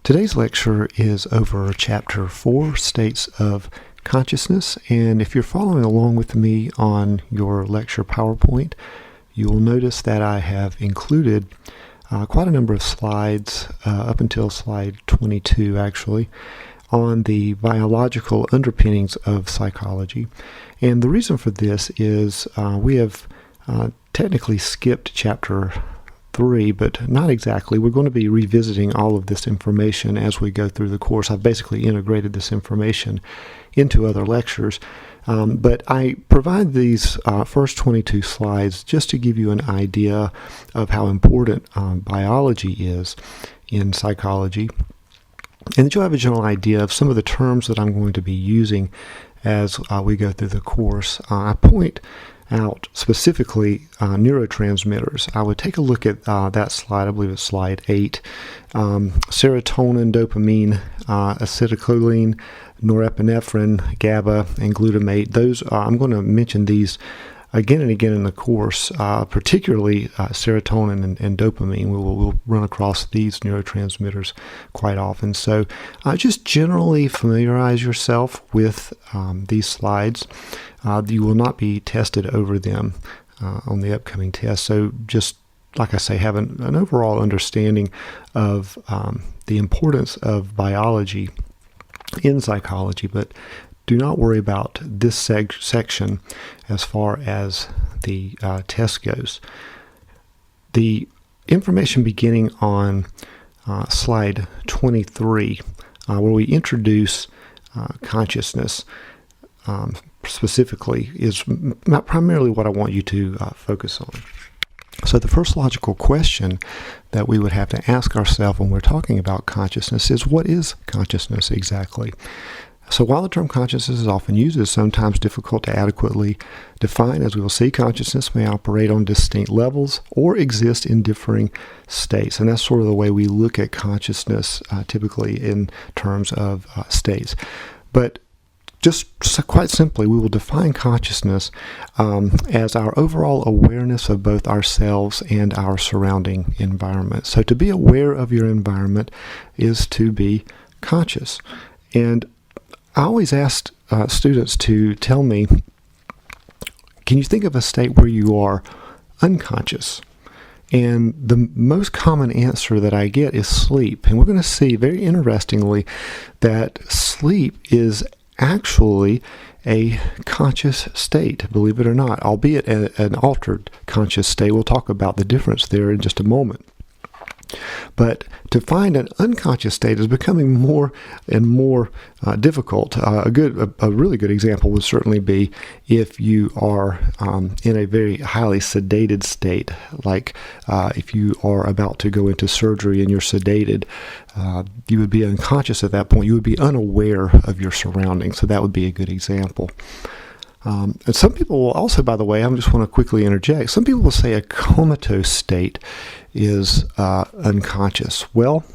Today's lecture is over Chapter 4, States of Consciousness, and if you're following along with me on your lecture PowerPoint, you will notice that I have included quite a number of slides, up until slide 22 actually, on the biological underpinnings of psychology. And the reason for this is we have technically skipped Chapter 3, but not exactly. We're going to be revisiting all of this information as we go through the course. I've basically integrated this information into other lectures, but I provide these first 22 slides just to give you an idea of how important biology is in psychology, and that you'll have a general idea of some of the terms that I'm going to be using as we go through the course. I point out specifically neurotransmitters. I would take a look at that slide. I believe it's slide 8. Serotonin, dopamine, acetylcholine, norepinephrine, GABA, and glutamate. Those I'm going to mention these again and again in the course, particularly serotonin and dopamine. We'll run across these neurotransmitters quite often. So just generally familiarize yourself with these slides. You will not be tested over them on the upcoming test. So just, like I say, have an overall understanding of the importance of biology in psychology, but do not worry about this section as far as the test goes. The information beginning on slide 23, where we introduce consciousness specifically, is primarily what I want you to focus on. So the first logical question that we would have to ask ourselves when we're talking about consciousness is, what is consciousness exactly? So while the term consciousness is often used, it's sometimes difficult to adequately define. As we will see, consciousness may operate on distinct levels or exist in differing states. And that's sort of the way we look at consciousness typically in terms of states. But just quite simply, we will define consciousness as our overall awareness of both ourselves and our surrounding environment. So to be aware of your environment is to be conscious. And I always ask students to tell me, can you think of a state where you are unconscious? And the most common answer that I get is sleep. And we're going to see, very interestingly, that sleep is actually a conscious state, believe it or not, albeit an altered conscious state. We'll talk about the difference there in just a moment. But to find an unconscious state is becoming more and more difficult. A really good example would certainly be if you are in a very highly sedated state, like if you are about to go into surgery and you're sedated, you would be unconscious at that point. You would be unaware of your surroundings. So that would be a good example. And some people will also, by the way, I just want to quickly interject, some people will say a comatose state is unconscious. Well,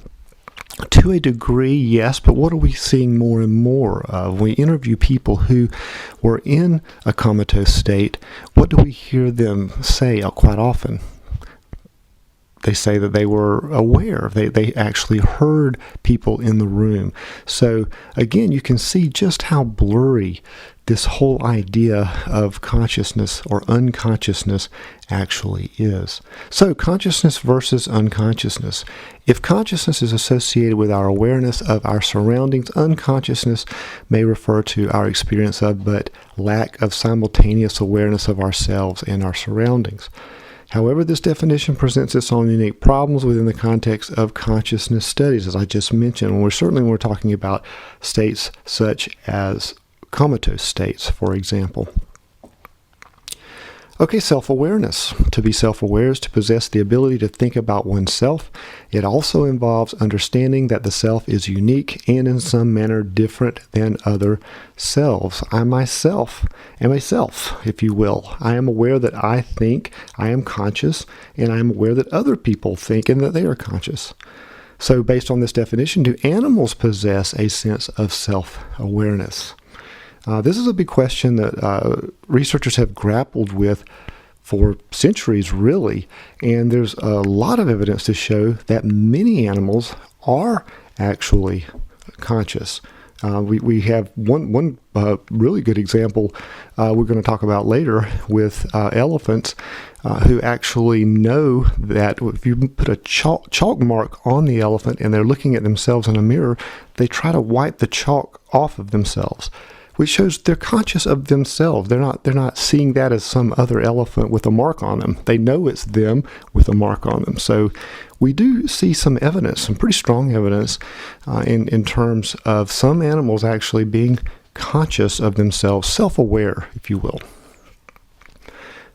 to a degree, yes, but what are we seeing more and more of? When we interview people who were in a comatose state, what do we hear them say quite often? They say that they were aware. They actually heard people in the room. So again, you can see just how blurry this whole idea of consciousness or unconsciousness actually is. So consciousness versus unconsciousness. If consciousness is associated with our awareness of our surroundings, unconsciousness may refer to our experience of but lack of simultaneous awareness of ourselves and our surroundings. However, this definition presents its own unique problems within the context of consciousness studies, as I just mentioned. When we're talking about states such as comatose states, for example. Okay, self-awareness. To be self-aware is to possess the ability to think about oneself. It also involves understanding that the self is unique and in some manner different than other selves. I myself am a self, if you will. I am aware that I think, I am conscious, and I am aware that other people think and that they are conscious. So based on this definition, do animals possess a sense of self-awareness? This is a big question that researchers have grappled with for centuries, really, and there's a lot of evidence to show that many animals are actually conscious. We have one really good example we're going to talk about later with elephants who actually know that if you put a chalk mark on the elephant and they're looking at themselves in a mirror, they try to wipe the chalk off of themselves, which shows they're conscious of themselves. They're not seeing that as some other elephant with a mark on them. They know it's them with a mark on them. So we do see some evidence, some pretty strong evidence in terms of some animals actually being conscious of themselves, self-aware, if you will.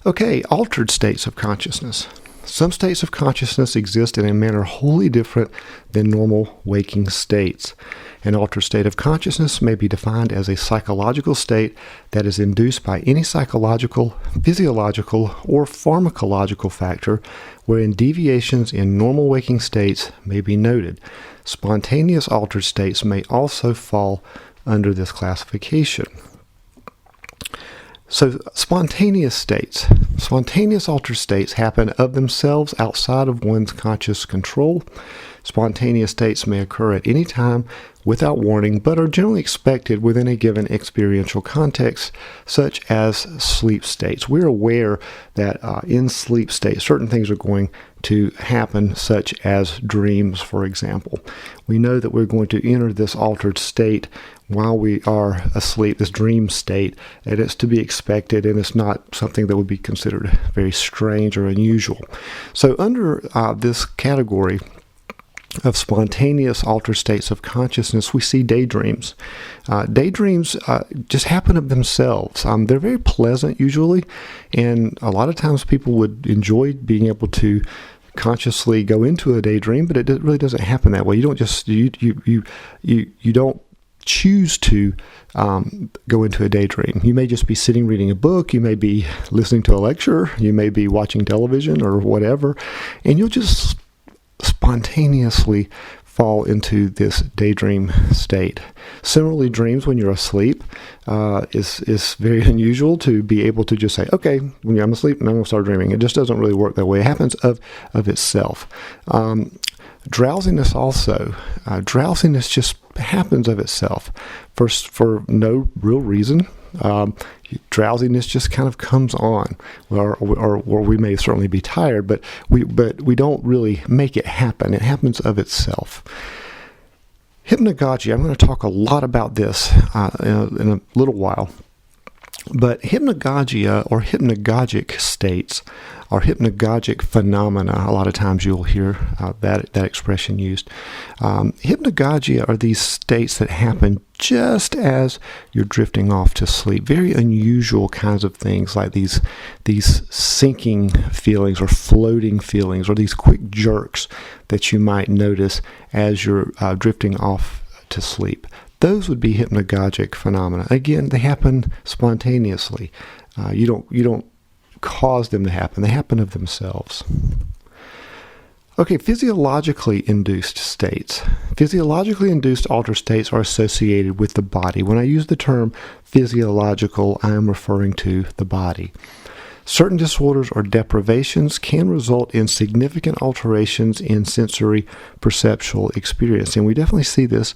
Okay, altered states of consciousness. Some states of consciousness exist in a manner wholly different than normal waking states. An altered state of consciousness may be defined as a psychological state that is induced by any psychological, physiological, or pharmacological factor wherein deviations in normal waking states may be noted. Spontaneous altered states may also fall under this classification. So spontaneous altered states happen of themselves outside of one's conscious control. Spontaneous states may occur at any time without warning, but are generally expected within a given experiential context, such as sleep states. We're aware that in sleep states, certain things are going to happen, such as dreams, for example. We know that we're going to enter this altered state while we are asleep, this dream state, and it's to be expected, and it's not something that would be considered very strange or unusual. So under this category of spontaneous altered states of consciousness, we see daydreams. Daydreams just happen of themselves. They're very pleasant usually, and a lot of times people would enjoy being able to consciously go into a daydream, but it really doesn't happen that way. You don't just you don't choose to go into a daydream. You may just be sitting reading a book, you may be listening to a lecture, you may be watching television or whatever, and you'll just spontaneously fall into this daydream state. Similarly, dreams when you're asleep is very unusual to be able to just say, okay, when I'm asleep, and I'm going to start dreaming. It just doesn't really work that way. It happens of itself. Drowsiness also. Drowsiness just happens of itself for no real reason. Drowsiness just kind of comes on, or we may certainly be tired, but we don't really make it happen. It happens of itself. Hypnagogy. I'm going to talk a lot about this in a little while. But hypnagogia or hypnagogic states or hypnagogic phenomena, a lot of times you'll hear that expression used. Hypnagogia are these states that happen just as you're drifting off to sleep. Very unusual kinds of things like these sinking feelings or floating feelings or these quick jerks that you might notice as you're drifting off to sleep. Those would be hypnagogic phenomena. Again, they happen spontaneously. You don't cause them to happen. They happen of themselves. Okay, physiologically induced states. Physiologically induced altered states are associated with the body. When I use the term physiological, I am referring to the body. Certain disorders or deprivations can result in significant alterations in sensory perceptual experience. And we definitely see this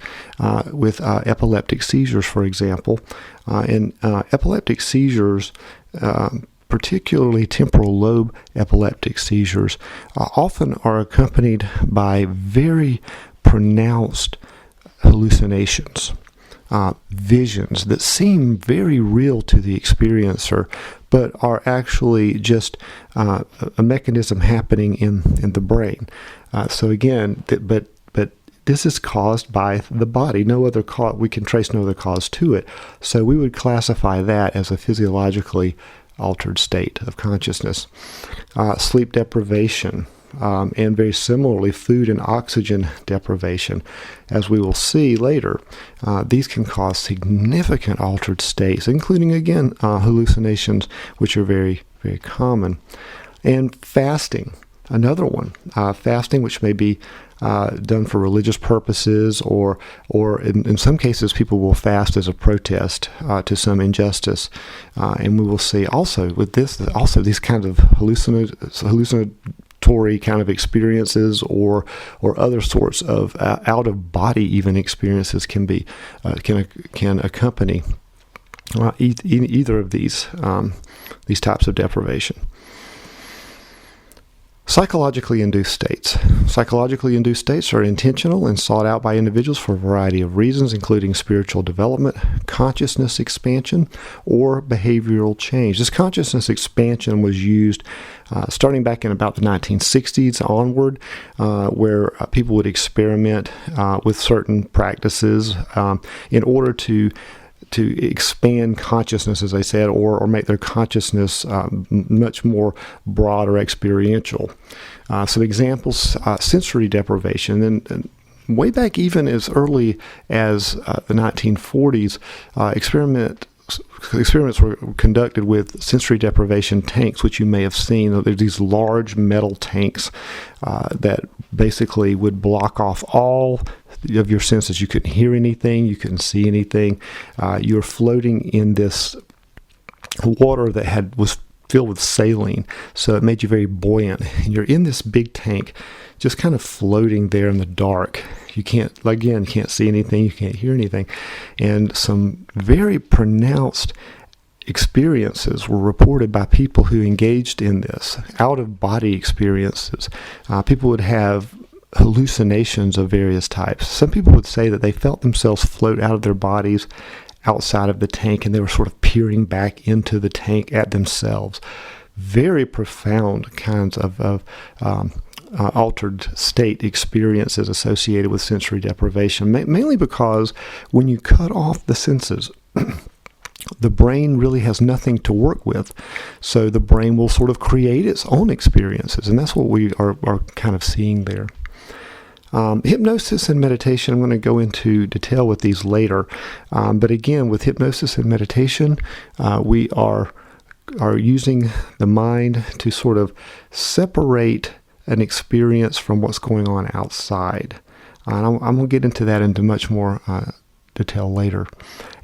with epileptic seizures, for example. And epileptic seizures, particularly temporal lobe epileptic seizures, often are accompanied by very pronounced hallucinations. Visions that seem very real to the experiencer, but are actually just a mechanism happening in the brain. So again, but this is caused by the body. No other cause. We can trace no other cause to it. So we would classify that as a physiologically altered state of consciousness. Sleep deprivation. And very similarly, food and oxygen deprivation. As we will see later, these can cause significant altered states, including, again, hallucinations, which are very, very common. And fasting, another one. Fasting, which may be done for religious purposes, or in some cases, people will fast as a protest to some injustice. And we will see also with this, also these kinds of hallucinatory kind of experiences or other sorts of out of body even experiences can accompany either of these types of deprivation. Psychologically induced states. Psychologically induced states are intentional and sought out by individuals for a variety of reasons, including spiritual development, consciousness expansion, or behavioral change. This consciousness expansion was used starting back in about the 1960s onward, where people would experiment with certain practices in order to expand consciousness, as I said, or make their consciousness much more broad or experiential. Some examples, sensory deprivation. And way back even as early as the 1940s, experiments were conducted with sensory deprivation tanks, which you may have seen. They're these large metal tanks that basically would block off all of your senses. You couldn't hear anything, you couldn't see anything. You're floating in this water that was filled with saline, so it made you very buoyant. And you're in this big tank, just kind of floating there in the dark. You can't see anything, you can't hear anything. And some very pronounced experiences were reported by people who engaged in this, out-of-body experiences. People would have hallucinations of various types. Some people would say that they felt themselves float out of their bodies outside of the tank, and they were sort of peering back into the tank at themselves. Very profound kinds of altered state experiences associated with sensory deprivation, mainly because when you cut off the senses, the brain really has nothing to work with, so the brain will sort of create its own experiences, and that's what we are kind of seeing there. Hypnosis and meditation, I'm going to go into detail with these later, but again, with hypnosis and meditation, we are using the mind to sort of separate an experience from what's going on outside. And I'm going to get into that into much more detail later.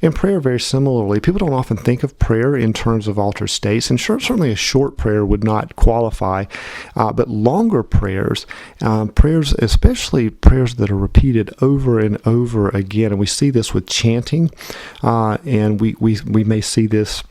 In prayer, very similarly, people don't often think of prayer in terms of altered states, and certainly a short prayer would not qualify, but longer prayers, especially prayers that are repeated over and over again, and we see this with chanting, and we may see this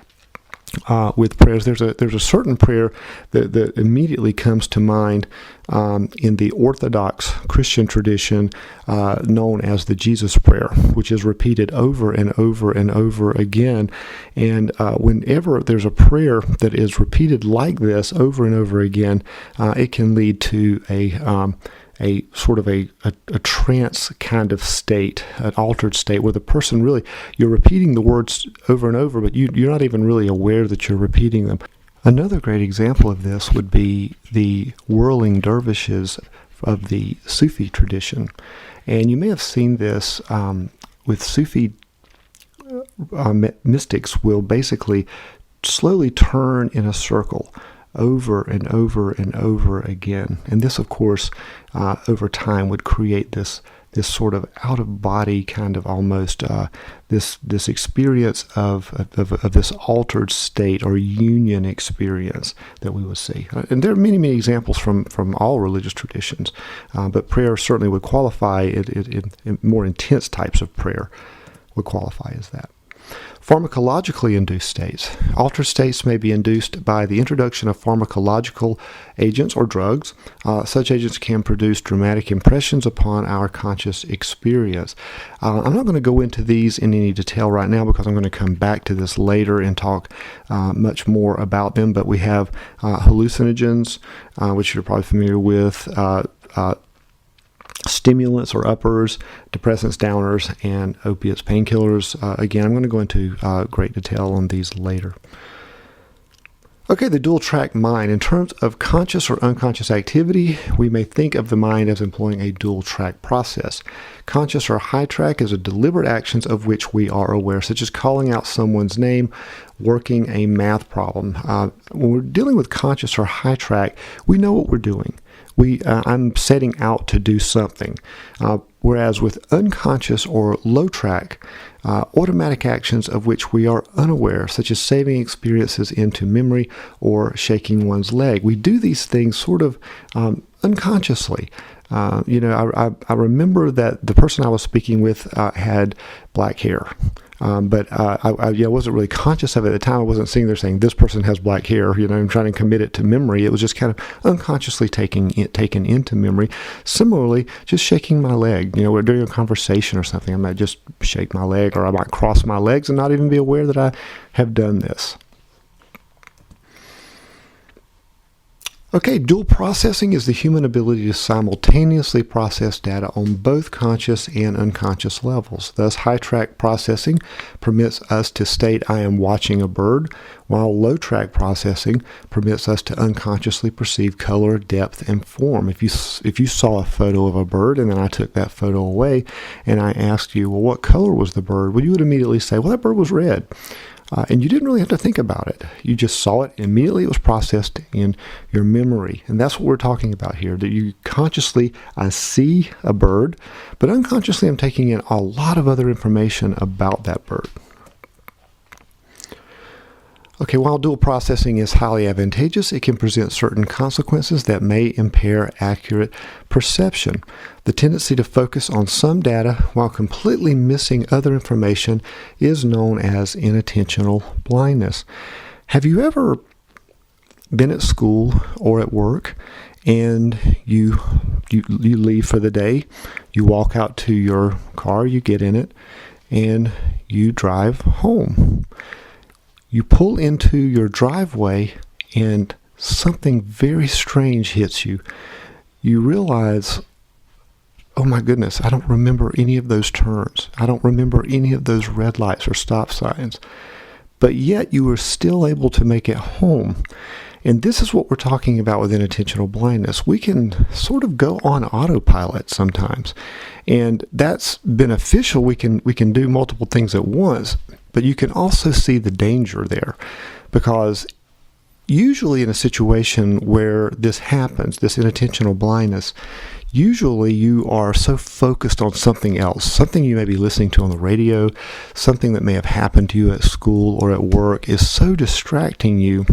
with prayers. There's a certain prayer that immediately comes to mind in the Orthodox Christian tradition known as the Jesus Prayer, which is repeated over and over and over again. And whenever there's a prayer that is repeated like this over and over again, it can lead to a sort of a trance kind of state, an altered state, where the person really, you're repeating the words over and over, but you're not even really aware that you're repeating them. Another great example of this would be the whirling dervishes of the Sufi tradition. And you may have seen this with Sufi mystics will basically slowly turn in a circle over and over and over again. And this, of course, over time would create this sort of out-of-body kind of almost this experience of this altered state or union experience that we would see. And there are many, many examples from all religious traditions, but prayer certainly would qualify in more intense types of prayer would qualify as that. Pharmacologically induced states. Altered states may be induced by the introduction of pharmacological agents or drugs. Such agents can produce dramatic impressions upon our conscious experience. I'm not going to go into these in any detail right now because I'm going to come back to this later and talk much more about them, but we have hallucinogens, which you're probably familiar with, stimulants or uppers, depressants, downers, and opiates, painkillers. Again, I'm going to go into great detail on these later. Okay, the dual track mind. In terms of conscious or unconscious activity, we may think of the mind as employing a dual track process. Conscious or high track is a deliberate actions of which we are aware, such as calling out someone's name, working a math problem. When we're dealing with conscious or high track, we know what we're doing. I'm setting out to do something. Whereas with unconscious or low track, automatic actions of which we are unaware, such as saving experiences into memory or shaking one's leg, we do these things sort of unconsciously. I remember that the person I was speaking with had black hair. But I wasn't really conscious of it at the time. I wasn't sitting there saying, this person has black hair, and trying to commit it to memory. It was just kind of unconsciously taken into memory. Similarly, just shaking my leg. We're doing a conversation or something. I might just shake my leg, or I might cross my legs and not even be aware that I have done this. Okay, dual processing is the human ability to simultaneously process data on both conscious and unconscious levels. Thus, high-track processing permits us to state, I am watching a bird, while low-track processing permits us to unconsciously perceive color, depth, and form. If you saw a photo of a bird and then I took that photo away and I asked you, well, what color was the bird? Well, you would immediately say, well, that bird was red. And you didn't really have to think about it. You just saw it. Immediately it was processed in your memory. And that's what we're talking about here, that you consciously, I see a bird, but unconsciously I'm taking in a lot of other information about that bird. Okay, while dual processing is highly advantageous, it can present certain consequences that may impair accurate perception. The tendency to focus on some data while completely missing other information is known as inattentional blindness. Have you ever been at school or at work and you leave for the day, you walk out to your car, you get in it, and you drive home? You pull into your driveway and something very strange hits you. You realize, oh my goodness, I don't remember any of those turns. I don't remember any of those red lights or stop signs. But yet you were still able to make it home. And this is what we're talking about with inattentional blindness. We can sort of go on autopilot sometimes. And that's beneficial. We can do multiple things at once. But you can also see the danger there, because usually in a situation where this happens, this inattentional blindness, usually you are so focused on something else, something you may be listening to on the radio, something that may have happened to you at school or at work is so distracting you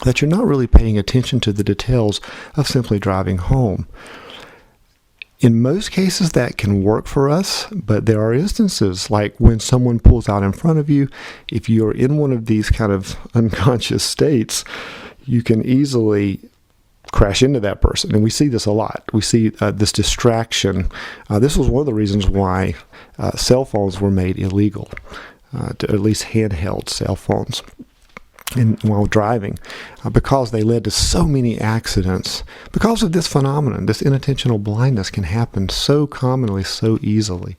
that you're not really paying attention to the details of simply driving home. In most cases, that can work for us, but there are instances like when someone pulls out in front of you, if you're in one of these kind of unconscious states, you can easily crash into that person. And we see this a lot. We see this distraction. This was one of the reasons why cell phones were made illegal, at least handheld cell phones. While driving, because they led to so many accidents. Because of this phenomenon, this inattentional blindness can happen so commonly, so easily.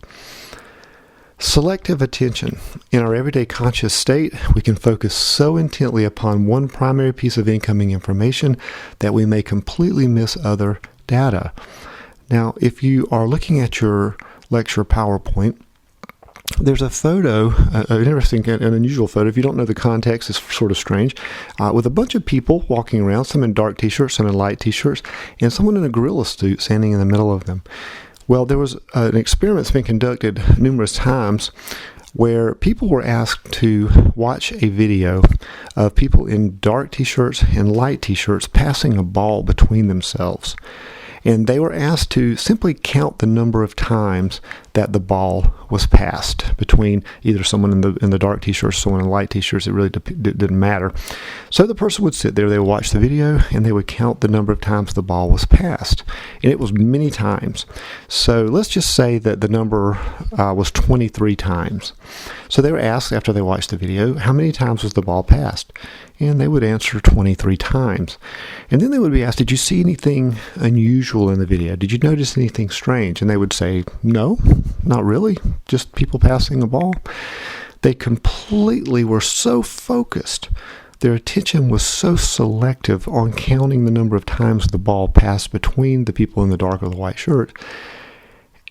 Selective attention. In our everyday conscious state, we can focus so intently upon one primary piece of incoming information that we may completely miss other data. Now, if you are looking at your lecture PowerPoint, there's a photo, an interesting and unusual photo. If you don't know the context, it's sort of strange, with a bunch of people walking around, some in dark t-shirts, some in light t-shirts, and someone in a gorilla suit standing in the middle of them. Well, there was an experiment that's been conducted numerous times where people were asked to watch a video of people in dark t-shirts and light t-shirts passing a ball between themselves. And they were asked to simply count the number of times that the ball was passed between either someone in the dark t-shirts or someone in light t-shirts. It really didn't matter. So the person would sit there, they would watch the video, and they would count the number of times the ball was passed. And it was many times. So let's just say that the number was 23 times. So they were asked after they watched the video, how many times was the ball passed? And they would answer 23 times. And then they would be asked, did you see anything unusual in the video? Did you notice anything strange? And they would say, no, not really, just people passing a ball. They completely were so focused. Their attention was so selective on counting the number of times the ball passed between the people in the dark or the white shirt.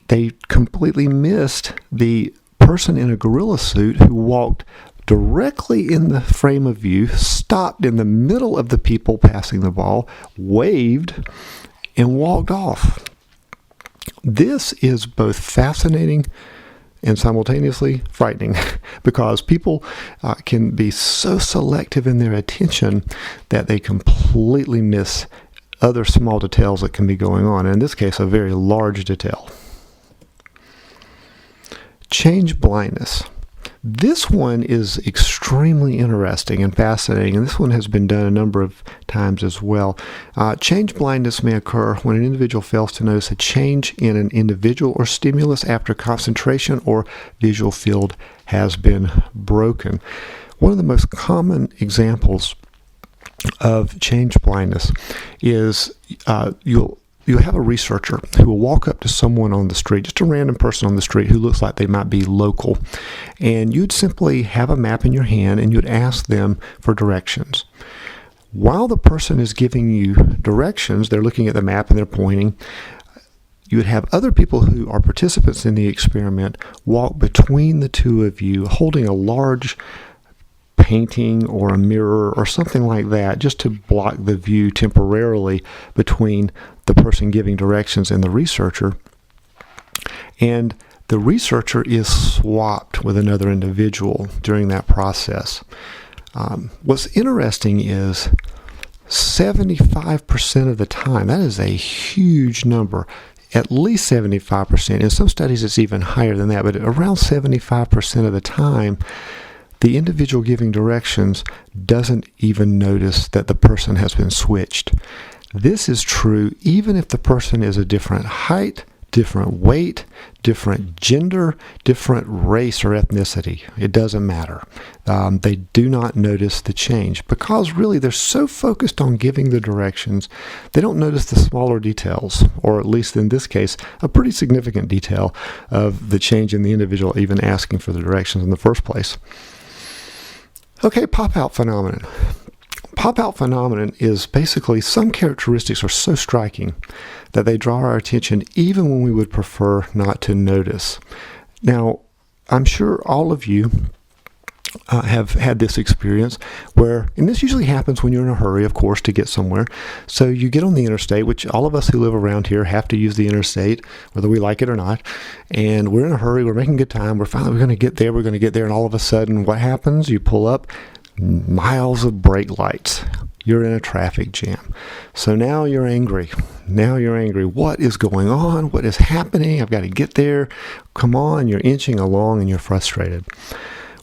They completely missed the person in a gorilla suit who walked directly in the frame of view, stopped in the middle of the people passing the ball, waved, and walked off. This is both fascinating and simultaneously frightening because people can be so selective in their attention that they completely miss other small details that can be going on. In this case, a very large detail. Change blindness. This one is extremely interesting and fascinating, and this one has been done a number of times as well. Change blindness may occur when an individual fails to notice a change in an individual or stimulus after concentration or visual field has been broken. One of the most common examples of change blindness is you'll have a researcher who will walk up to someone on the street, just a random person on the street who looks like they might be local, and you'd simply have a map in your hand and you'd ask them for directions. While the person is giving you directions, they're looking at the map and they're pointing, you would have other people who are participants in the experiment walk between the two of you holding a large painting or a mirror or something like that, just to block the view temporarily between the person giving directions and the researcher. And the researcher is swapped with another individual during that process. What's interesting is 75% of the time, that is a huge number, at least 75%. In some studies it's even higher than that, but around 75% of the time, the individual giving directions doesn't even notice that the person has been switched. This is true even if the person is a different height, different weight, different gender, different race or ethnicity. It doesn't matter. They do not notice the change because really they're so focused on giving the directions, they don't notice the smaller details, or at least in this case, a pretty significant detail of the change in the individual even asking for the directions in the first place. Okay, pop-out phenomenon. Pop-out phenomenon is basically some characteristics are so striking that they draw our attention even when we would prefer not to notice. Now, I'm sure all of you have had this experience where, and this usually happens when you're in a hurry, of course, to get somewhere. So you get on the interstate, which all of us who live around here have to use the interstate, whether we like it or not. And we're in a hurry, we're making good time, we're going to get there, and all of a sudden, what happens? You pull up, miles of brake lights. You're in a traffic jam. So now you're angry. What is going on? What is happening? I've got to get there. Come on, you're inching along and you're frustrated.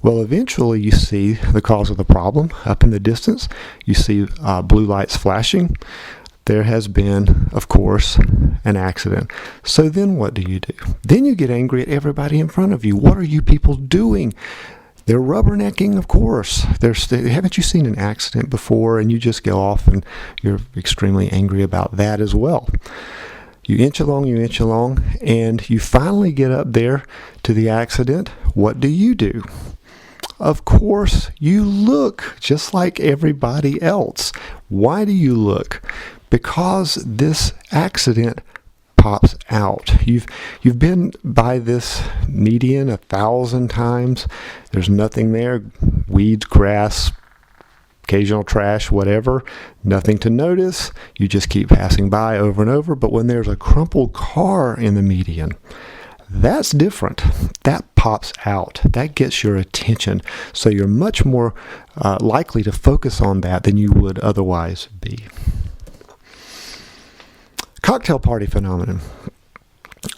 Well, eventually you see the cause of the problem up in the distance. You see blue lights flashing. There has been, of course, an accident. So then what do? Then you get angry at everybody in front of you. What are you people doing? They're rubbernecking, of course. Haven't you seen an accident before and you just go off and you're extremely angry about that as well? You inch along, and you finally get up there to the accident. What do? Of course, you look just like everybody else. Why do you look? Because this accident pops out. You've been by this median 1,000 times. There's nothing there. Weeds, grass, occasional trash, whatever. Nothing to notice. You just keep passing by over and over. But when there's a crumpled car in the median, that's different. That pops out. That gets your attention. So you're much more likely to focus on that than you would otherwise be. Cocktail party phenomenon.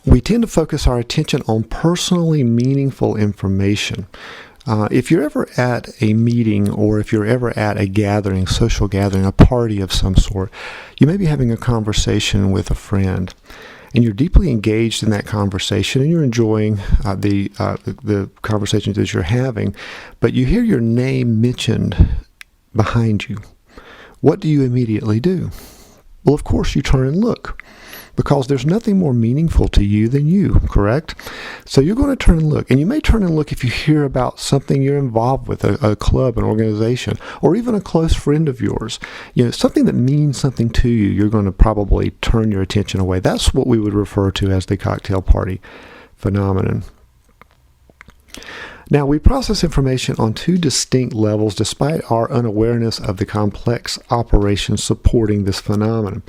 We tend to focus our attention on personally meaningful information. If you're ever at a meeting or if you're ever at a gathering, social gathering, a party of some sort, you may be having a conversation with a friend. And you're deeply engaged in that conversation, and you're enjoying the conversations that you're having, but you hear your name mentioned behind you. What do you immediately do? Well, of course, you turn and look, because there's nothing more meaningful to you than you, correct? So you're going to turn and look, and you may turn and look if you hear about something you're involved with, a club, an organization, or even a close friend of yours. Something that means something to you, you're going to probably turn your attention away. That's what we would refer to as the cocktail party phenomenon. Now, we process information on two distinct levels despite our unawareness of the complex operations supporting this phenomenon.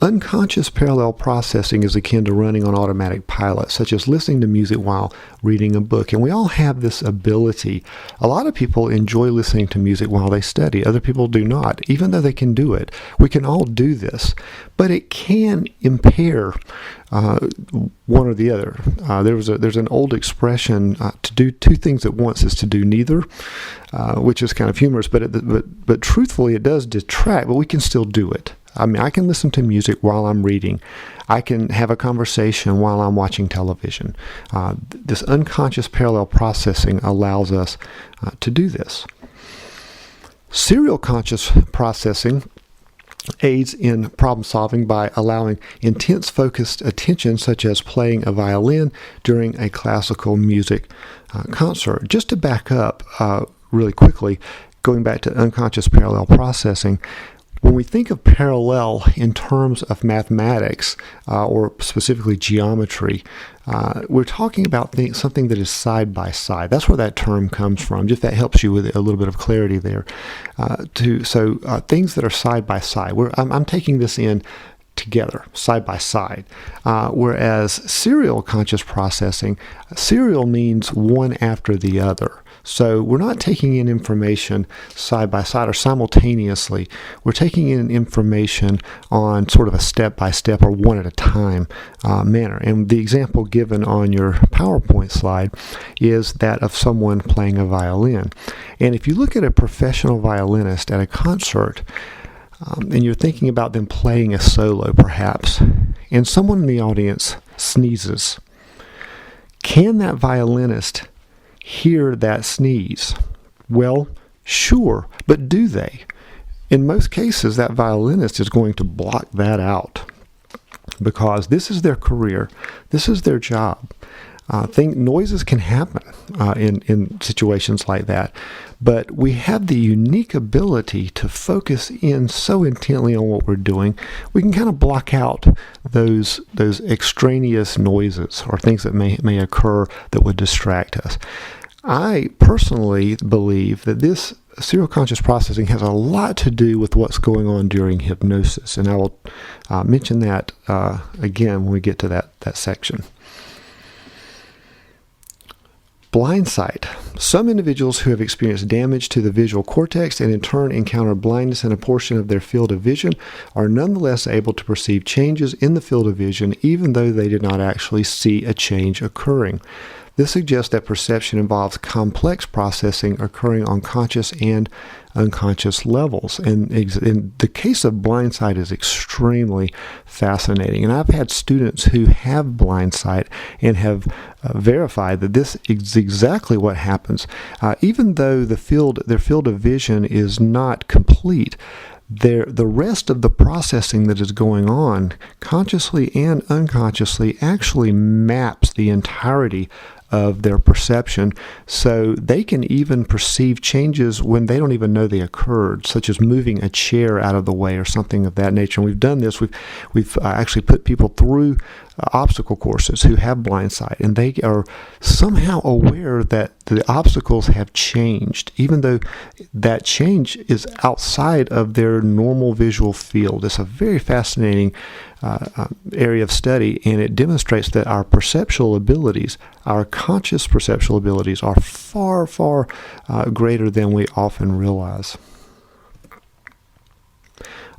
Unconscious parallel processing is akin to running on automatic pilot, such as listening to music while reading a book. And we all have this ability. A lot of people enjoy listening to music while they study. Other people do not, even though they can do it. We can all do this, but it can impair one or the other. There's an old expression, to do two things at once is to do neither, which is kind of humorous, but truthfully it does detract, but we can still do it. I mean, I can listen to music while I'm reading. I can have a conversation while I'm watching television. This unconscious parallel processing allows us to do this. Serial conscious processing aids in problem solving by allowing intense focused attention, such as playing a violin during a classical music concert. Just to back up really quickly, going back to unconscious parallel processing, when we think of parallel in terms of mathematics or specifically geometry, we're talking about something that is side by side. That's where that term comes from. Just that helps you with a little bit of clarity there. So things that are side by side. I'm taking this in together, side by side. Whereas serial conscious processing, serial means one after the other. So we're not taking in information side by side or simultaneously. We're taking in information on sort of a step-by-step or one at a time manner. And the example given on your PowerPoint slide is that of someone playing a violin. And if you look at a professional violinist at a concert, and you're thinking about them playing a solo perhaps, and someone in the audience sneezes, can that violinist hear that sneeze? Well, sure, but do they? In most cases, that violinist is going to block that out because this is their career, this is their job. Noises can happen in situations like that, but we have the unique ability to focus in so intently on what we're doing, we can kind of block out those extraneous noises or things that may occur that would distract us. I personally believe that this serial conscious processing has a lot to do with what's going on during hypnosis, and I will mention that again when we get to that section. Blind sight. Some individuals who have experienced damage to the visual cortex and in turn encounter blindness in a portion of their field of vision are nonetheless able to perceive changes in the field of vision even though they did not actually see a change occurring. This suggests that perception involves complex processing occurring on conscious and unconscious levels. And in the case of blind sight is extremely fascinating. And I've had students who have blind sight and have verified that this is exactly what happens. Even though their field of vision is not complete, the rest of the processing that is going on, consciously and unconsciously, actually maps the entirety of their perception, so they can even perceive changes when they don't even know they occurred, such as moving a chair out of the way or something of that nature. And we've done this. We've actually put people through obstacle courses who have blind sight, and they are somehow aware that the obstacles have changed, even though that change is outside of their normal visual field. It's a very fascinating area of study, and it demonstrates that our perceptual abilities, our conscious perceptual abilities, are far, far greater than we often realize.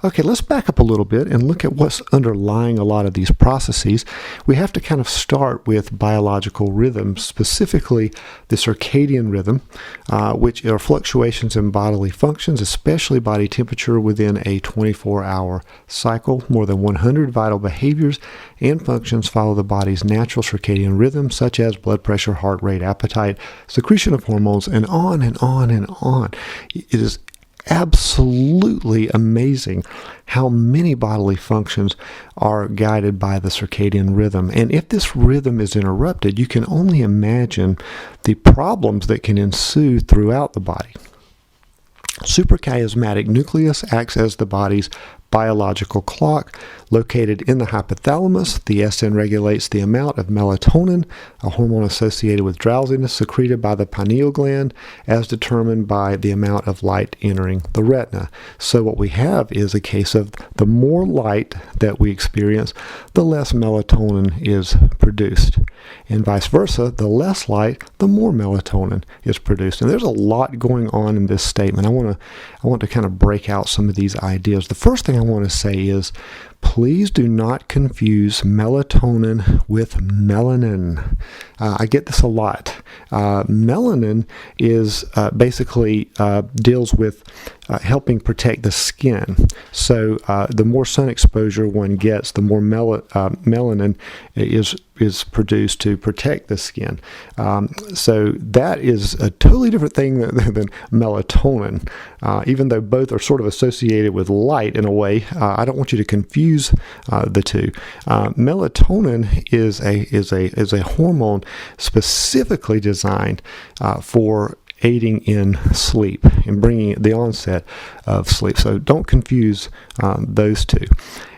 Okay, let's back up a little bit and look at what's underlying a lot of these processes. We have to kind of start with biological rhythm, specifically the circadian rhythm, which are fluctuations in bodily functions, especially body temperature within a 24-hour cycle. More than 100 vital behaviors and functions follow the body's natural circadian rhythm, such as blood pressure, heart rate, appetite, secretion of hormones, and on and on and on. It is absolutely amazing how many bodily functions are guided by the circadian rhythm. And if this rhythm is interrupted, you can only imagine the problems that can ensue throughout the body. Suprachiasmatic nucleus acts as the body's biological clock located in the hypothalamus. The SN regulates the amount of melatonin, a hormone associated with drowsiness, secreted by the pineal gland as determined by the amount of light entering the retina. So what we have is a case of the more light that we experience, the less melatonin is produced. And vice versa, the less light, the more melatonin is produced. And there's a lot going on in this statement. I want to kind of break out some of these ideas. The first thing I want to say is, please do not confuse melatonin with melanin. I get this a lot. Melanin is basically deals with helping protect the skin. So the more sun exposure one gets, the more melanin is produced to protect the skin. So that is a totally different thing than melatonin. Even though both are sort of associated with light in a way, I don't want you to confuse the two. Melatonin is a hormone specifically designed for aiding in sleep and bringing the onset of sleep. So don't confuse those two.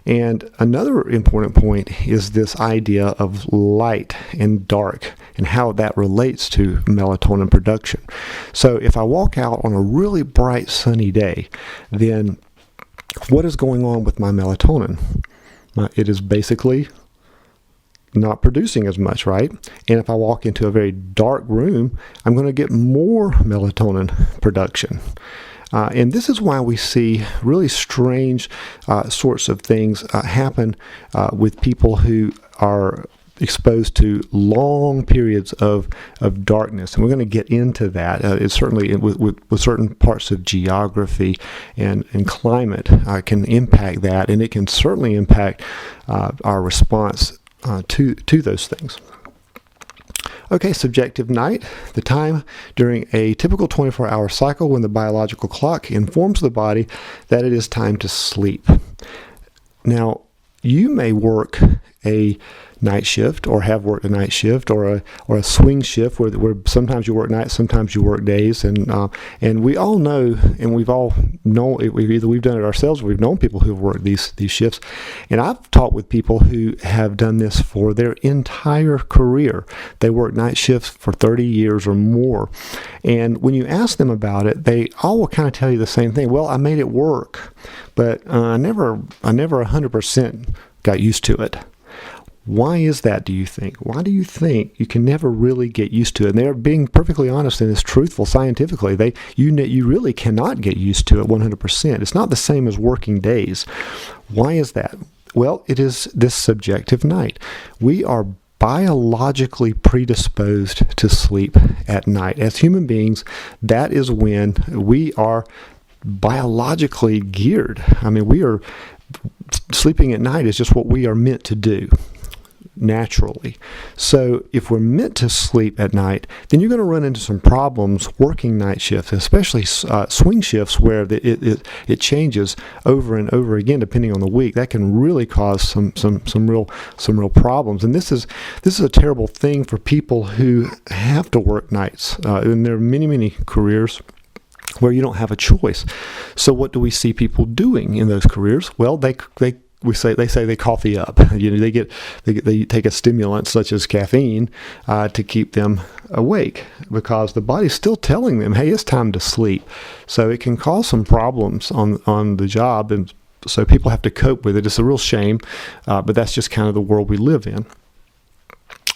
And another important point is this idea of light and dark and how that relates to melatonin production. So if I walk out on a really bright sunny day, then what is going on with my melatonin? It is basically not producing as much, right? And if I walk into a very dark room, I'm going to get more melatonin production. And this is why we see really strange sorts of things happen with people who are exposed to long periods of darkness. And we're going to get into that. It's certainly with certain parts of geography and climate can impact that, and it can certainly impact our response to those things. Okay, subjective night, the time during a typical 24-hour cycle when the biological clock informs the body that it is time to sleep. Now, you may work a night shift or have worked a night shift or a swing shift where sometimes you work nights, sometimes you work days, and we all know, and we've all known, either we've done it ourselves or we've known people who have worked these shifts. And I've talked with people who have done this for their entire career. They work night shifts for 30 years or more. And when you ask them about it, they all will kind of tell you the same thing. Well, I made it work, but I never 100% got used to it. Why is that, do you think? Why do you think you can never really get used to it? And they're being perfectly honest and it's truthful scientifically. You really cannot get used to it 100%. It's not the same as working days. Why is that? Well, it is this subjective night. We are biologically predisposed to sleep at night. As human beings, that is when we are biologically geared. I mean, sleeping at night is just what we are meant to do naturally. So if we're meant to sleep at night, then you're going to run into some problems working night shifts, especially swing shifts where it changes over and over again depending on the week. That can really cause some real problems. And this is a terrible thing for people who have to work nights. And there are many careers where you don't have a choice. So what do we see people doing in those careers? Well, they say they coffee up. They take a stimulant such as caffeine to keep them awake because the body's still telling them, hey, it's time to sleep. So it can cause some problems on the job, and so people have to cope with it. It's a real shame, but that's just kind of the world we live in.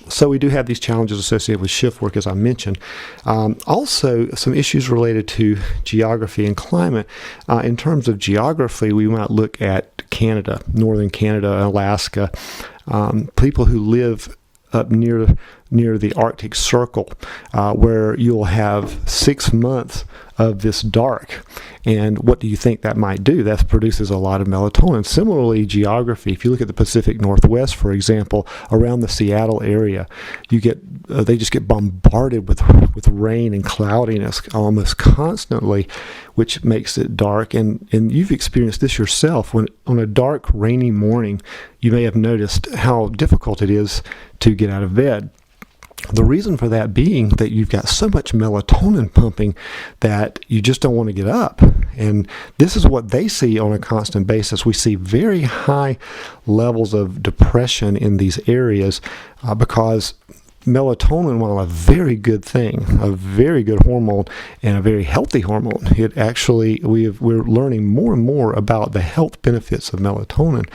So we do have these challenges associated with shift work, as I mentioned. Also, some issues related to geography and climate. In terms of geography, we might look at Canada, northern Canada, Alaska, people who live up near the Arctic Circle, where you'll have 6 months of this dark. And what do you think that might do? That produces a lot of melatonin. Similarly, geography. If you look at the Pacific Northwest, for example, around the Seattle area, they just get bombarded with rain and cloudiness almost constantly, which makes it dark. And you've experienced this yourself. When on a dark, rainy morning, you may have noticed how difficult it is to get out of bed. The reason for that being that you've got so much melatonin pumping that you just don't want to get up. And this is what they see on a constant basis. We see very high levels of depression in these areas because melatonin, while a very good thing, a very good hormone and a very healthy hormone, it actually, we're learning more and more about the health benefits of melatonin.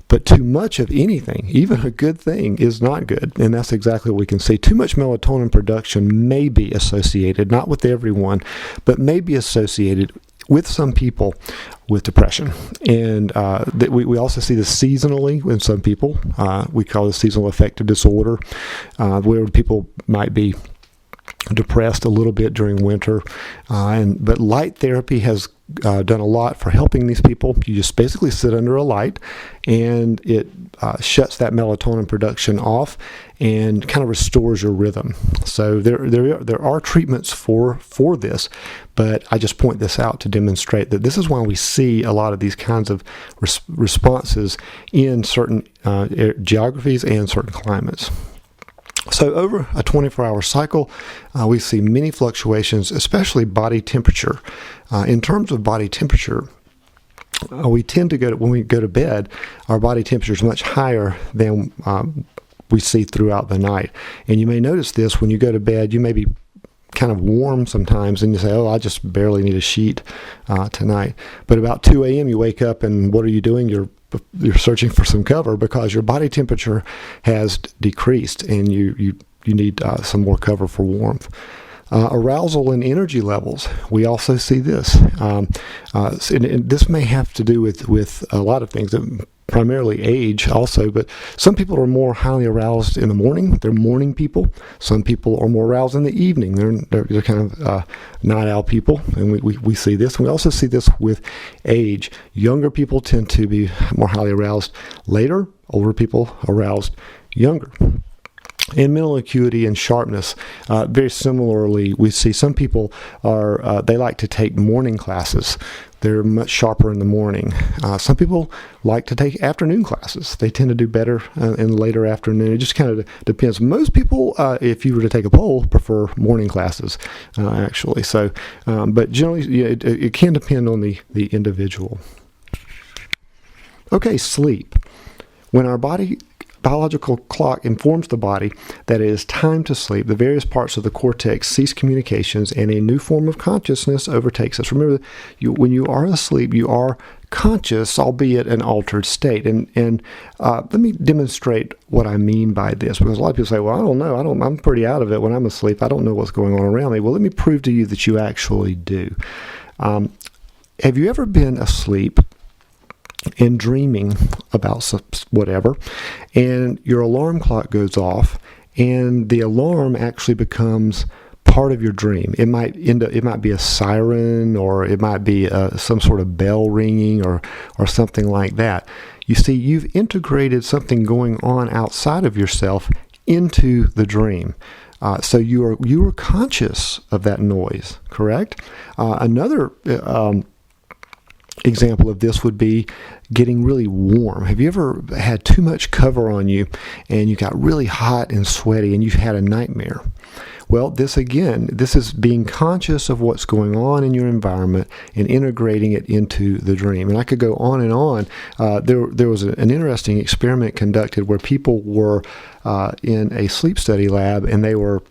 But too much of anything, even a good thing, is not good. And that's exactly what we can see. Too much melatonin production may be associated, not with everyone, but may be associated with some people with depression. And we also see this seasonally in some people. We call this seasonal affective disorder, where people might be depressed a little bit during winter. But light therapy has done a lot for helping these people. You just basically sit under a light and it shuts that melatonin production off and kind of restores your rhythm. So there are treatments for this, but I just point this out to demonstrate that this is why we see a lot of these kinds of responses in certain geographies and certain climates. So over a 24-hour cycle, we see many fluctuations, especially body temperature. In terms of body temperature, we tend to when we go to bed, our body temperature is much higher than we see throughout the night. And you may notice this when you go to bed, you may be kind of warm sometimes and you say, oh, I just barely need a sheet tonight. But about 2 a.m. you wake up and what are you doing? You're searching for some cover because your body temperature has decreased and you need some more cover for warmth. Arousal and energy levels. We also see this. And this may have to do with a lot of things, primarily age also, but some people are more highly aroused in the morning. They're morning people. Some people are more aroused in the evening. They're kind of night owl people, and we see this. And we also see this with age. Younger people tend to be more highly aroused later. Older people aroused younger. And mental acuity and sharpness. Very similarly, we see some people they like to take morning classes. They're much sharper in the morning. Some people like to take afternoon classes. They tend to do better in the later afternoon. It just kind of depends. Most people, if you were to take a poll, prefer morning classes, actually. So, but generally, it can depend on the individual. Okay, sleep. When our biological clock informs the body that it is time to sleep, the various parts of the cortex cease communications and a new form of consciousness overtakes us. Remember, when you are asleep, you are conscious, albeit an altered state. And let me demonstrate what I mean by this, because a lot of people say, well, I don't know. I'm pretty out of it when I'm asleep. I don't know what's going on around me. Well, let me prove to you that you actually do. Have you ever been asleep and dreaming about whatever, and your alarm clock goes off, and the alarm actually becomes part of your dream? It might be a siren, or it might be some sort of bell ringing, or something like that. You see, you've integrated something going on outside of yourself into the dream. So you are conscious of that noise, correct? Another example of this would be getting really warm. Have you ever had too much cover on you and you got really hot and sweaty and you've had a nightmare? Well, this is being conscious of what's going on in your environment and integrating it into the dream. And I could go on and on. There was an interesting experiment conducted where people were in a sleep study lab, and they were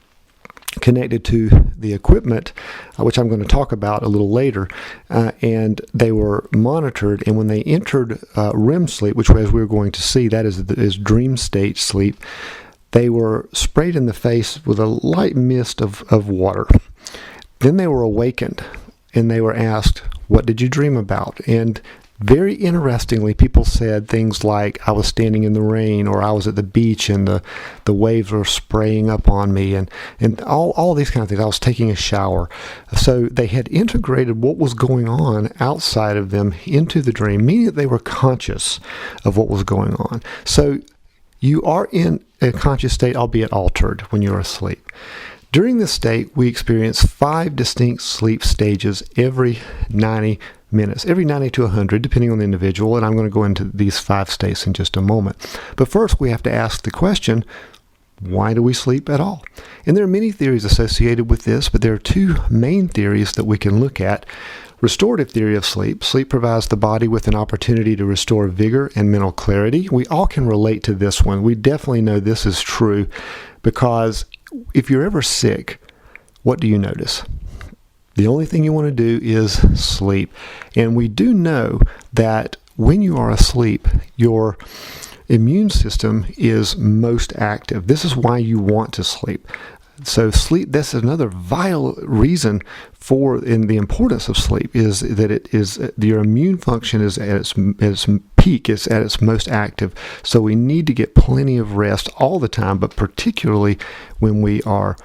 connected to the equipment, which I'm going to talk about a little later, and they were monitored. And when they entered REM sleep, which, as we were going to see, that is dream state sleep, they were sprayed in the face with a light mist of water. Then they were awakened, and they were asked, "What did you dream about?" And very interestingly, people said things like, I was standing in the rain, or I was at the beach and the waves were spraying up on me, and all these kinds of things. I was taking a shower. So they had integrated what was going on outside of them into the dream, meaning that they were conscious of what was going on. So you are in a conscious state, albeit altered, when you're asleep. During this state, we experience 5 distinct sleep stages every 90 minutes, every 90 to 100, depending on the individual, and I'm going to go into these 5 states in just a moment. But first, we have to ask the question, why do we sleep at all? And there are many theories associated with this, but there are two main theories that we can look at. Restorative theory of sleep. Sleep provides the body with an opportunity to restore vigor and mental clarity. We all can relate to this one. We definitely know this is true because if you're ever sick, what do you notice? The only thing you want to do is sleep. And we do know that when you are asleep, your immune system is most active. This is why you want to sleep. So sleep, that's another vital reason in the importance of sleep, is that it is your immune function is at its peak, is at its most active. So we need to get plenty of rest all the time, but particularly when we are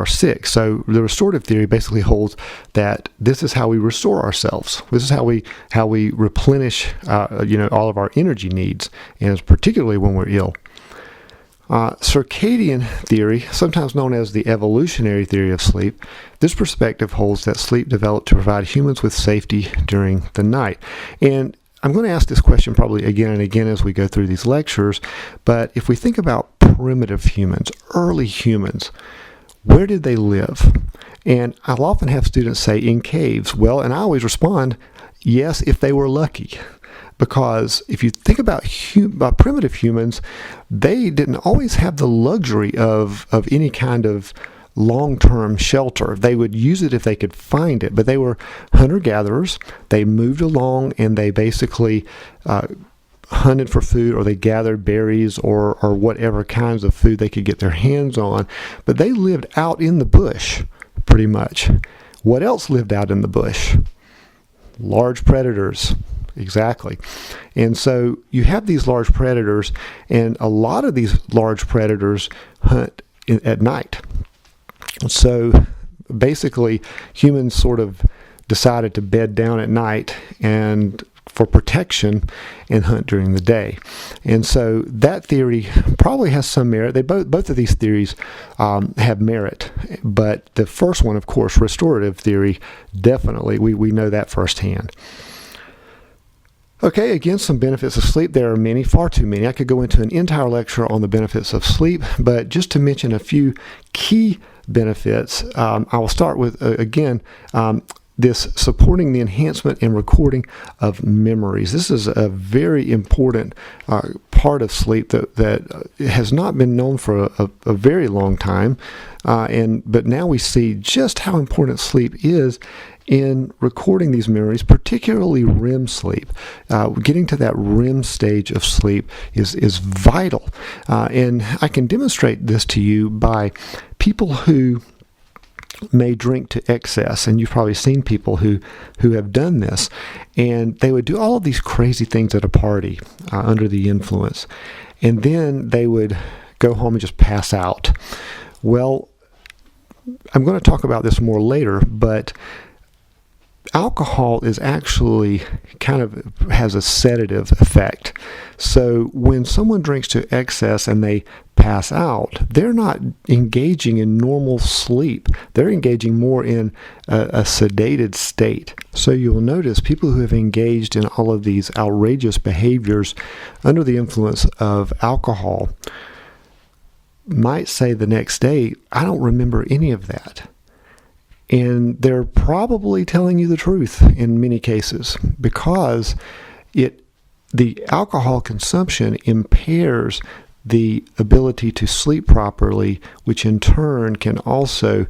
sick. So the restorative theory basically holds that this is how we restore ourselves. This is how we replenish all of our energy needs, and particularly when we're ill. Circadian theory, sometimes known as the evolutionary theory of sleep, this perspective holds that sleep developed to provide humans with safety during the night. And I'm going to ask this question probably again and again as we go through these lectures, but if we think about primitive humans, early humans, where did they live? And I'll often have students say in caves. Well, and I always respond, yes, if they were lucky. Because if you think about primitive humans, they didn't always have the luxury of any kind of long-term shelter. They would use it if they could find it, but they were hunter-gatherers. They moved along and they basically hunted for food, or they gathered berries or whatever kinds of food they could get their hands on. But they lived out in the bush, pretty much. What else lived out in the bush? Large predators. Exactly. And so you have these large predators, and a lot of these large predators hunt at night. So basically, humans sort of decided to bed down at night and for protection and hunt during the day. And so that theory probably has some merit. Both of these theories have merit, but the first one, of course, restorative theory, definitely, we know that firsthand. Okay, again, some benefits of sleep. There are many, far too many. I could go into an entire lecture on the benefits of sleep, but just to mention a few key benefits, I will start with, this supporting the enhancement and recording of memories. This is a very important part of sleep that has not been known for a very long time, but now we see just how important sleep is in recording these memories, particularly REM sleep. Getting to that REM stage of sleep is vital. And I can demonstrate this to you by people who may drink to excess, and you've probably seen people who have done this, and they would do all of these crazy things at a party under the influence, and then they would go home and just pass out. Well, I'm going to talk about this more later, but alcohol is actually has a sedative effect. So when someone drinks to excess and they pass out, they're not engaging in normal sleep. They're engaging more in a sedated state. So you'll notice people who have engaged in all of these outrageous behaviors under the influence of alcohol might say the next day, I don't remember any of that. And they're probably telling you the truth in many cases, because the alcohol consumption impairs the ability to sleep properly, which in turn can also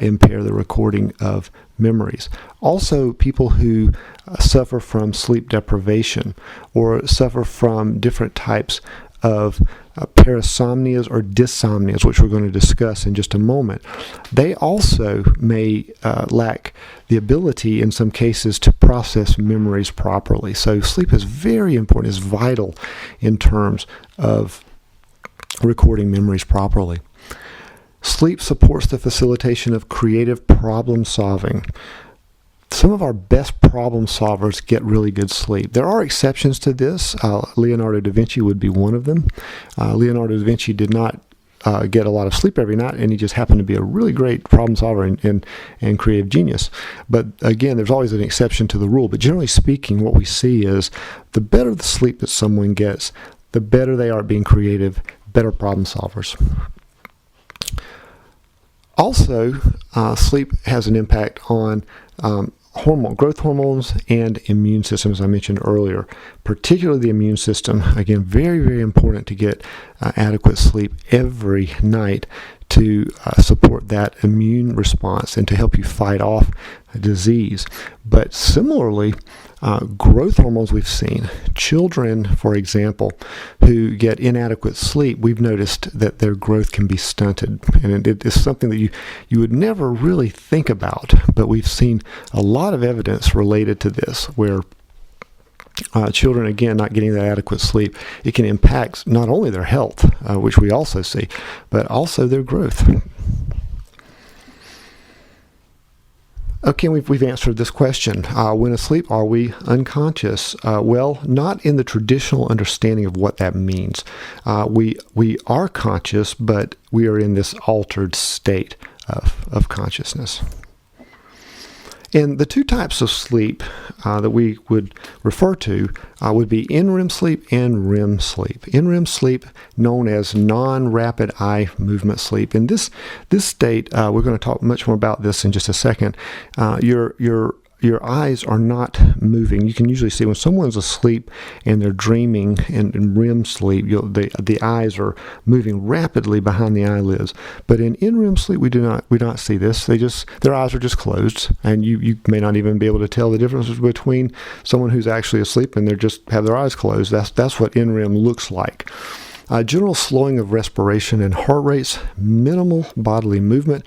impair the recording of memories. Also, people who suffer from sleep deprivation or suffer from different types of parasomnias or dysomnias, which we're going to discuss in just a moment, they also may lack the ability in some cases to process memories properly. So sleep is very important, is vital in terms of recording memories properly. Sleep supports the facilitation of creative problem solving. Some of our best problem solvers get really good sleep. There are exceptions to this. Leonardo da Vinci would be one of them. Leonardo da Vinci did not get a lot of sleep every night, and he just happened to be a really great problem solver and creative genius. But again, there's always an exception to the rule. But generally speaking, what we see is the better the sleep that someone gets, the better they are at being creative, better problem solvers. Also, sleep has an impact on growth hormones and immune system, as I mentioned earlier, particularly the immune system. Again, very, very important to get adequate sleep every night to support that immune response and to help you fight off a disease. But similarly, growth hormones we've seen, children, for example, who get inadequate sleep, we've noticed that their growth can be stunted. And it is something that you would never really think about, but we've seen a lot of evidence related to this, where children, again, not getting that adequate sleep, it can impact not only their health, which we also see, but also their growth. Okay, we've answered this question. When asleep, are we unconscious? Well, not in the traditional understanding of what that means. We are conscious, but we are in this altered state of consciousness. And the two types of sleep that we would refer to would be NREM sleep and REM sleep. NREM sleep, known as non-rapid eye movement sleep. In this state, we're going to talk much more about this in just a second. Your eyes are not moving. You can usually see when someone's asleep and they're dreaming in REM sleep, the eyes are moving rapidly behind the eyelids. But in NREM sleep, we do not see this. Their eyes are just closed, and you may not even be able to tell the difference between someone who's actually asleep and they just have their eyes closed. That's what NREM looks like. General slowing of respiration and heart rates, minimal bodily movement,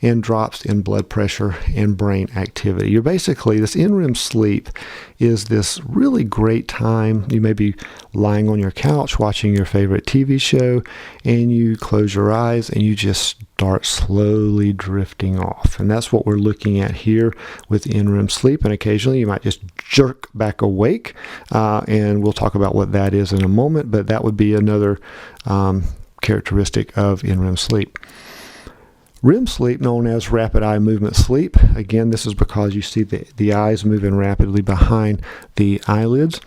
and drops in blood pressure and brain activity. This NREM sleep is this really great time. You may be lying on your couch watching your favorite TV show, and you close your eyes and you just start slowly drifting off. And that's what we're looking at here with NREM sleep. And occasionally you might just jerk back awake, and we'll talk about what that is in a moment, but that would be another characteristic of NREM sleep. REM sleep, known as rapid eye movement sleep. Again, this is because you see the eyes moving rapidly behind the eyelids.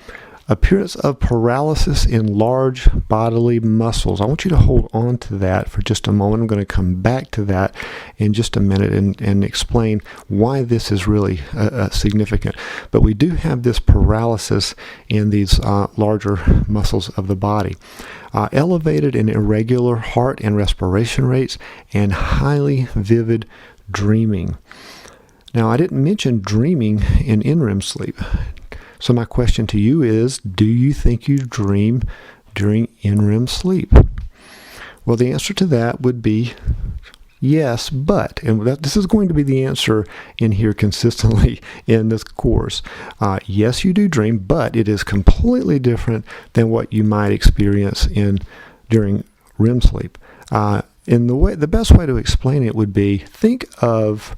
Appearance of paralysis in large bodily muscles. I want you to hold on to that for just a moment. I'm going to come back to that in just a minute and explain why this is really significant. But we do have this paralysis in these larger muscles of the body. Elevated and irregular heart and respiration rates, and highly vivid dreaming. Now, I didn't mention dreaming in NREM sleep. So my question to you is, do you think you dream during NREM sleep? Well, the answer to that would be yes, but, and this is going to be the answer in here consistently in this course. Yes, you do dream, but it is completely different than what you might experience during REM sleep. The best way to explain it would be, think of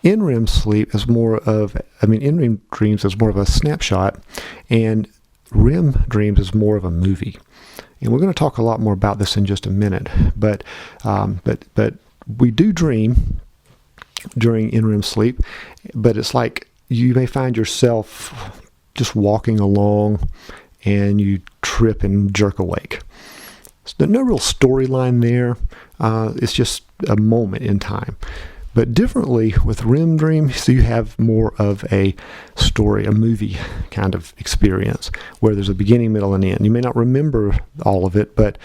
NREM sleep as NREM dreams as more of a snapshot, and REM dreams as more of a movie. And we're going to talk a lot more about this in just a minute. But we do dream during NREM sleep, but it's like you may find yourself just walking along and you trip and jerk awake. There's no real storyline there. It's just a moment in time. But differently with REM dream, so you have more of a story, a movie kind of experience, where there's a beginning, middle, and end. You may not remember all of it, but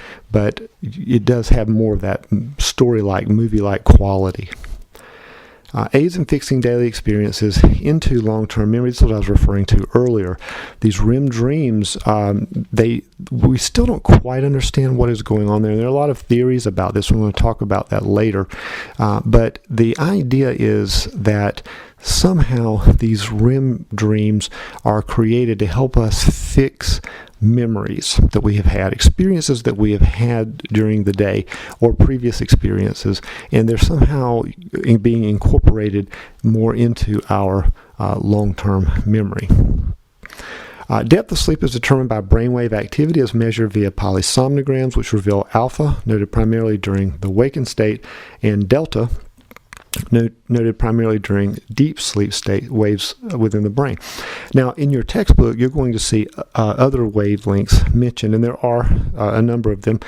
it does have more of that story-like, movie-like quality. Aids in fixing daily experiences into long-term memory. That's what I was referring to earlier. These REM dreams, we still don't quite understand what is going on there. There are a lot of theories about this. We're going to talk about that later. But the idea is that somehow these REM dreams are created to help us fix memories that we have had, experiences that we have had during the day or previous experiences, and they're somehow being incorporated more into our long-term memory. Depth of sleep is determined by brainwave activity as measured via polysomnograms, which reveal alpha, noted primarily during the wakened state, and delta, noted primarily during deep sleep state waves within the brain. Now, in your textbook, you're going to see other wavelengths mentioned, and there are a number of them.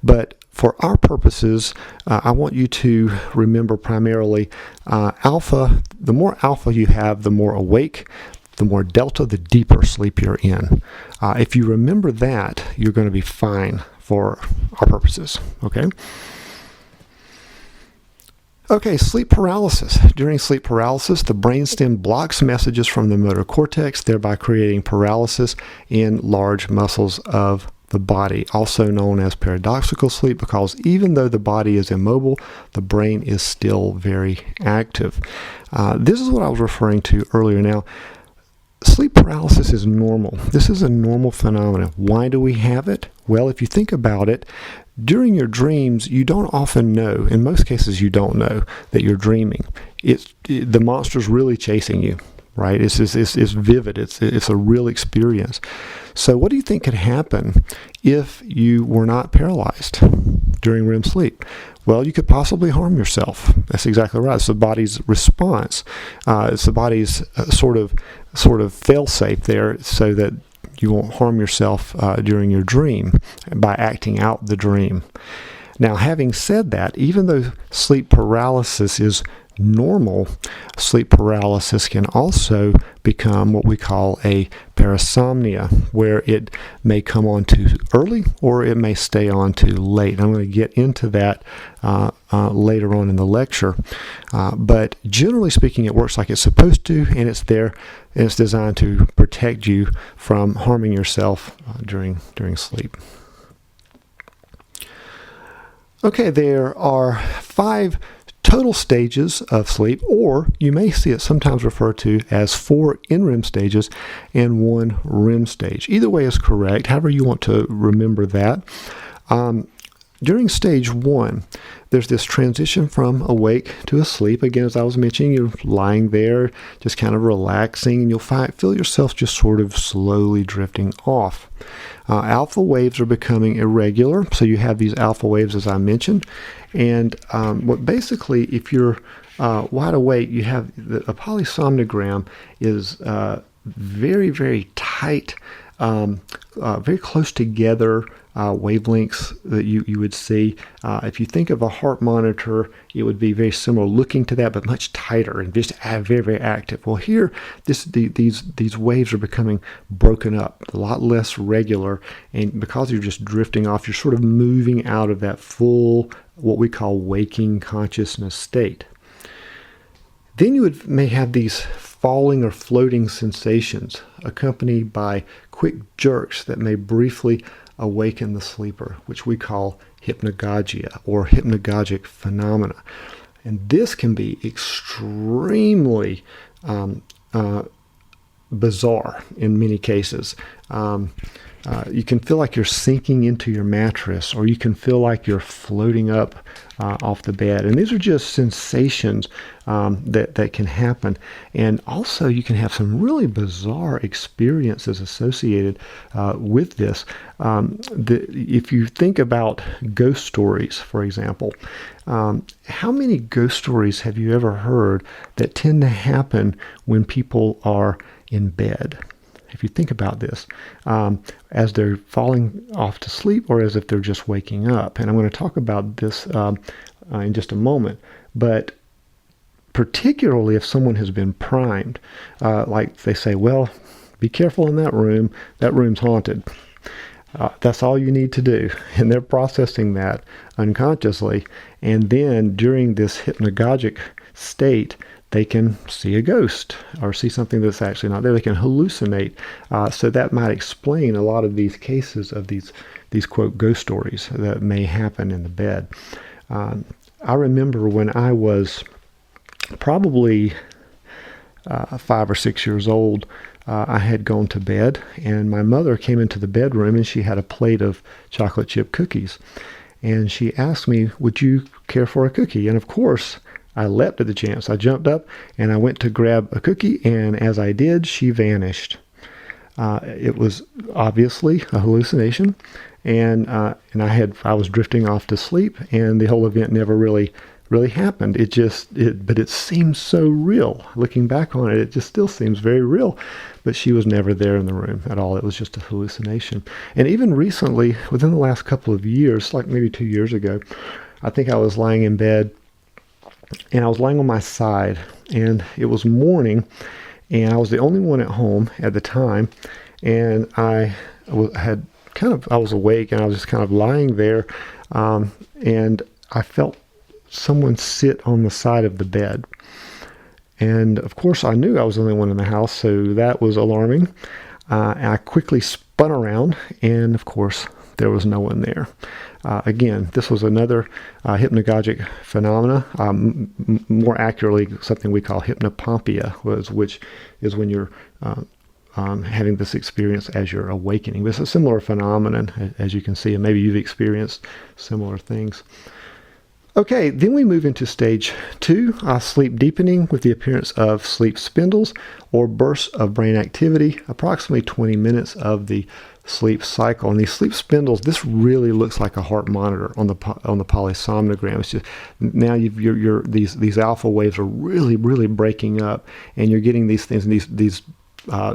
But for our purposes, I want you to remember primarily alpha. The more alpha you have, the more awake. The more delta, the deeper sleep you're in. If you remember that, you're going to be fine for our purposes. Okay, sleep paralysis. During sleep paralysis, the brainstem blocks messages from the motor cortex, thereby creating paralysis in large muscles of the body, also known as paradoxical sleep, because even though the body is immobile, the brain is still very active. This is what I was referring to earlier. Now, sleep paralysis is normal. This is a normal phenomenon. Why do we have it? Well, if you think about it, during your dreams, you don't often know, in most cases you don't know that you're dreaming. The monster's really chasing you, right? It's vivid. It's a real experience. So what do you think could happen if you were not paralyzed during REM sleep? Well, you could possibly harm yourself. That's exactly right. It's the body's response. It's the body's sort of fail-safe there, so that you won't harm yourself during your dream by acting out the dream. Now, having said that, even though sleep paralysis is normal, sleep paralysis can also become what we call a parasomnia, where it may come on too early or it may stay on too late. I'm going to get into that later on in the lecture. But generally speaking, it works like it's supposed to, and it's there, and it's designed to protect you from harming yourself during sleep. Okay, there are 5 total stages of sleep, or you may see it sometimes referred to as 4 NREM stages and 1 REM stage. Either way is correct, however you want to remember that. During stage 1, there's this transition from awake to asleep. Again, as I was mentioning, you're lying there, just kind of relaxing, and you'll feel yourself just sort of slowly drifting off. Alpha waves are becoming irregular, so you have these alpha waves, as I mentioned. And what basically, if you're wide awake, you have a polysomnogram is very, very tight, very close together wavelengths that you would see. If you think of a heart monitor, it would be very similar looking to that, but much tighter and just very, very active. Well, here, these waves are becoming broken up, a lot less regular, and because you're just drifting off, you're sort of moving out of that full, what we call waking consciousness state. Then you may have these falling or floating sensations accompanied by quick jerks that may briefly awaken the sleeper, which we call hypnagogia or hypnagogic phenomena. And this can be extremely bizarre in many cases. You can feel like you're sinking into your mattress, or you can feel like you're floating up off the bed. And these are just sensations that can happen. And also you can have some really bizarre experiences associated with this. If you think about ghost stories, for example, how many ghost stories have you ever heard that tend to happen when people are in bed? If you think about this, as they're falling off to sleep or as if they're just waking up. And I'm going to talk about this in just a moment. But particularly if someone has been primed, like they say, well, be careful in that room's haunted. That's all you need to do. And they're processing that unconsciously. And then during this hypnagogic state, they can see a ghost or see something that's actually not there. They can hallucinate. So that might explain a lot of these cases of these quote ghost stories that may happen in the bed. I remember when I was probably 5 or 6 years old, I had gone to bed, and my mother came into the bedroom, and she had a plate of chocolate chip cookies. And she asked me, would you care for a cookie? And of course, I leapt at the chance. I jumped up and I went to grab a cookie, and as I did, she vanished. It was obviously a hallucination, and I was drifting off to sleep, and the whole event never really really happened. But it seems so real. Looking back on it, it just still seems very real. But she was never there in the room at all. It was just a hallucination. And even recently, within the last couple of years, like maybe 2 years ago, I think I was lying in bed, and I was lying on my side, and it was morning, and I was the only one at home at the time, and I was awake, and I was just kind of lying there, and I felt someone sit on the side of the bed. And of course, I knew I was the only one in the house, so that was alarming. I quickly spun around, and of course, there was no one there. Again, this was another hypnagogic phenomena, more accurately, something we call hypnopompia, which is when you're having this experience as you're awakening. But it's a similar phenomenon, as you can see, and maybe you've experienced similar things. Okay, then we move into stage 2, sleep deepening, with the appearance of sleep spindles or bursts of brain activity, approximately 20 minutes of the sleep cycle. And these sleep spindles, this really looks like a heart monitor on the polysomnogram. It's just now these alpha waves are really breaking up, and you're getting these things, and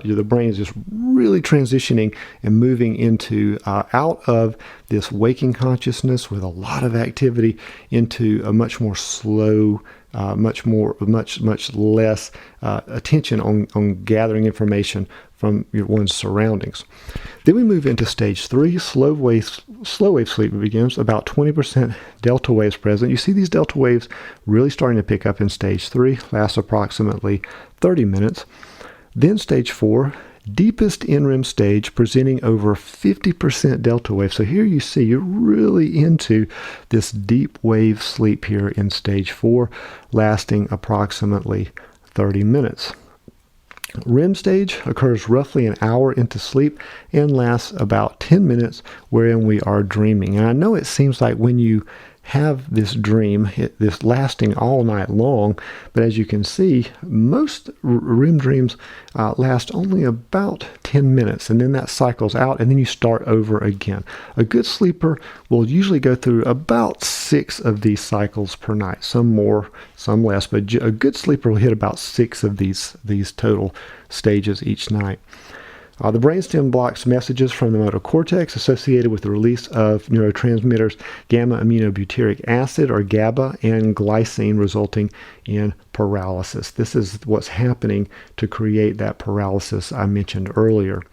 the brain is just really transitioning and moving into out of this waking consciousness with a lot of activity into a much more slow, much less attention on gathering information from one's surroundings. Then we move into stage 3, slow wave sleep begins, about 20% delta waves present. You see these delta waves really starting to pick up in stage 3, lasts approximately 30 minutes. Then stage 4, deepest NREM stage, presenting over 50% delta wave. So here you see you're really into this deep wave sleep here in stage 4, lasting approximately 30 minutes. REM stage occurs roughly an hour into sleep and lasts about 10 minutes, wherein we are dreaming. And I know it seems like when you have this dream, this lasting all night long, but as you can see, most REM dreams last only about 10 minutes, and then that cycles out, and then you start over again. A good sleeper will usually go through about 6 of these cycles per night, some more, some less, but a good sleeper will hit about 6 of these total stages each night. The brainstem blocks messages from the motor cortex associated with the release of neurotransmitters gamma-aminobutyric acid, or GABA, and glycine, resulting in paralysis. This is what's happening to create that paralysis I mentioned earlier.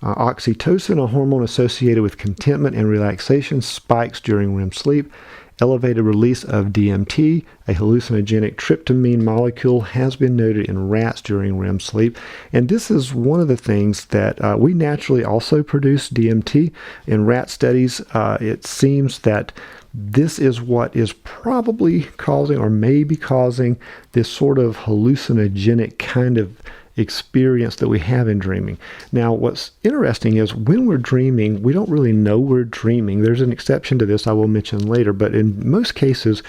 Oxytocin, a hormone associated with contentment and relaxation, spikes during REM sleep. Elevated release of DMT, a hallucinogenic tryptamine molecule, has been noted in rats during REM sleep. And this is one of the things that we naturally also produce DMT. In rat studies, it seems that this is what is probably causing, or may be causing, this sort of hallucinogenic kind of experience that we have in dreaming. Now, what's interesting is when we're dreaming, we don't really know we're dreaming. There's an exception to this I will mention later, but in most cases,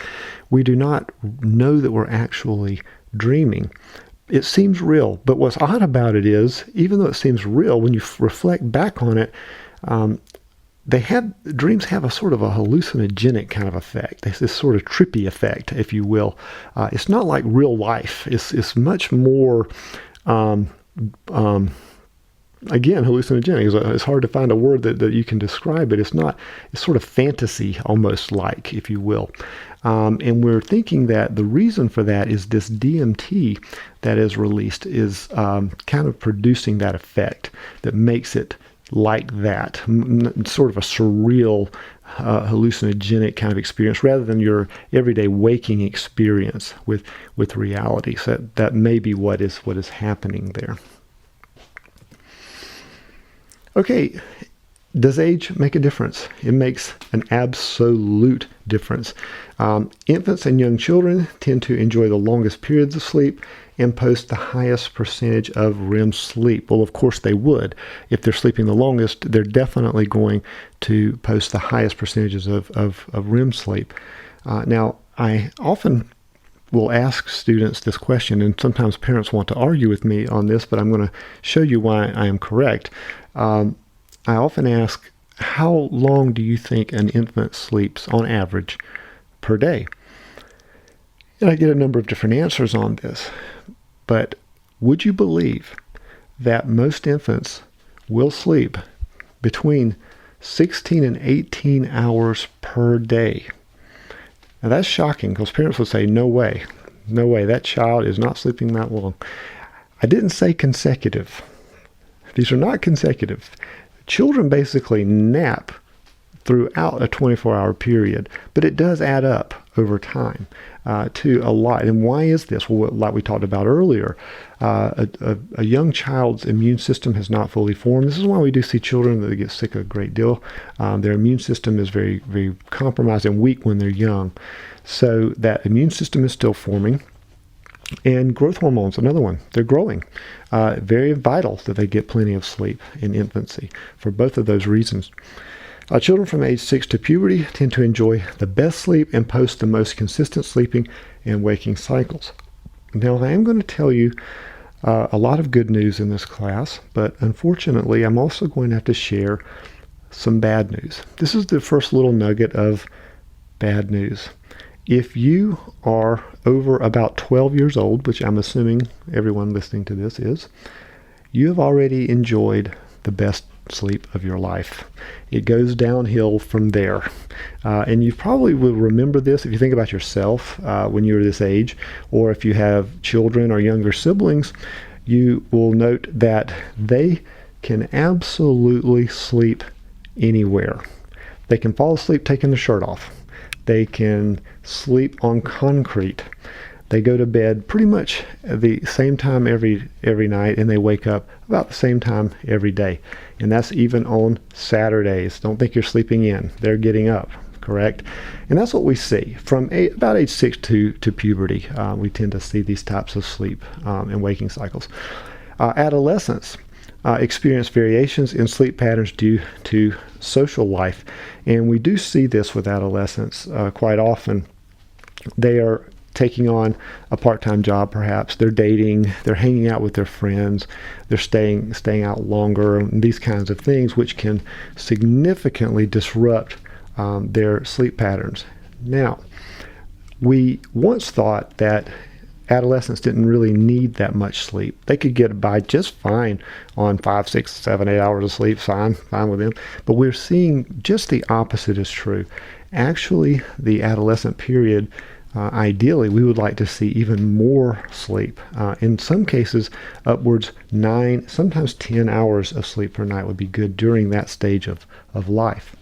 we do not know that we're actually dreaming. It seems real, but what's odd about it is, even though it seems real, when you reflect back on it, dreams have a sort of a hallucinogenic kind of effect. It's this sort of trippy effect, if you will. It's not like real life. It's much more again, hallucinogenic. It's hard to find a word that you can describe it. It's sort of fantasy almost like, if you will. And we're thinking that the reason for that is this DMT that is released is kind of producing that effect that makes it like that, sort of a surreal, hallucinogenic kind of experience, rather than your everyday waking experience with reality. So that may be what is happening there. Okay, does age make a difference? It makes an absolute difference. Infants and young children tend to enjoy the longest periods of sleep and post the highest percentage of REM sleep. Well, of course they would. If they're sleeping the longest, they're definitely going to post the highest percentages of REM sleep. Now, I often will ask students this question, and sometimes parents want to argue with me on this, but I'm going to show you why I am correct. I often ask, how long do you think an infant sleeps on average per day? And I get a number of different answers on this. But would you believe that most infants will sleep between 16 and 18 hours per day? Now that's shocking, because parents would say, no way, that child is not sleeping that long. I didn't say consecutive. These are not consecutive. Children basically nap throughout a 24-hour period, but it does add up over time to a lot. And why is this? Well, like we talked about earlier, a young child's immune system has not fully formed. This is why we do see children that get sick a great deal. Their immune system is very, very compromised and weak when they're young. So that immune system is still forming. And growth hormones, another one, they're growing. Very vital that they get plenty of sleep in infancy for both of those reasons. Children from age 6 to puberty tend to enjoy the best sleep and post the most consistent sleeping and waking cycles. Now, I am going to tell you a lot of good news in this class, but unfortunately, I'm also going to have to share some bad news. This is the first little nugget of bad news. If you are over about 12 years old, which I'm assuming everyone listening to this is, you have already enjoyed the best sleep of your life. It goes downhill from there. And you probably will remember this if you think about yourself when you're this age, or if you have children or younger siblings, you will note that they can absolutely sleep anywhere. They can fall asleep taking the shirt off. They can sleep on concrete. They go to bed pretty much at the same time every night, and they wake up about the same time every day. And that's even on Saturdays. Don't think you're sleeping in. They're getting up, correct? And that's what we see. From about age 6 to puberty, we tend to see these types of sleep and waking cycles. Adolescents experience variations in sleep patterns due to social life. And we do see this with adolescents quite often. They are taking on a part-time job, perhaps. They're dating, they're hanging out with their friends, they're staying out longer, and these kinds of things, which can significantly disrupt their sleep patterns. Now, we once thought that adolescents didn't really need that much sleep. They could get by just fine on 5, 6, 7, 8 hours of sleep, fine with them. But we're seeing just the opposite is true. Actually, the adolescent period, ideally, we would like to see even more sleep. In some cases, upwards 9, sometimes 10 hours of sleep per night would be good during that stage of life.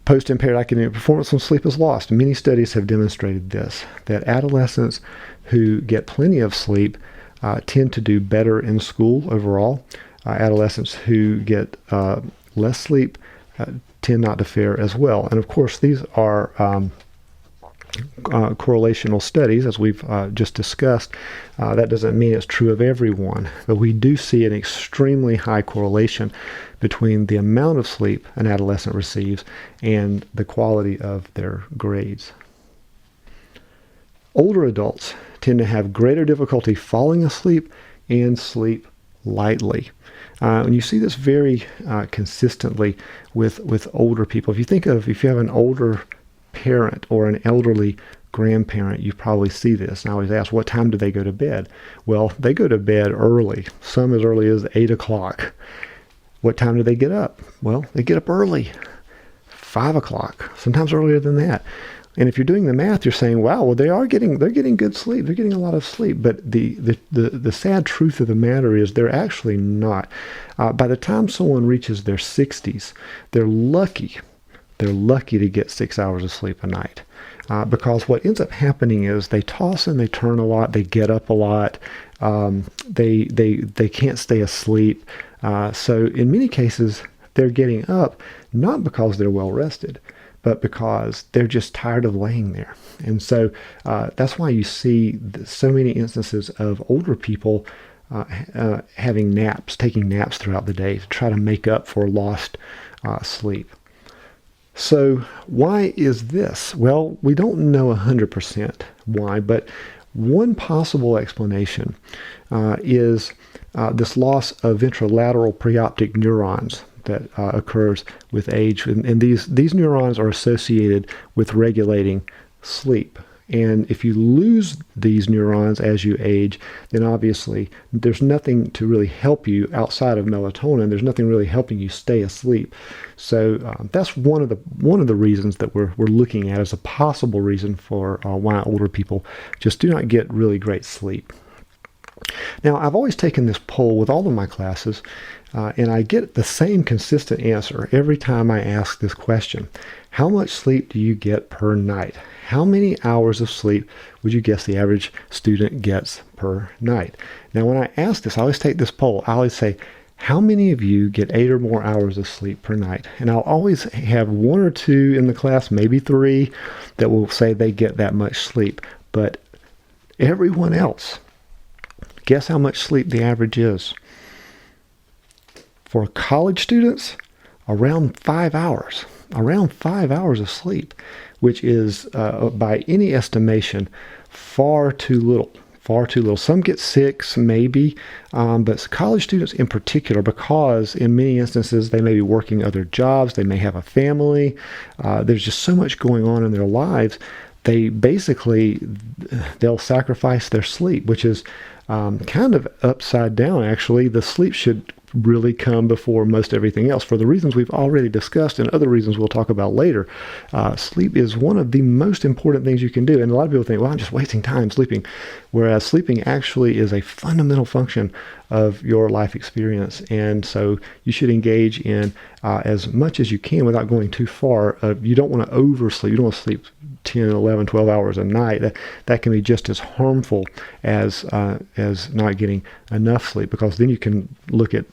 Post-impaired academic performance when sleep is lost. Many studies have demonstrated this, that adolescents who get plenty of sleep tend to do better in school overall. Adolescents who get less sleep tend not to fare as well. And of course, these are correlational studies, as we've just discussed. That doesn't mean it's true of everyone, but we do see an extremely high correlation between the amount of sleep an adolescent receives and the quality of their grades. Older adults tend to have greater difficulty falling asleep and sleep lightly. And you see this very consistently with older people. If you have an older parent or an elderly grandparent, you probably see this. And I always ask, what time do they go to bed? Well, they go to bed early, some as early as 8 o'clock. What time do they get up? Well, they get up early, 5 o'clock, sometimes earlier than that. And if you're doing the math, you're saying, wow, well, they're getting good sleep. They're getting a lot of sleep. But the sad truth of the matter is they're actually not. By the time someone reaches their 60s, they're lucky. They're lucky to get 6 hours of sleep a night. Because what ends up happening is they toss and they turn a lot. They get up a lot. They can't stay asleep. So in many cases, they're getting up not because they're well rested, but because they're just tired of laying there. And so that's why you see so many instances of older people having naps, taking naps throughout the day to try to make up for lost sleep. So why is this? Well, we don't know 100% why, but one possible explanation is this loss of ventrolateral preoptic neurons that occurs with age. And these neurons are associated with regulating sleep. And if you lose these neurons as you age, then obviously there's nothing to really help you outside of melatonin. There's nothing really helping you stay asleep. So that's one of the reasons that we're looking at as a possible reason for why older people just do not get really great sleep. Now, I've always taken this poll with all of my classes, and I get the same consistent answer every time I ask this question. How much sleep do you get per night? How many hours of sleep would you guess the average student gets per night? Now, when I ask this, I always take this poll. I always say, how many of you get 8 or more hours of sleep per night? And I'll always have 1 or 2 in the class, maybe 3, that will say they get that much sleep. But everyone else, guess how much sleep the average is? For college students, around 5 hours. Around 5 hours of sleep, which is, by any estimation, far too little. Far too little. Some get 6, maybe, but college students in particular, because in many instances they may be working other jobs, they may have a family, there's just so much going on in their lives, they'll sacrifice their sleep, which is kind of upside down, actually. The sleep should really come before most everything else for the reasons we've already discussed and other reasons we'll talk about later. Sleep is one of the most important things you can do. And a lot of people think, well, I'm just wasting time sleeping. Whereas sleeping actually is a fundamental function of your life experience. And so you should engage in as much as you can without going too far. You don't want to oversleep. You don't want to sleep 10, 11, 12 hours a night. That can be just as harmful as not getting enough sleep, because then you can look at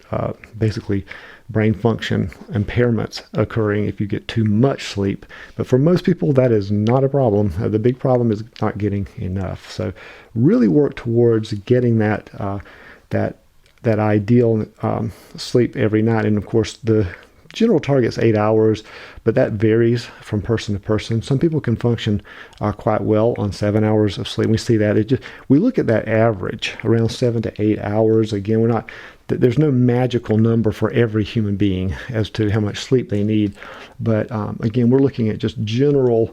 basically brain function impairments occurring if you get too much sleep. But for most people, that is not a problem. The big problem is not getting enough. So really work towards getting that ideal sleep every night. And of course, the general target is 8 hours, but that varies from person to person. Some people can function quite well on 7 hours of sleep. We see that. We look at that average around 7 to 8 hours. Again, there's no magical number for every human being as to how much sleep they need. But again, we're looking at just generally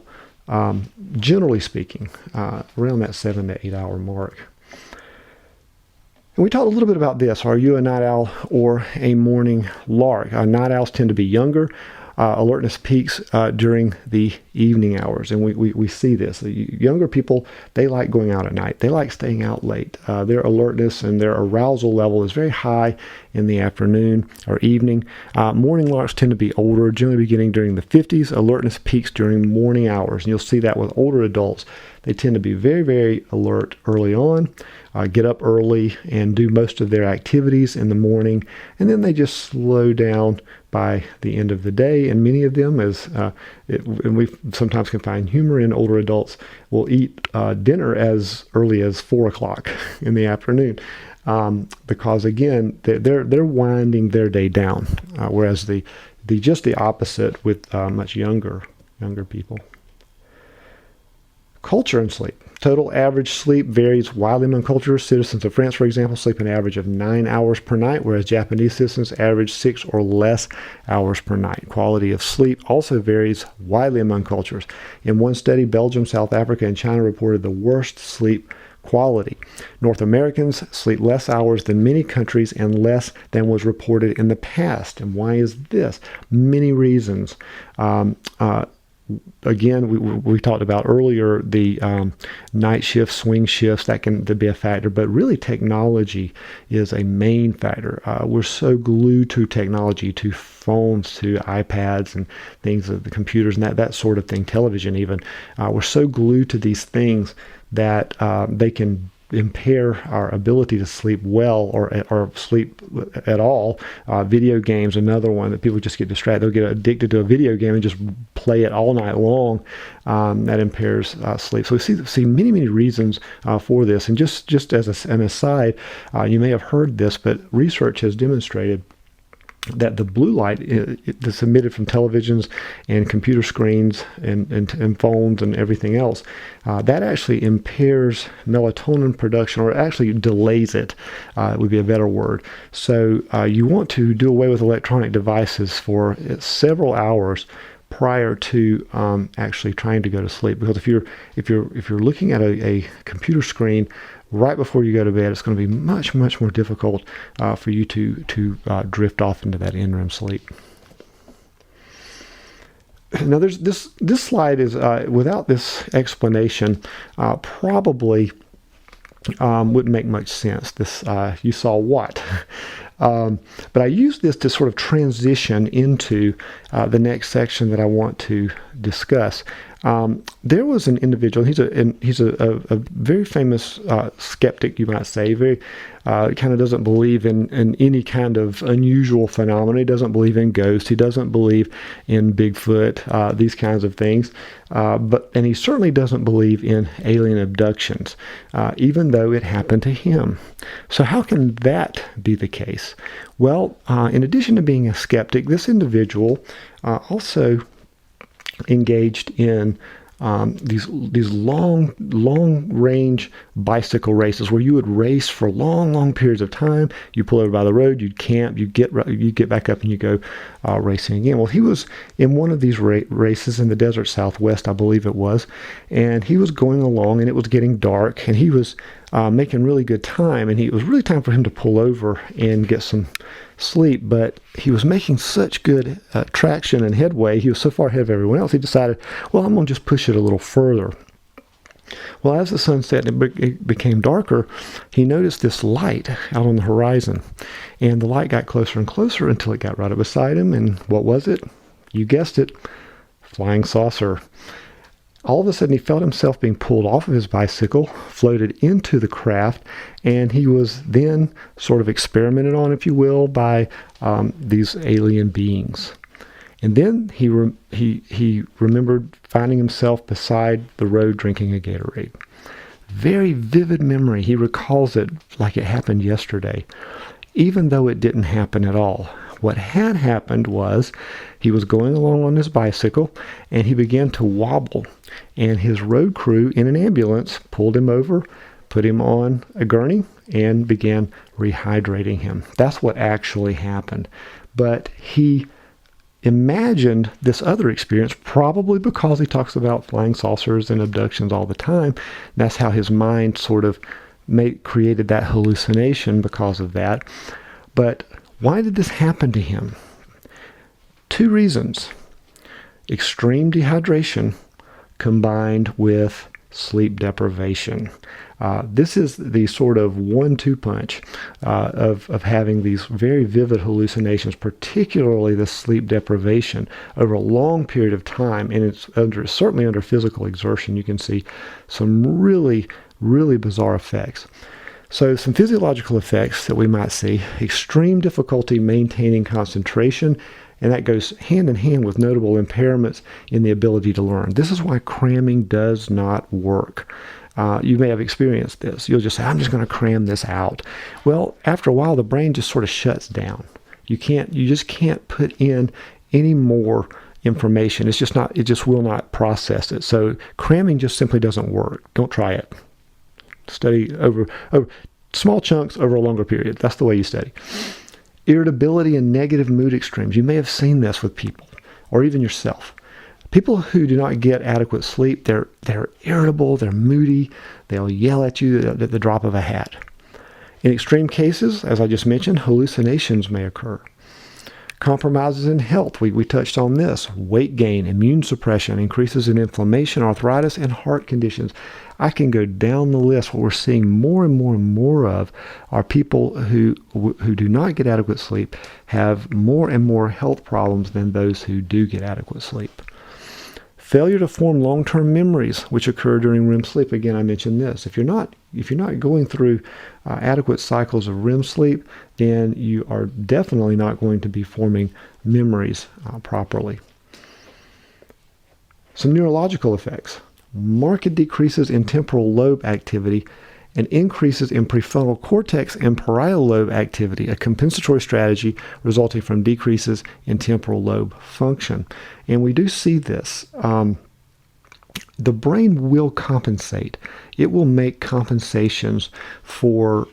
speaking, around that 7 to 8 hour mark. And we talked a little bit about this. Are you a night owl or a morning lark? Night owls tend to be younger. Alertness peaks during the evening hours, and we see this. Younger people, they like going out at night. They like staying out late. Their alertness and their arousal level is very high in the afternoon or evening. Morning larks tend to be older, generally beginning during the 50s. Alertness peaks during morning hours, and you'll see that with older adults. They tend to be very, very alert early on, get up early and do most of their activities in the morning, and then they just slow down by the end of the day. And many of them, and we sometimes can find humor in older adults, will eat dinner as early as 4 o'clock in the afternoon, because again, they're winding their day down, whereas the opposite with much younger people. Culture and sleep. Total average sleep varies widely among cultures. Citizens of France, for example, sleep an average of 9 hours per night, whereas Japanese citizens average 6 or less hours per night. Quality of sleep also varies widely among cultures. In one study, Belgium, South Africa, and China reported the worst sleep quality. North Americans sleep less hours than many countries and less than was reported in the past. And why is this? Many reasons. Again, we talked about earlier the night shifts, swing shifts, that can be a factor, but really technology is a main factor. We're so glued to technology, to phones, to iPads and things, the computers and that sort of thing, television even. We're so glued to these things that they can impair our ability to sleep well or sleep at all. Video games, another one that people just get distracted. They'll get addicted to a video game and just play it all night long. That impairs sleep. So we see many, many reasons for this. And just as an aside, you may have heard this, but research has demonstrated that the blue light that's emitted from televisions and computer screens and phones and everything else, that actually impairs melatonin production, or actually delays it, would be a better word. So you want to do away with electronic devices for several hours prior to actually trying to go to sleep. Because if you're looking at a computer screen right before you go to bed, it's going to be much more difficult for you to drift off into that NREM sleep. Now, there's this slide is without this explanation probably wouldn't make much sense. This you saw what? But I use this to sort of transition into the next section that I want to discuss. There was an individual. He's a very famous skeptic, you might say. Very kind of doesn't believe in any kind of unusual phenomena. He doesn't believe in ghosts. He doesn't believe in Bigfoot, these kinds of things. And he certainly doesn't believe in alien abductions, even though it happened to him. So how can that be the case? Well, in addition to being a skeptic, this individual also engaged in these long range bicycle races where you would race for long periods of time. You pull over by the road, you'd camp, you get back up and you go racing again. Well, he was in one of these races in the desert Southwest, I believe it was, and he was going along and it was getting dark and he was making really good time, and it was really time for him to pull over and get some sleep, but he was making such good traction and headway. He was so far ahead of everyone else, he decided, well, I'm going to just push it a little further. Well, as the sun set and it became darker, he noticed this light out on the horizon, and the light got closer and closer until it got right up beside him, and what was it? You guessed it, flying saucer. All of a sudden, he felt himself being pulled off of his bicycle, floated into the craft, and he was then sort of experimented on, if you will, by these alien beings. And then he remembered finding himself beside the road drinking a Gatorade. Very vivid memory. He recalls it like it happened yesterday, even though it didn't happen at all. What had happened was he was going along on his bicycle and he began to wobble, and his road crew in an ambulance pulled him over, put him on a gurney, and began rehydrating him. That's what actually happened. But he imagined this other experience, probably because he talks about flying saucers and abductions all the time. That's how his mind sort of created that hallucination because of that. But why did this happen to him? Two reasons. Extreme dehydration combined with sleep deprivation. This is the sort of 1-2 punch of having these very vivid hallucinations, particularly the sleep deprivation over a long period of time, and it's certainly under physical exertion. You can see some really bizarre effects. So some physiological effects that we might see: extreme difficulty maintaining concentration, and that goes hand in hand with notable impairments in the ability to learn. This is why cramming does not work. You may have experienced this. You'll just say, I'm just going to cram this out. Well, after a while, the brain just sort of shuts down. You just can't put in any more information. It just will not process it. So cramming just simply doesn't work. Don't try it. Study over small chunks over a longer period. That's the way you study. Irritability and negative mood extremes. You may have seen this with people, or even yourself. People who do not get adequate sleep, they're irritable, they're moody, they'll yell at you at the drop of a hat. In extreme cases, as I just mentioned, hallucinations may occur. Compromises in health, we touched on this. Weight gain, immune suppression, increases in inflammation, arthritis, and heart conditions. I can go down the list. What we're seeing more and more of are people who do not get adequate sleep have more and more health problems than those who do get adequate sleep. Failure to form long-term memories, which occur during REM sleep. Again, I mentioned this. If you're not going through adequate cycles of REM sleep, then you are definitely not going to be forming memories properly. Some neurological effects: marked decreases in temporal lobe activity and increases in prefrontal cortex and parietal lobe activity, a compensatory strategy resulting from decreases in temporal lobe function. And we do see this. The brain will compensate. It will make compensations for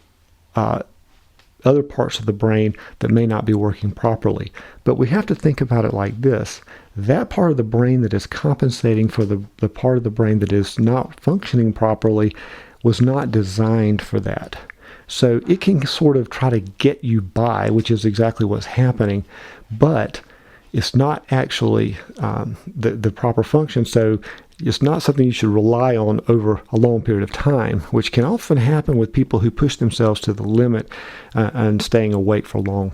other parts of the brain that may not be working properly. But we have to think about it like this. That part of the brain that is compensating for the part of the brain that is not functioning properly was not designed for that. So it can sort of try to get you by, which is exactly what's happening, but it's not actually the proper function. So it's not something you should rely on over a long period of time, which can often happen with people who push themselves to the limit and staying awake for long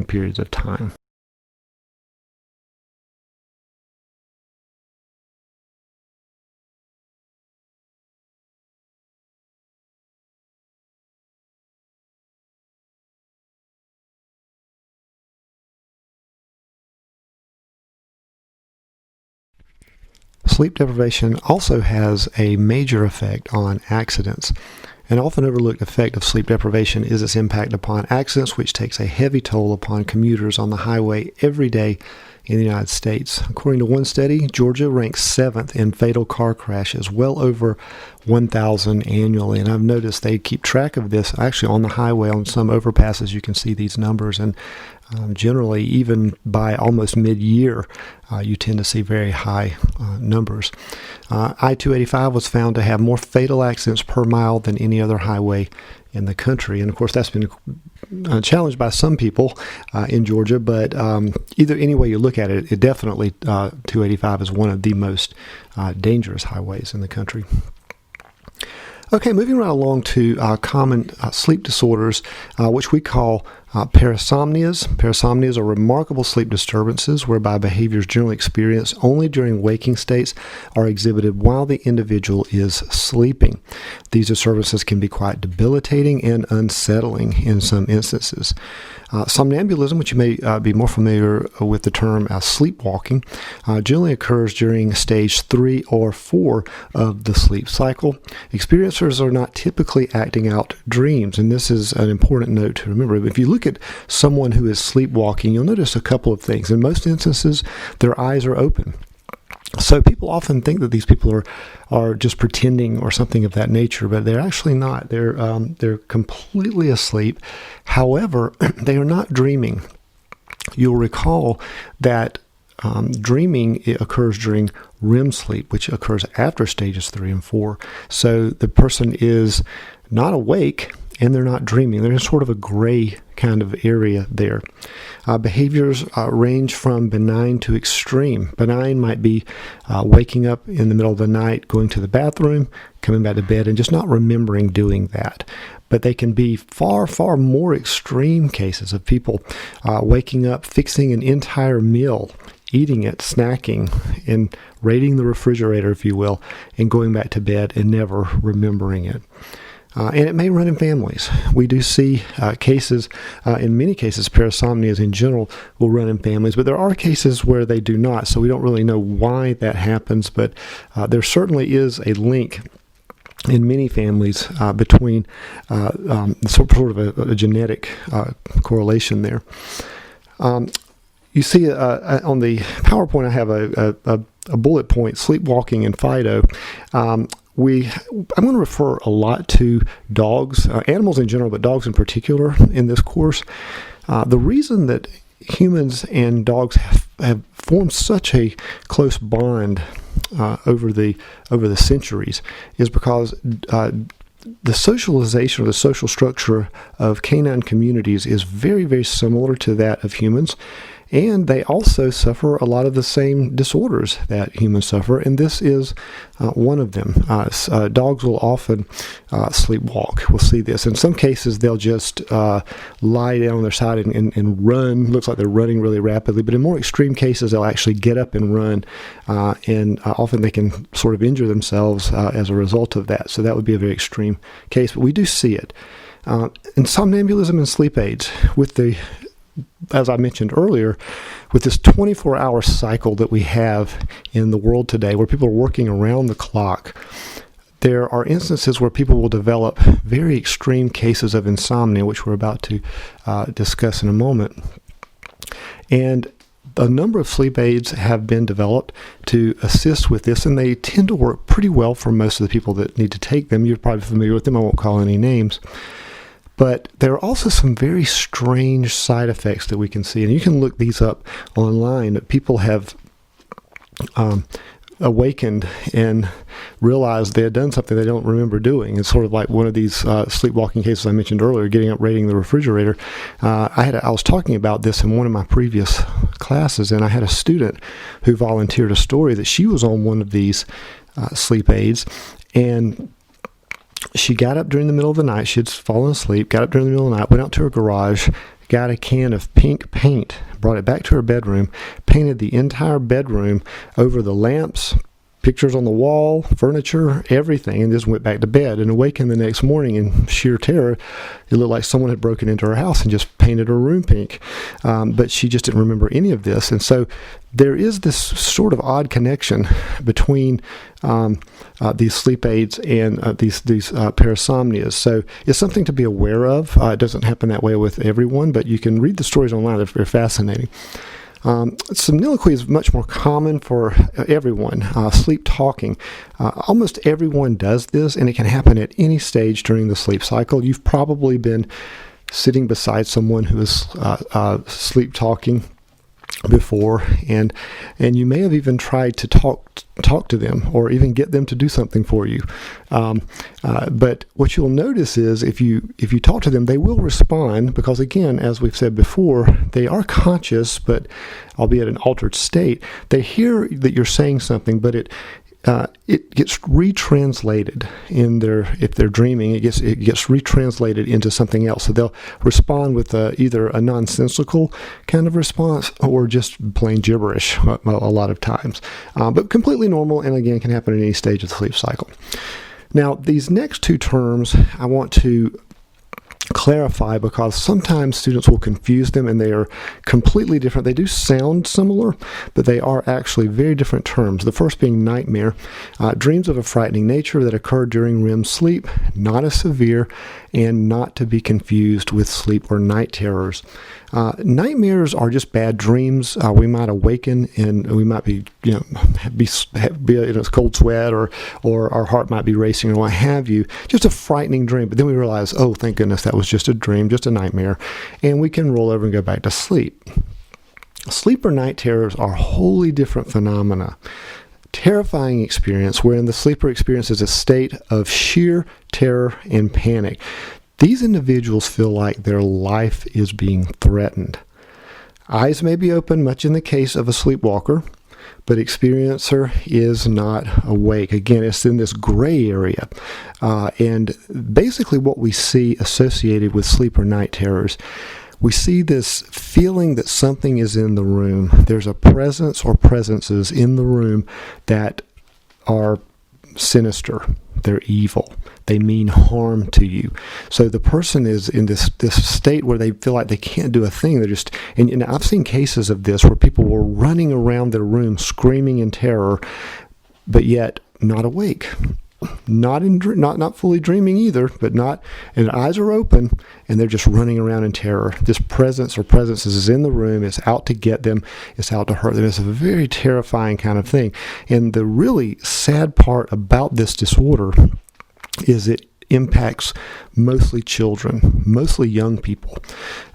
periods of time. Sleep deprivation also has a major effect on accidents. An often overlooked effect of sleep deprivation is its impact upon accidents, which takes a heavy toll upon commuters on the highway every day in the United States. According to one study, Georgia ranks 7th in fatal car crashes, well over 1,000 annually. And I've noticed they keep track of this actually on the highway. On some overpasses, you can see these numbers. And generally, even by almost mid-year, you tend to see very high numbers. I-285 was found to have more fatal accidents per mile than any other highway in the country. And of course, that's been challenged by some people in Georgia, but either any way you look at it, it definitely 285 is one of the most dangerous highways in the country. Okay, moving right along to common sleep disorders, which we call parasomnias. Parasomnias are remarkable sleep disturbances whereby behaviors generally experienced only during waking states are exhibited while the individual is sleeping. These disturbances can be quite debilitating and unsettling in some instances. Somnambulism, which you may be more familiar with the term sleepwalking, generally occurs during stage 3 or 4 of the sleep cycle. Experiencers are not typically acting out dreams, and this is an important note to remember. If you look at someone who is sleepwalking, you'll notice a couple of things. In most instances, their eyes are open. So people often think that these people are just pretending or something of that nature, but they're actually not. They're completely asleep. However, they are not dreaming. You'll recall that dreaming occurs during REM sleep, which occurs after stages 3 and 4. So the person is not awake and they're not dreaming. They're in sort of a gray kind of area there. Behaviors range from benign to extreme. Benign might be waking up in the middle of the night, going to the bathroom, coming back to bed, and just not remembering doing that. But they can be far, far more extreme cases of people waking up, fixing an entire meal, eating it, snacking, and raiding the refrigerator, if you will, and going back to bed and never remembering it. And it may run in families. We do see cases, in many cases, parasomnias in general will run in families, but there are cases where they do not, so we don't really know why that happens, but there certainly is a link in many families between sort of a genetic correlation there. You see on the PowerPoint I have a bullet point, sleepwalking and Fido. I'm going to refer a lot to dogs, animals in general, but dogs in particular in this course. The reason that humans and dogs have formed such a close bond over the centuries is because the socialization or the social structure of canine communities is very, very similar to that of humans. And they also suffer a lot of the same disorders that humans suffer, and this is one of them. Dogs will often sleepwalk. We'll see this. In some cases, they'll just lie down on their side and run. Looks like they're running really rapidly, but in more extreme cases, they'll actually get up and run, and often they can sort of injure themselves as a result of that. So that would be a very extreme case, but we do see it. In somnambulism and sleep aids, as I mentioned earlier, with this 24-hour cycle that we have in the world today, where people are working around the clock, there are instances where people will develop very extreme cases of insomnia, which we're about to discuss in a moment. And a number of sleep aids have been developed to assist with this, and they tend to work pretty well for most of the people that need to take them. You're probably familiar with them. I won't call any names. But there are also some very strange side effects that we can see, and you can look these up online. That people have awakened and realized they had done something they don't remember doing. It's sort of like one of these sleepwalking cases I mentioned earlier, getting up, raiding the refrigerator. I was talking about this in one of my previous classes, and I had a student who volunteered a story that she was on one of these sleep aids, and she got up during the middle of the night. She had fallen asleep, got up during the middle of the night, went out to her garage, got a can of pink paint, brought it back to her bedroom, painted the entire bedroom over the lamps, pictures on the wall, furniture, everything, and just went back to bed and awakened the next morning in sheer terror. It looked like someone had broken into her house and just painted her room pink. But she just didn't remember any of this. And so there is this sort of odd connection between these sleep aids and these parasomnias. So it's something to be aware of. It doesn't happen that way with everyone, but you can read the stories online. They're fascinating. Somniloquy is much more common for everyone. Sleep talking. Almost everyone does this, and it can happen at any stage during the sleep cycle. You've probably been sitting beside someone who is sleep talking before, and you may have even tried to talk to them or even get them to do something for you. But what you'll notice is if you talk to them, they will respond because, again, as we've said before, they are conscious, but albeit an altered state. They hear that you're saying something, but it gets retranslated if they're dreaming, it gets retranslated into something else. So they'll respond with either a nonsensical kind of response or just plain gibberish a lot of times. But completely normal, and again, can happen at any stage of the sleep cycle. Now, these next two terms I want to clarify because sometimes students will confuse them and they are completely different. They do sound similar, but they are actually very different terms. The first being nightmare, dreams of a frightening nature that occur during REM sleep, not as severe and not to be confused with sleep or night terrors. Nightmares are just bad dreams. We might awaken and we might be in a cold sweat or our heart might be racing or what have you. Just a frightening dream. But then we realize, oh, thank goodness that was just a dream, just a nightmare. And we can roll over and go back to sleep. Sleep or night terrors are wholly different phenomena. Terrifying experience wherein the sleeper experiences a state of sheer terror and panic. These individuals feel like their life is being threatened. Eyes may be open, much in the case of a sleepwalker, but experiencer is not awake. Again, it's in this gray area. And basically what we see associated with sleep or night terrors, we see this feeling that something is in the room. There's a presence or presences in the room that are sinister. They're evil. They mean harm to you. So the person is in this state where they feel like they can't do a thing. They're just, and I've seen cases of this where people were running around their room screaming in terror, but yet not awake. Not fully dreaming either, but not, and eyes are open, and they're just running around in terror. This presence or presences is in the room, it's out to get them, it's out to hurt them. It's a very terrifying kind of thing. And the really sad part about this disorder is it impacts mostly children, mostly young people.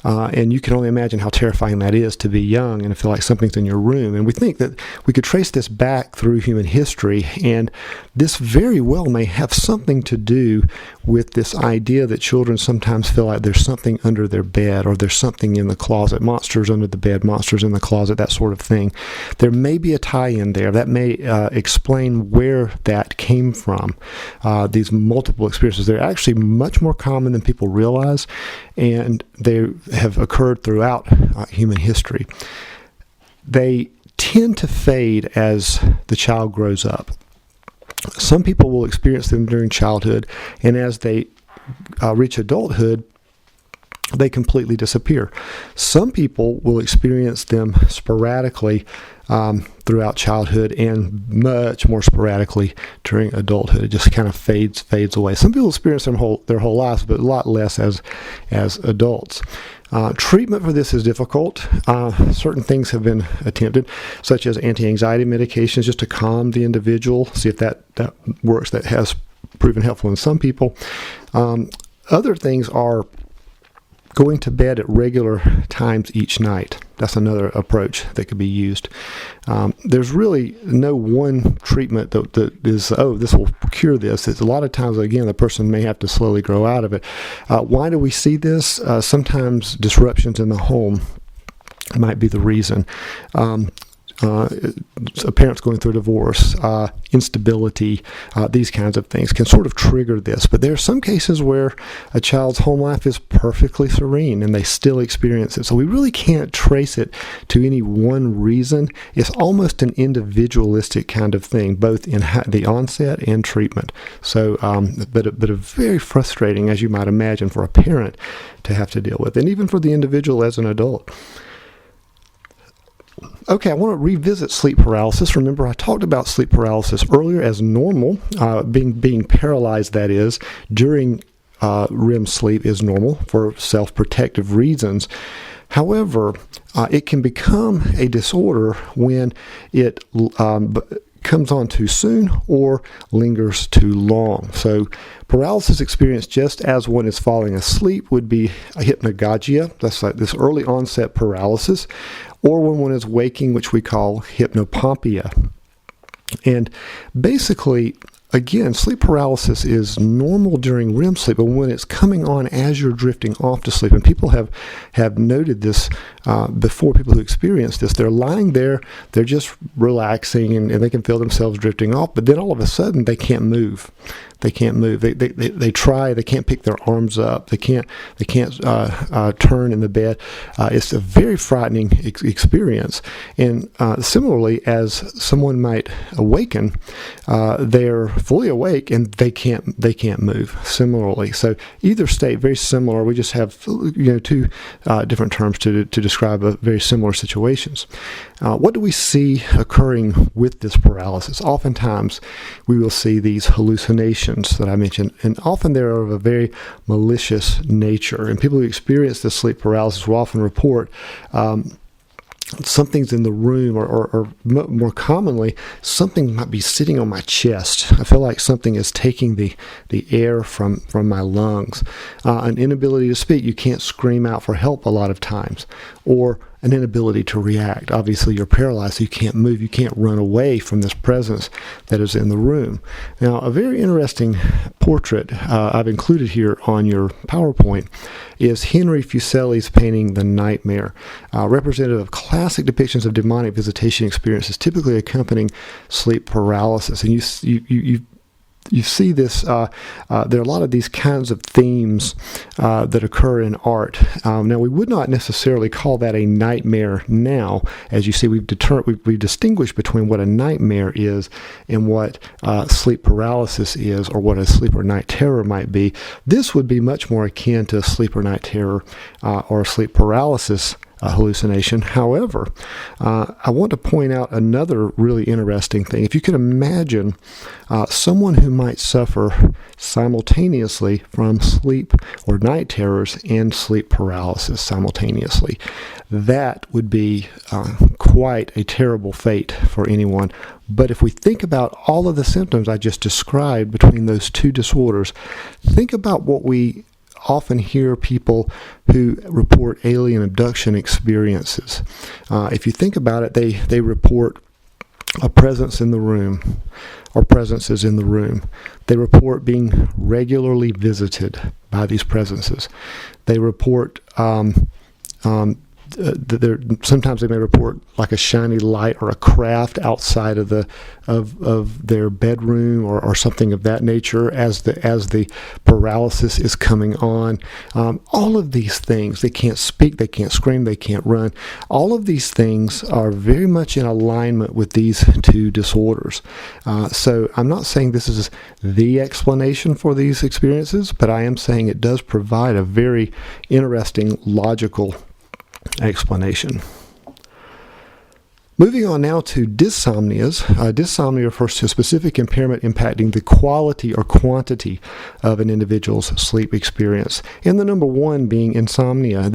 And you can only imagine how terrifying that is to be young and to feel like something's in your room. And we think that we could trace this back through human history, and this very well may have something to do with this idea that children sometimes feel like there's something under their bed or there's something in the closet, monsters under the bed, monsters in the closet, that sort of thing. There may be a tie-in there that may explain where that came from. These multiple experiences, they're actually much more common than people realize, and they have occurred throughout human history. They tend to fade as the child grows up. Some people will experience them during childhood, and as they reach adulthood, they completely disappear. Some people will experience them sporadically throughout childhood and much more sporadically during adulthood. It just kind of fades away. Some people experience them their whole lives, but a lot less as adults. Treatment for this is difficult. Certain things have been attempted, such as anti-anxiety medications, just to calm the individual, see if that works. That has proven helpful in some people. Other things are going to bed at regular times each night. That's another approach that could be used. There's really no one treatment that is, this will cure this. It's a lot of times, again, the person may have to slowly grow out of it. Why do we see this? Sometimes disruptions in the home might be the reason. Parents going through a divorce, instability, these kinds of things can sort of trigger this. But there are some cases where a child's home life is perfectly serene and they still experience it. So we really can't trace it to any one reason. It's almost an individualistic kind of thing, both in the onset and treatment. So, but a very frustrating, as you might imagine, for a parent to have to deal with, and even for the individual as an adult. Okay, I want to revisit sleep paralysis. Remember, I talked about sleep paralysis earlier as normal, being paralyzed, that is, during REM sleep is normal for self-protective reasons. However, it can become a disorder when it comes on too soon or lingers too long. So paralysis experienced just as one is falling asleep would be a hypnagogia. That's like this early onset paralysis, or when one is waking, which we call hypnopompia. And basically, again, sleep paralysis is normal during REM sleep, but when it's coming on as you're drifting off to sleep, and people have noted this before, people who experience this, they're lying there, they're just relaxing, and they can feel themselves drifting off, but then all of a sudden they can't move. They can't move. They try. They can't pick their arms up. They can't turn in the bed. It's a very frightening experience. And similarly, as someone might awaken, they're fully awake and they can't move. Similarly, so either state very similar. We just have two different terms to describe very similar situations. What do we see occurring with this paralysis? Oftentimes, we will see these hallucinations that I mentioned, and often they're of a very malicious nature. And people who experience this sleep paralysis will often report something's in the room, or more commonly, something might be sitting on my chest. I feel like something is taking the air from my lungs. An inability to speak. You can't scream out for help a lot of times. Or an inability to react. Obviously, you're paralyzed, so you can't move. You can't run away from this presence that is in the room. Now, a very interesting portrait I've included here on your PowerPoint is Henry Fuseli's painting The Nightmare, representative of classic depictions of demonic visitation experiences typically accompanying sleep paralysis. And you see this, there are a lot of these kinds of themes that occur in art. Now, we would not necessarily call that a nightmare now. As you see, we've distinguished between what a nightmare is and what sleep paralysis is, or what a sleep or night terror might be. This would be much more akin to a sleep or night terror or a sleep paralysis hallucination. However, I want to point out another really interesting thing. If you can imagine someone who might suffer simultaneously from sleep or night terrors and sleep paralysis simultaneously, that would be quite a terrible fate for anyone. But if we think about all of the symptoms I just described between those two disorders, think about what we often hear people who report alien abduction experiences. If you think about it, they report a presence in the room or presences in the room. They report being regularly visited by these presences. They report sometimes they may report like a shiny light or a craft outside of their bedroom or something of that nature as the paralysis is coming on. All of these things, they can't speak, they can't scream, they can't run. All of these things are very much in alignment with these two disorders. So I'm not saying this is the explanation for these experiences, but I am saying it does provide a very interesting logical explanation. Moving on now to dysomnias. Dysomnia refers to a specific impairment impacting the quality or quantity of an individual's sleep experience. And the number one being insomnia.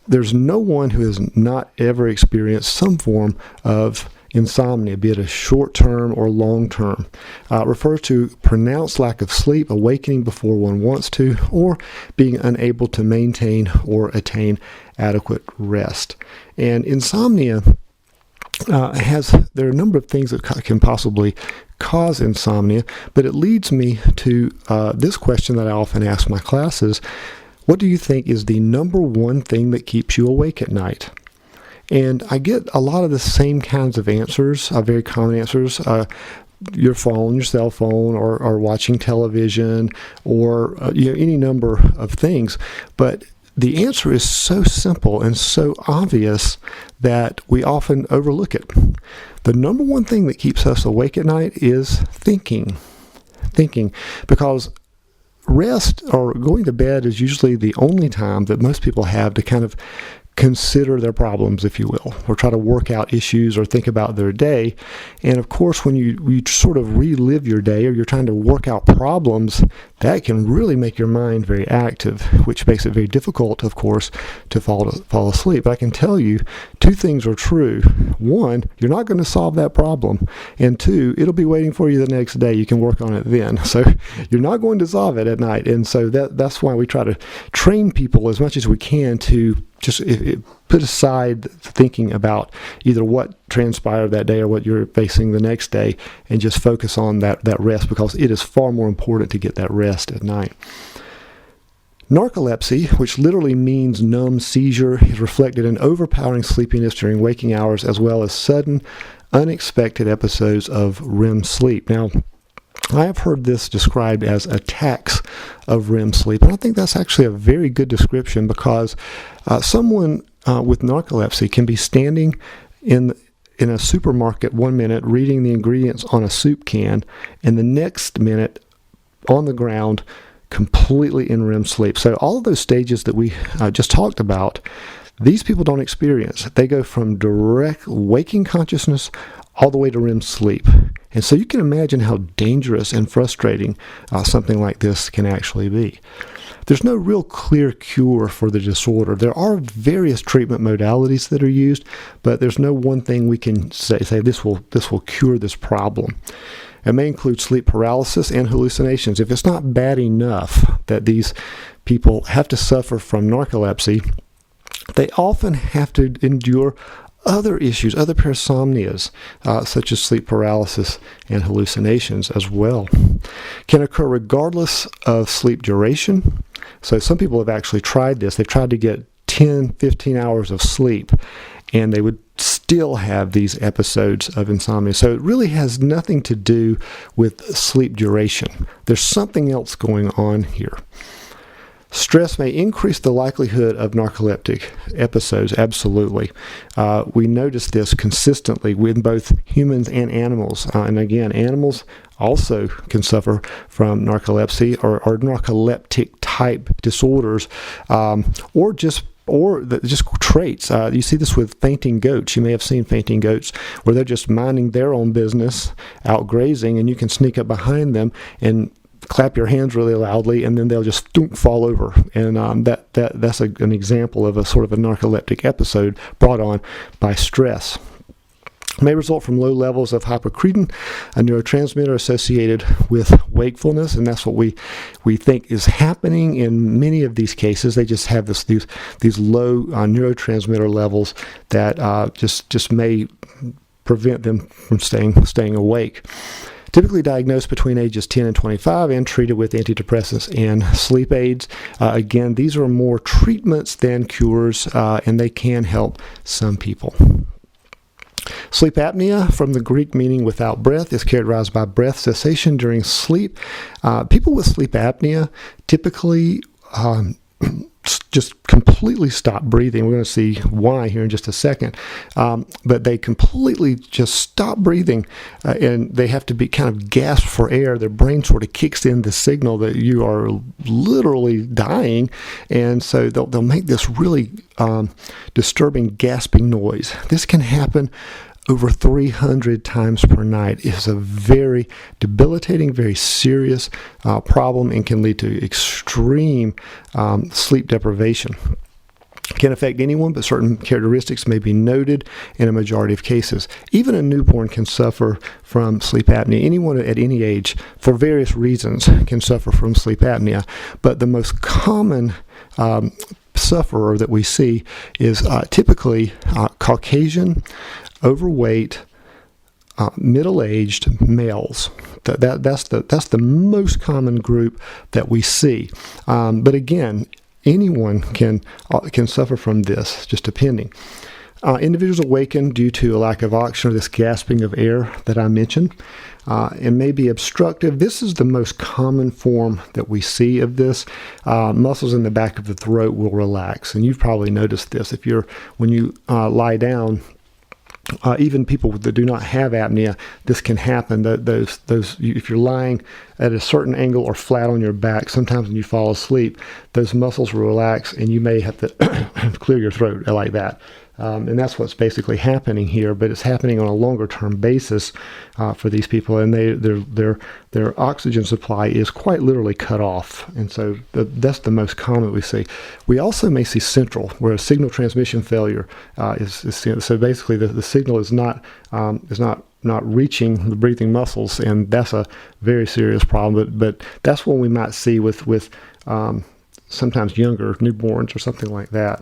There's no one who has not ever experienced some form of insomnia, be it a short-term or long-term. Refers to pronounced lack of sleep, awakening before one wants to, or being unable to maintain or attain adequate rest. And insomnia there are a number of things that can possibly cause insomnia, but it leads me to this question that I often ask my classes: what do you think is the number one thing that keeps you awake at night? And I get a lot of the same kinds of answers, very common answers. Your phone, your cell phone, or watching television, or any number of things. But the answer is so simple and so obvious that we often overlook it. The number one thing that keeps us awake at night is thinking. Because rest or going to bed is usually the only time that most people have to kind of consider their problems, if you will, or try to work out issues or think about their day. And of course, when you sort of relive your day, or you're trying to work out problems, that can really make your mind very active, which makes it very difficult, of course, to fall asleep. But I can tell you, two things are true. One, you're not going to solve that problem. And two, it'll be waiting for you the next day. You can work on it then. So you're not going to solve it at night. And so that's why we try to train people as much as we can to just put aside thinking about either what transpired that day or what you're facing the next day, and just focus on that rest, because it is far more important to get that rest at night. Narcolepsy, which literally means numb seizure, is reflected in overpowering sleepiness during waking hours, as well as sudden, unexpected episodes of REM sleep. Now, I have heard this described as attacks of REM sleep, and I think that's actually a very good description, because someone with narcolepsy can be standing in a supermarket one minute reading the ingredients on a soup can, and the next minute on the ground completely in REM sleep. So all of those stages that we just talked about, these people don't experience. They go from direct waking consciousness all the way to REM sleep. And so you can imagine how dangerous and frustrating something like this can actually be. There's no real clear cure for the disorder. There are various treatment modalities that are used, but there's no one thing we can say this will cure this problem. It may include sleep paralysis and hallucinations. If it's not bad enough that these people have to suffer from narcolepsy, they often have to endure other issues, other parasomnias, such as sleep paralysis and hallucinations as well. Can occur regardless of sleep duration. So some people have actually tried this. They've tried to get 10, 15 hours of sleep, and they would still have these episodes of insomnia. So it really has nothing to do with sleep duration. There's something else going on here. Stress may increase the likelihood of narcoleptic episodes, absolutely. We notice this consistently with both humans and animals. And again, animals also can suffer from narcolepsy or narcoleptic type disorders, or just traits. You see this with fainting goats. You may have seen fainting goats where they're just minding their own business, out grazing, and you can sneak up behind them and clap your hands really loudly, and then they'll just fall over. And that's an example of a sort of a narcoleptic episode brought on by stress. May result from low levels of hypocretin, a neurotransmitter associated with wakefulness, and that's what we think is happening in many of these cases. They just have these low neurotransmitter levels that just may prevent them from staying awake. Typically diagnosed between ages 10 and 25 and treated with antidepressants and sleep aids. Again, these are more treatments than cures, and they can help some people. Sleep apnea, from the Greek meaning without breath, is characterized by breath cessation during sleep. People with sleep apnea typically just completely stop breathing. We're going to see why here in just a second. But they completely just stop breathing, and they have to be kind of gasp for air. Their brain sort of kicks in the signal that you are literally dying, and so they'll make this really disturbing gasping noise. This can happen over 300 times per night. It is a very debilitating, very serious problem, and can lead to extreme sleep deprivation. Can affect anyone, but certain characteristics may be noted in a majority of cases. Even a newborn can suffer from sleep apnea. Anyone at any age, for various reasons, can suffer from sleep apnea. But the most common sufferer that we see is typically Caucasian, overweight, middle-aged males. That's the most common group that we see. But again, anyone can suffer from this, just depending. Individuals awaken due to a lack of oxygen or this gasping of air that I mentioned. It may be obstructive. This is the most common form that we see of this. Muscles in the back of the throat will relax, and you've probably noticed this. When you lie down, even people that do not have apnea, this can happen. If you're lying at a certain angle or flat on your back, sometimes when you fall asleep, those muscles will relax, and you may have to clear your throat like that. And that's what's basically happening here, but it's happening on a longer term basis for these people, and their oxygen supply is quite literally cut off, and so that's the most common we see. We also may see central, where a signal transmission failure is so basically the signal is not reaching the breathing muscles, and that's a very serious problem. But that's what we might see with sometimes younger newborns or something like that.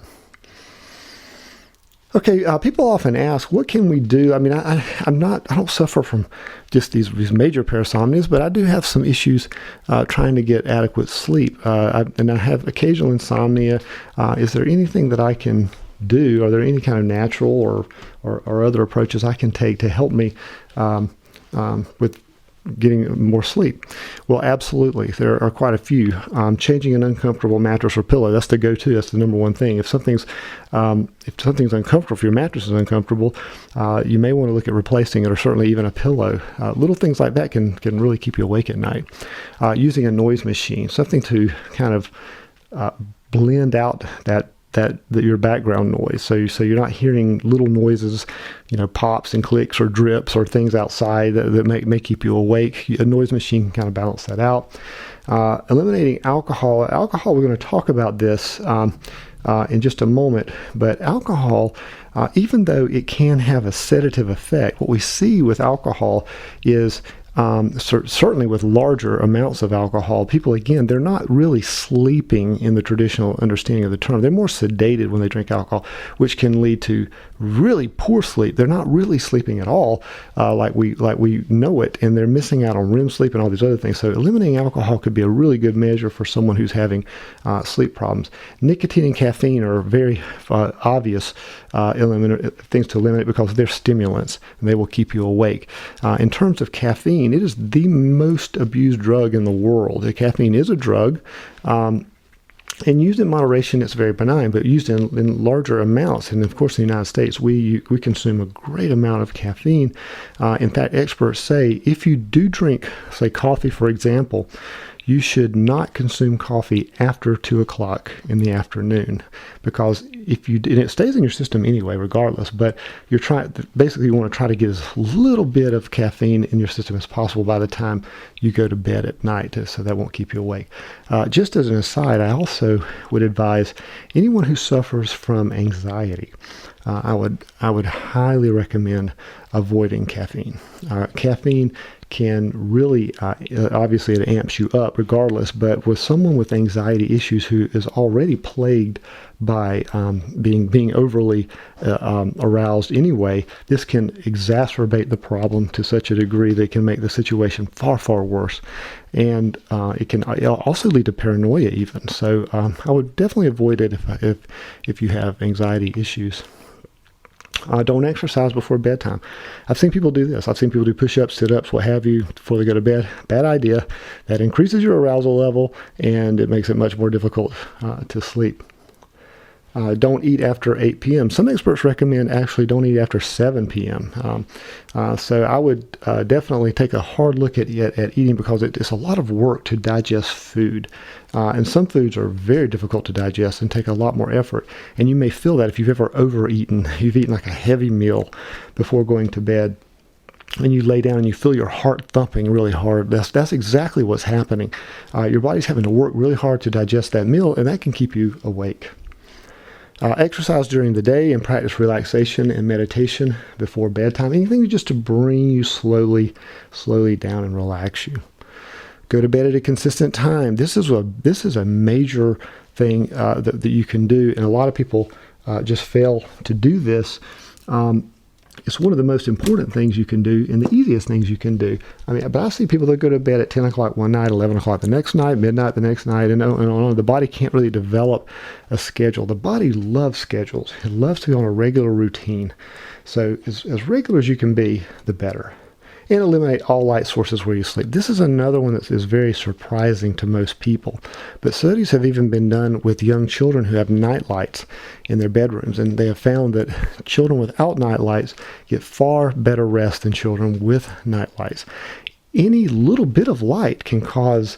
Okay, people often ask, what can we do? I mean, I don't suffer from just these major parasomnias, but I do have some issues trying to get adequate sleep, and I have occasional insomnia. Is there anything that I can do? Are there any kind of natural or other approaches I can take to help me with getting more sleep? Well, absolutely. There are quite a few. Changing an uncomfortable mattress or pillow, that's the go-to. That's the number one thing. If something's uncomfortable, if your mattress is uncomfortable, you may want to look at replacing it, or certainly even a pillow. Little things like that can really keep you awake at night. Using a noise machine, something to kind of blend out that your background noise, so you're not hearing little noises, pops and clicks or drips or things outside that may keep you awake. A noise machine can kind of balance that out. Eliminating alcohol. We're going to talk about this in just a moment, but alcohol, even though it can have a sedative effect, what we see with alcohol is certainly with larger amounts of alcohol, people, again, they're not really sleeping in the traditional understanding of the term. They're more sedated when they drink alcohol, which can lead to really poor sleep. They're not really sleeping at all, like we know it, and they're missing out on REM sleep and all these other things. So eliminating alcohol could be a really good measure for someone who's having sleep problems. Nicotine and caffeine are very obvious things to eliminate because they're stimulants, and they will keep you awake. In terms of caffeine, it is the most abused drug in the world. Caffeine is a drug. And used in moderation, it's very benign, but used in larger amounts, and of course in the United States, we consume a great amount of caffeine. In fact, experts say if you do drink, say, coffee, for example, you should not consume coffee after 2 o'clock in the afternoon, because and it stays in your system anyway, regardless, but you want to try to get as little bit of caffeine in your system as possible by the time you go to bed at night, so that won't keep you awake. Just as an aside, I also would advise anyone who suffers from anxiety, I would highly recommend avoiding caffeine. Caffeine can really, obviously it amps you up regardless, but with someone with anxiety issues who is already plagued by being overly aroused anyway, this can exacerbate the problem to such a degree that it can make the situation far, far worse. And it can also lead to paranoia even. So I would definitely avoid it if you have anxiety issues. Don't exercise before bedtime. I've seen people do this. I've seen people do push-ups, sit-ups, what have you, before they go to bed. Bad idea. That increases your arousal level, and it makes it much more difficult to sleep. Don't eat after 8 p.m. Some experts recommend actually don't eat after 7 p.m. So I would definitely take a hard look at eating, because it's a lot of work to digest food. And some foods are very difficult to digest and take a lot more effort. And you may feel that if you've ever overeaten, you've eaten like a heavy meal before going to bed, and you lay down and you feel your heart thumping really hard. That's exactly what's happening. Your body's having to work really hard to digest that meal, and that can keep you awake. Exercise during the day and practice relaxation and meditation before bedtime. Anything just to bring you slowly down and relax you. Go to bed at a consistent time. This is a major thing that you can do, and a lot of people just fail to do this. It's one of the most important things you can do and the easiest things you can do. But I see people that go to bed at 10 o'clock one night, 11 o'clock the next night, midnight the next night, and on. The body can't really develop a schedule. The body loves schedules. It loves to be on a regular routine. So as regular as you can be, the better. And eliminate all light sources where you sleep. This is another one that is very surprising to most people. But studies have even been done with young children who have night lights in their bedrooms. And they have found that children without night lights get far better rest than children with night lights. Any little bit of light can cause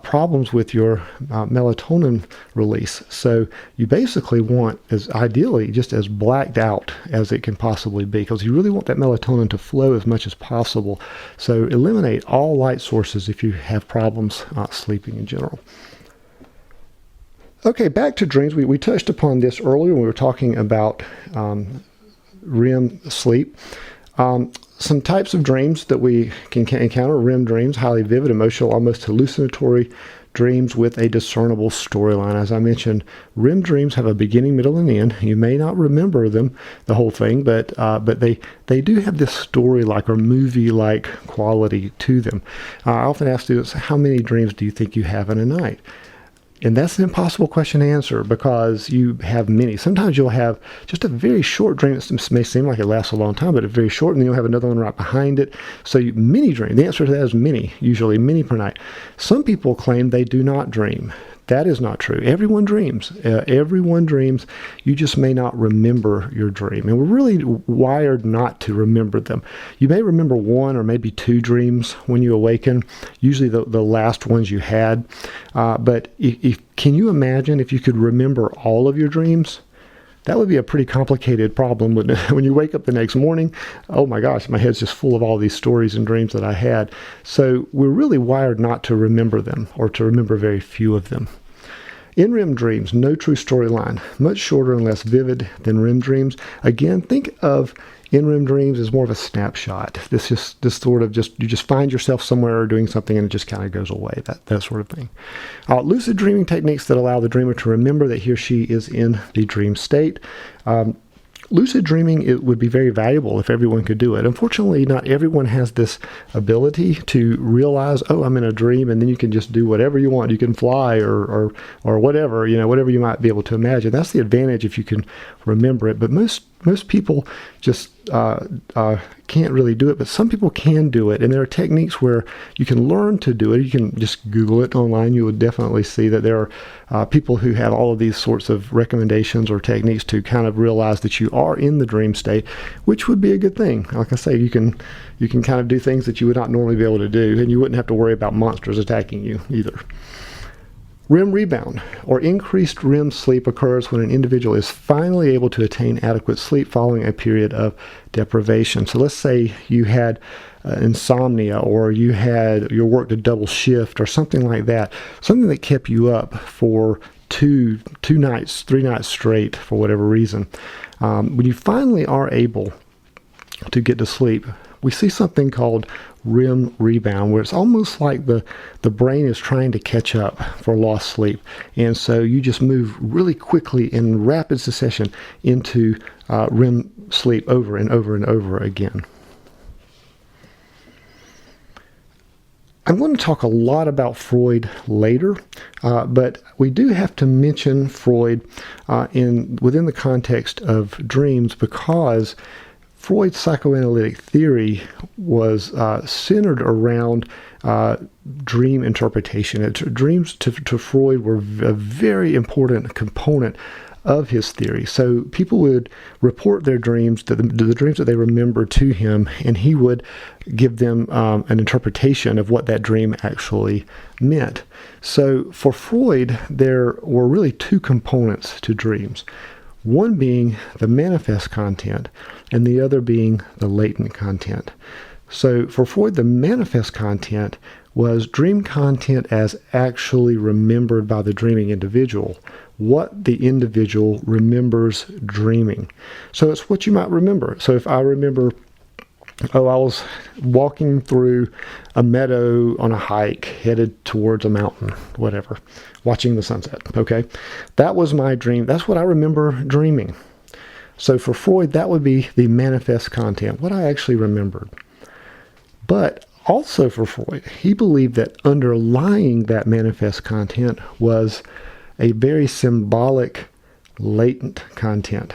problems with your melatonin release. So you basically want, as ideally, just as blacked out as it can possibly be, because you really want that melatonin to flow as much as possible. So eliminate all light sources if you have problems sleeping in general. Okay, back to dreams. We touched upon this earlier when we were talking about REM sleep. Some types of dreams that we can encounter: REM dreams, highly vivid, emotional, almost hallucinatory dreams with a discernible storyline. As I mentioned, REM dreams have a beginning, middle, and end. You may not remember them, the whole thing, but they do have this story-like or movie-like quality to them. I often ask students, how many dreams do you think you have in a night? And that's an impossible question to answer because you have many. Sometimes you'll have just a very short dream that may seem like it lasts a long time, but it's very short, and then you'll have another one right behind it. So many dream. The answer to that is many, usually many per night. Some people claim they do not dream. That is not true. Everyone dreams. Everyone dreams. You just may not remember your dream. And we're really wired not to remember them. You may remember one or maybe two dreams when you awaken, usually the last ones you had. But can you imagine if you could remember all of your dreams? That would be a pretty complicated problem, wouldn't it? When you wake up the next morning, oh my gosh, my head's just full of all these stories and dreams that I had. So we're really wired not to remember them, or to remember very few of them. In REM dreams, no true storyline, much shorter and less vivid than REM dreams. Again, think of in REM dreams as more of a snapshot. You just find yourself somewhere doing something and it just kind of goes away, that sort of thing. Lucid dreaming techniques that allow the dreamer to remember that he or she is in the dream state. Lucid dreaming, it would be very valuable if everyone could do it. Unfortunately, not everyone has this ability to realize, oh, I'm in a dream, and then you can just do whatever you want. You can fly or whatever, whatever you might be able to imagine. That's the advantage if you can remember it. But most people just can't really do it, but some people can do it. And there are techniques where you can learn to do it. You can just Google it online. You would definitely see that there are people who have all of these sorts of recommendations or techniques to kind of realize that you are in the dream state, which would be a good thing. Like I say, you can kind of do things that you would not normally be able to do, and you wouldn't have to worry about monsters attacking you either. REM rebound, or increased REM sleep, occurs when an individual is finally able to attain adequate sleep following a period of deprivation. So let's say you had insomnia, or you worked a double shift or something like that, something that kept you up for two nights, 3 nights straight for whatever reason. When you finally are able to get to sleep, we see something called REM rebound, where it's almost like the brain is trying to catch up for lost sleep. And so you just move really quickly in rapid succession into REM sleep over and over and over again. I'm going to talk a lot about Freud later, but we do have to mention Freud within the context of dreams, because Freud's psychoanalytic theory was centered around dream interpretation. Dreams to Freud were a very important component of his theory. So people would report their dreams, the dreams that they remembered, to him, and he would give them an interpretation of what that dream actually meant. So for Freud, there were really two components to dreams. One being the manifest content, and the other being the latent content. So for Freud, the manifest content was dream content as actually remembered by the dreaming individual, what the individual remembers dreaming. So it's what you might remember. So if I remember, I was walking through a meadow on a hike headed towards a mountain, whatever, watching the sunset, okay? That was my dream. That's what I remember dreaming. So for Freud, that would be the manifest content, what I actually remembered. But also for Freud, he believed that underlying that manifest content was a very symbolic, latent content.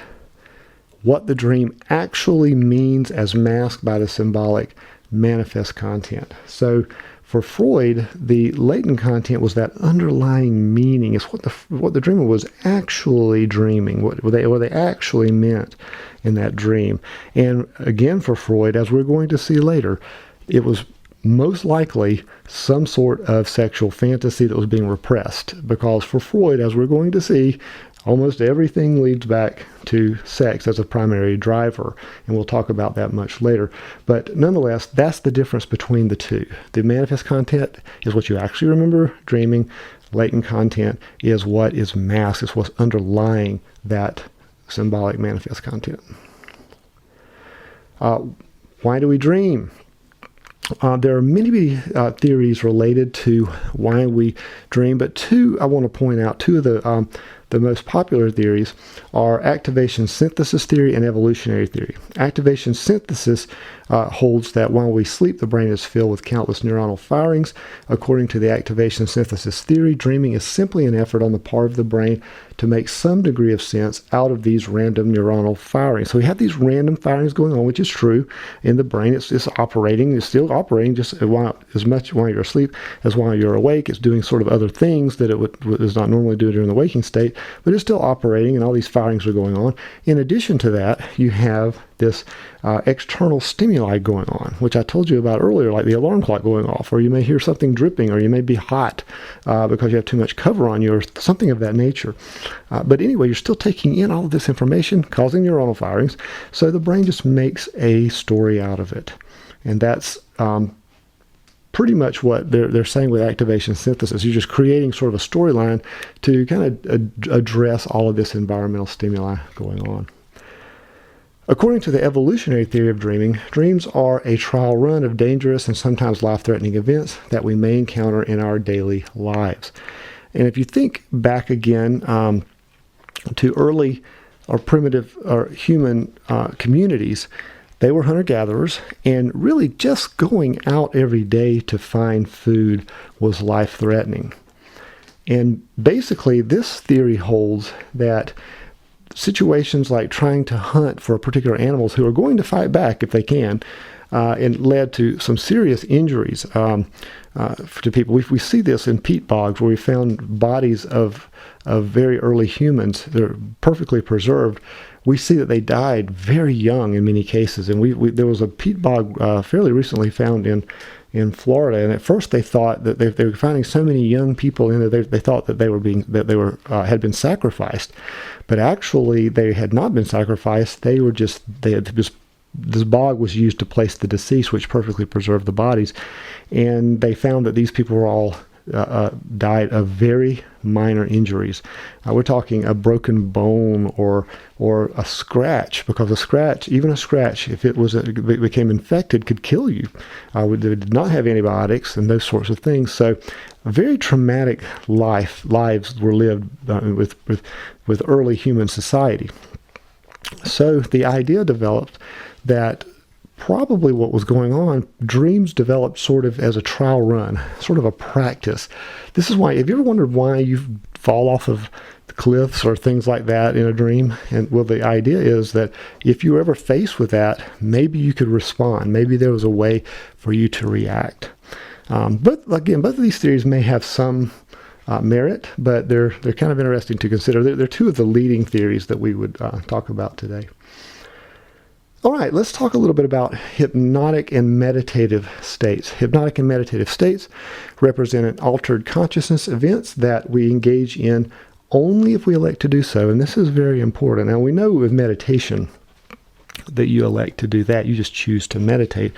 What the dream actually means as masked by the symbolic manifest content. So for Freud, the latent content was that underlying meaning. It's what the dreamer was actually dreaming, what they actually meant in that dream. And again, for Freud, as we're going to see later, it was most likely some sort of sexual fantasy that was being repressed. Because for Freud, as we're going to see, almost everything leads back to sex as a primary driver, and we'll talk about that much later. But nonetheless, that's the difference between the two. The manifest content is what you actually remember dreaming. Latent content is what is masked, is what's underlying that symbolic manifest content. Why do we dream? There are many theories related to why we dream, but two I want to point out. Two of the most popular theories are activation synthesis theory and evolutionary theory. Activation synthesis holds that while we sleep, the brain is filled with countless neuronal firings. According to the activation synthesis theory, dreaming is simply an effort on the part of the brain to make some degree of sense out of these random neuronal firings. So we have these random firings going on, which is true in the brain. It's operating. It's still operating just as much while you're asleep as while you're awake. It's doing sort of other things that it does not normally do during the waking state, but it's still operating, and all these firings are going on. In addition to that, you have this external stimuli going on, which I told you about earlier, like the alarm clock going off, or you may hear something dripping, or you may be hot because you have too much cover on you, or something of that nature. But anyway, you're still taking in all of this information, causing neuronal firings, so the brain just makes a story out of it. And that's pretty much what they're saying with activation synthesis. You're just creating sort of a storyline to kind of address all of this environmental stimuli going on. According to the evolutionary theory of dreaming, dreams are a trial run of dangerous and sometimes life-threatening events that we may encounter in our daily lives. And if you think back again to early or primitive or human communities, they were hunter-gatherers, and really just going out every day to find food was life-threatening. And basically, this theory holds that situations like trying to hunt for particular animals who are going to fight back if they can, and led to some serious injuries to people. We see this in peat bogs, where we found bodies of very early humans that are perfectly preserved. We see that they died very young in many cases. And there was a peat bog fairly recently found in Florida, and at first they thought that they were finding so many young people in there. They thought that had been sacrificed, but actually they had not been sacrificed. This bog was used to place the deceased, which perfectly preserved the bodies, and they found that these people were all died of very minor injuries. We're talking a broken bone or a scratch, because even a scratch, if it became infected, could kill you. They did not have antibiotics and those sorts of things. So very traumatic lives were lived with early human society. So the idea developed that probably what was going on, dreams developed sort of as a trial run, sort of a practice. This is why, have you ever wondered why you fall off of the cliffs or things like that in a dream? And well, the idea is that if you were ever faced with that, maybe you could respond. Maybe there was a way for you to react. But again, both of these theories may have some merit, but they're kind of interesting to consider. They're two of the leading theories that we would talk about today. All right, let's talk a little bit about hypnotic and meditative states. Hypnotic and meditative states represent altered consciousness events that we engage in only if we elect to do so, and this is very important. Now, we know with meditation that you elect to do that. You just choose to meditate.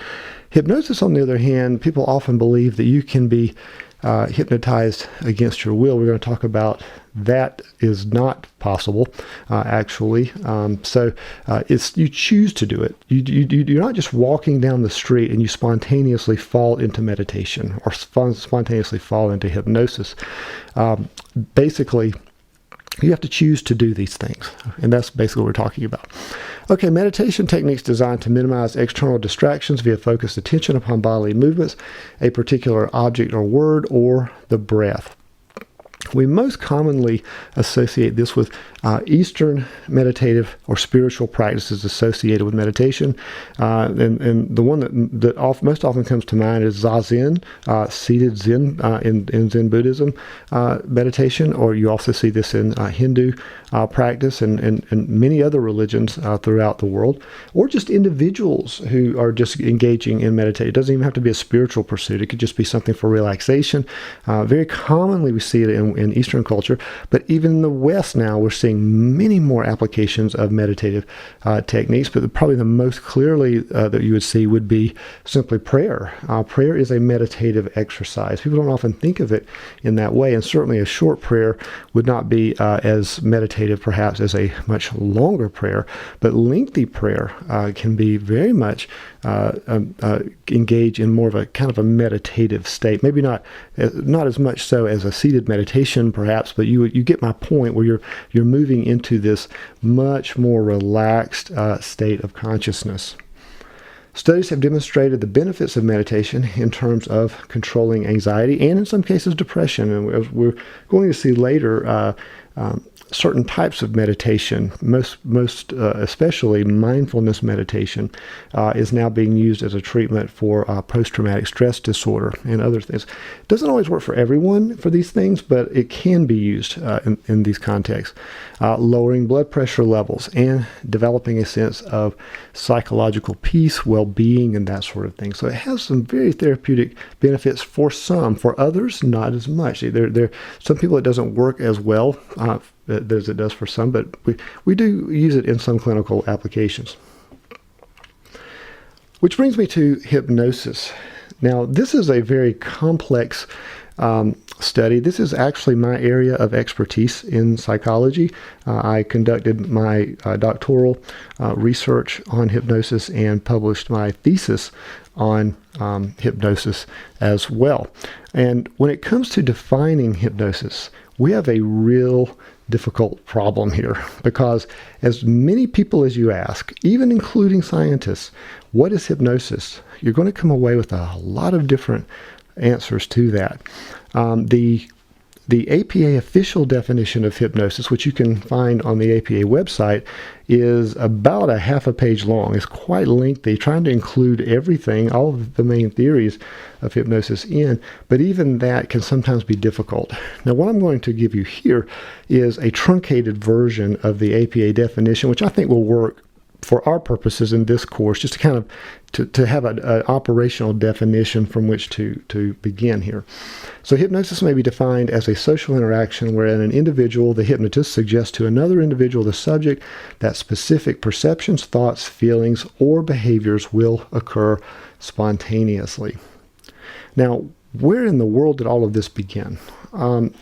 Hypnosis, on the other hand, people often believe that you can be hypnotized against your will. We're going to talk about that is not possible, actually. It's you choose to do it. You're not just walking down the street and you spontaneously fall into meditation or spontaneously fall into hypnosis. Basically, you have to choose to do these things, and that's basically what we're talking about. Okay, meditation techniques designed to minimize external distractions via focused attention upon bodily movements, a particular object or word, or the breath. We most commonly associate this with Eastern meditative or spiritual practices associated with meditation. And the one that most often comes to mind is Zazen, seated Zen in Zen Buddhism meditation, or you also see this in Hindu practice and many other religions throughout the world, or just individuals who are just engaging in meditation. It doesn't even have to be a spiritual pursuit. It could just be something for relaxation. Very commonly we see it in Eastern culture, but even in the West now we're seeing many more applications of meditative techniques, but probably the most clearly that you would see would be simply prayer. Prayer is a meditative exercise. People don't often think of it in that way, and certainly a short prayer would not be as meditative perhaps as a much longer prayer, but lengthy prayer can be very much engage in more of a kind of a meditative state. Maybe not as much so as a seated meditation perhaps, but you get my point, where you're moving into this much more relaxed state of consciousness. Studies have demonstrated the benefits of meditation in terms of controlling anxiety and in some cases depression, and as we're going to see later, certain types of meditation, most especially mindfulness meditation, is now being used as a treatment for post-traumatic stress disorder and other things. It doesn't always work for everyone for these things, but it can be used in these contexts. Lowering blood pressure levels and developing a sense of psychological peace, well-being, and that sort of thing. So it has some very therapeutic benefits for some. For others, not as much. Some people it doesn't work as well as it does for some, but we do use it in some clinical applications. Which brings me to hypnosis. Now, this is a very complex study. This is actually my area of expertise in psychology. I conducted my doctoral research on hypnosis and published my thesis on hypnosis as well. And when it comes to defining hypnosis, we have a real difficult problem here, because as many people as you ask, even including scientists, what is hypnosis? You're going to come away with a lot of different answers to that. The APA official definition of hypnosis, which you can find on the APA website, is about a half a page long. It's quite lengthy, trying to include everything, all of the main theories of hypnosis in, but even that can sometimes be difficult. Now, what I'm going to give you here is a truncated version of the APA definition, which I think will work for our purposes in this course, just to kind of to have an operational definition from which to begin here. So hypnosis may be defined as a social interaction wherein an individual, the hypnotist, suggests to another individual, the subject, that specific perceptions, thoughts, feelings, or behaviors will occur spontaneously. Now, where in the world did all of this begin?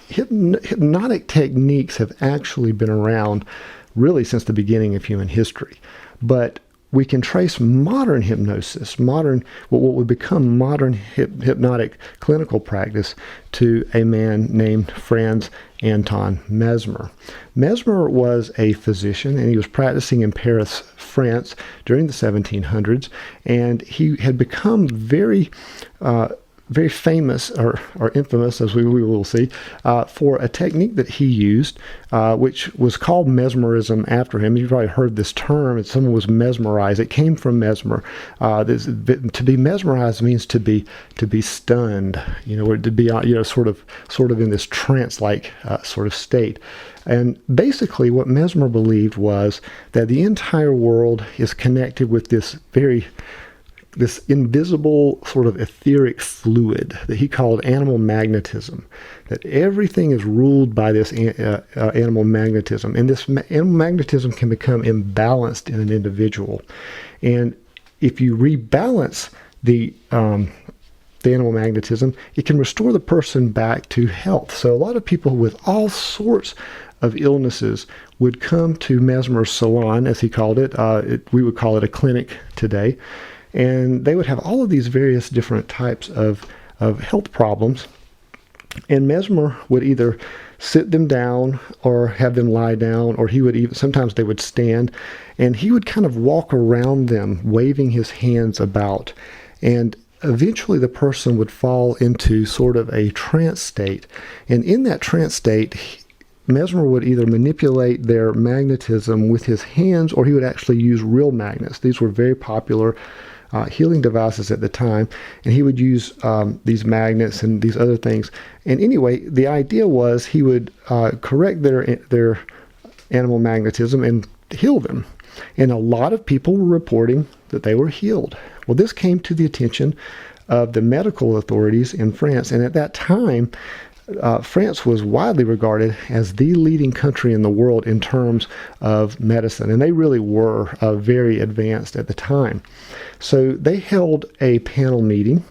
Hypnotic techniques have actually been around really since the beginning of human history. But we can trace modern hypnosis, what would become modern hypnotic clinical practice, to a man named Franz Anton Mesmer. Mesmer was a physician, and he was practicing in Paris, France during the 1700s, and he had become very famous or infamous, as we will see, for a technique that he used, which was called mesmerism after him. You've probably heard this term. Someone was mesmerized. It came from Mesmer. To be mesmerized means to be stunned, or to be sort of in this trance-like sort of state. And basically, what Mesmer believed was that the entire world is connected with this very this invisible sort of etheric fluid that he called animal magnetism, that everything is ruled by this animal magnetism. And this animal magnetism can become imbalanced in an individual. And if you rebalance the animal magnetism, it can restore the person back to health. So a lot of people with all sorts of illnesses would come to Mesmer's salon, as he called it. We would call it a clinic today. And they would have all of these various different types of health problems. And Mesmer would either sit them down or have them lie down, or he would even, sometimes they would stand, and he would kind of walk around them, waving his hands about. And eventually the person would fall into sort of a trance state. And in that trance state, Mesmer would either manipulate their magnetism with his hands, or he would actually use real magnets. These were very popular healing devices at the time, and he would use these magnets and these other things. And anyway, the idea was he would correct their animal magnetism and heal them. And a lot of people were reporting that they were healed. Well, this came to the attention of the medical authorities in France, and at that time, France was widely regarded as the leading country in the world in terms of medicine, and they really were very advanced at the time. So they held a panel meeting,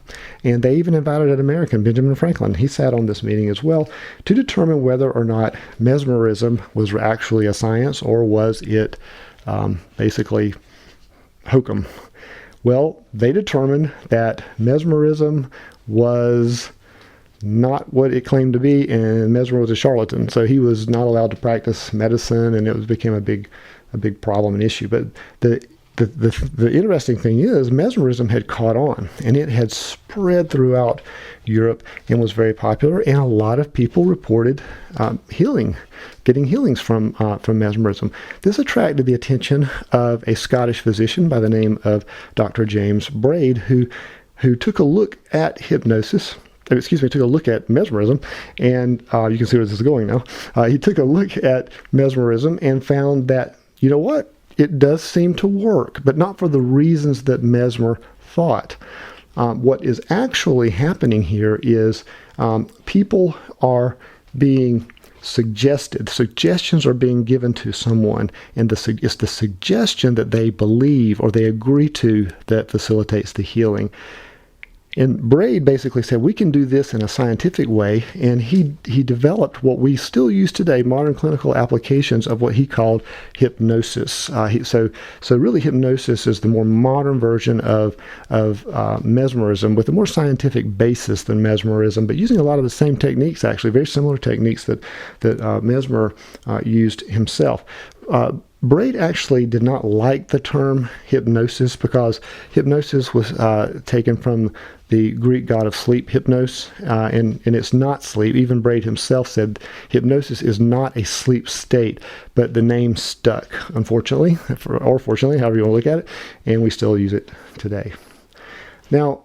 and they even invited an American, Benjamin Franklin. He sat on this meeting as well, to determine whether or not mesmerism was actually a science, or was it basically hokum. Well, they determined that mesmerism was not what it claimed to be, and Mesmer was a charlatan, so he was not allowed to practice medicine, and it became a big problem and issue. But the interesting thing is, mesmerism had caught on, and it had spread throughout Europe and was very popular, and a lot of people reported getting healings from mesmerism. This attracted the attention of a Scottish physician by the name of Dr. James Braid, who took a look at hypnosis. Took a look at mesmerism, and you can see where this is going now. He took a look at mesmerism and found that, you know what, it does seem to work, but not for the reasons that Mesmer thought. What is actually happening here is people are being suggested. Suggestions are being given to someone, and it's the suggestion that they believe or they agree to that facilitates the healing. And Braid basically said, we can do this in a scientific way, and he developed what we still use today, modern clinical applications of what he called hypnosis. So really hypnosis is the more modern version of mesmerism, with a more scientific basis than mesmerism, but using a lot of the same techniques, actually, very similar techniques that Mesmer used himself. Braid actually did not like the term hypnosis, because hypnosis was taken from the Greek god of sleep, hypnos, and it's not sleep. Even Braid himself said hypnosis is not a sleep state, but the name stuck, unfortunately, or fortunately, however you want to look at it, and we still use it today. Now,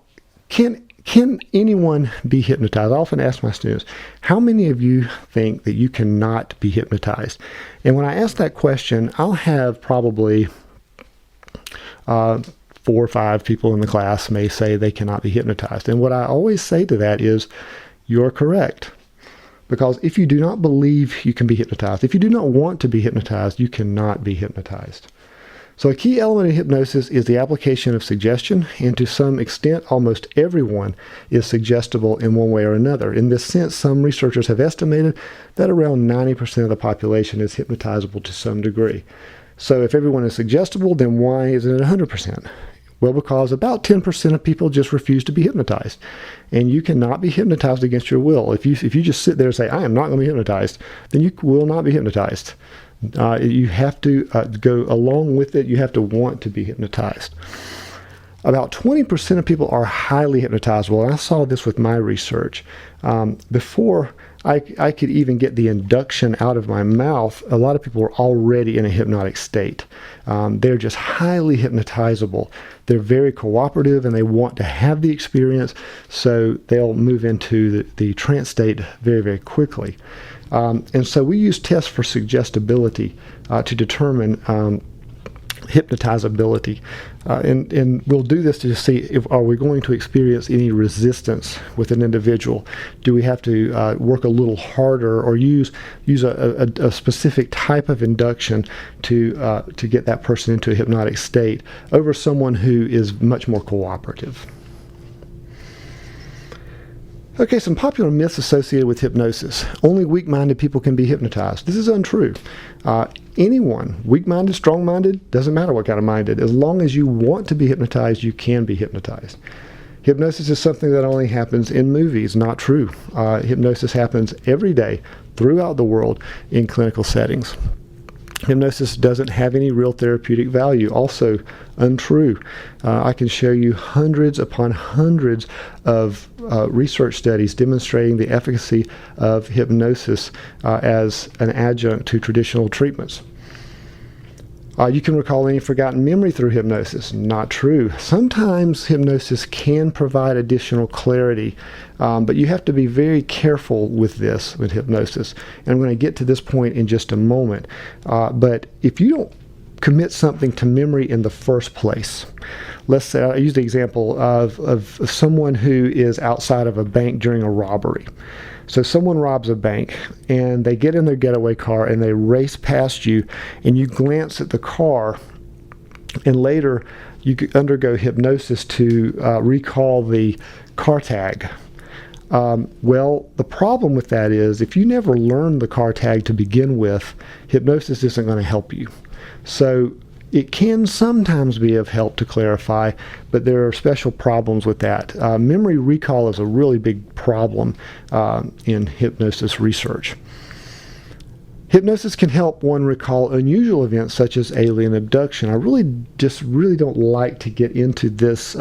can anyone be hypnotized? I often ask my students, how many of you think that you cannot be hypnotized? And when I ask that question, I'll have probably 4 or 5 people in the class may say they cannot be hypnotized. And what I always say to that is, you're correct. Because if you do not believe you can be hypnotized, if you do not want to be hypnotized, you cannot be hypnotized. So a key element of hypnosis is the application of suggestion, and to some extent, almost everyone is suggestible in one way or another. In this sense, some researchers have estimated that around 90% of the population is hypnotizable to some degree. So if everyone is suggestible, then why isn't it 100%? Well, because about 10% of people just refuse to be hypnotized. And you cannot be hypnotized against your will. If you just sit there and say, I am not going to be hypnotized, then you will not be hypnotized. You have to go along with it. You have to want to be hypnotized. About 20% of people are highly hypnotizable. And I saw this with my research. Before I could even get the induction out of my mouth, a lot of people were already in a hypnotic state. They're just highly hypnotizable. They're very cooperative, and they want to have the experience, so they'll move into the trance state very, very quickly. And so we use tests for suggestibility to determine hypnotizability, and we'll do this to see if are we going to experience any resistance with an individual. Do we have to work a little harder or use a specific type of induction to get that person into a hypnotic state over someone who is much more cooperative? Okay, some popular myths associated with hypnosis. Only weak-minded people can be hypnotized. This is untrue. Anyone, weak-minded, strong-minded, doesn't matter what kind of minded, as long as you want to be hypnotized, you can be hypnotized. Hypnosis is something that only happens in movies. Not true. Hypnosis happens every day throughout the world in clinical settings. Hypnosis doesn't have any real therapeutic value. Also untrue. I can show you hundreds upon hundreds of research studies demonstrating the efficacy of hypnosis as an adjunct to traditional treatments. You can recall any forgotten memory through hypnosis. Not true. Sometimes hypnosis can provide additional clarity, but you have to be very careful with this, with hypnosis. And I'm going to get to this point in just a moment. But if you don't commit something to memory in the first place, let's say, I use the example of someone who is outside of a bank during a robbery. So someone robs a bank, and they get in their getaway car, and they race past you, and you glance at the car, and later you undergo hypnosis to recall the car tag. Well, the problem with that is if you never learn the car tag to begin with, hypnosis isn't going to help you. So it can sometimes be of help to clarify, but there are special problems with that. Memory recall is a really big problem in hypnosis research. Hypnosis can help one recall unusual events such as alien abduction. I really don't like to get into this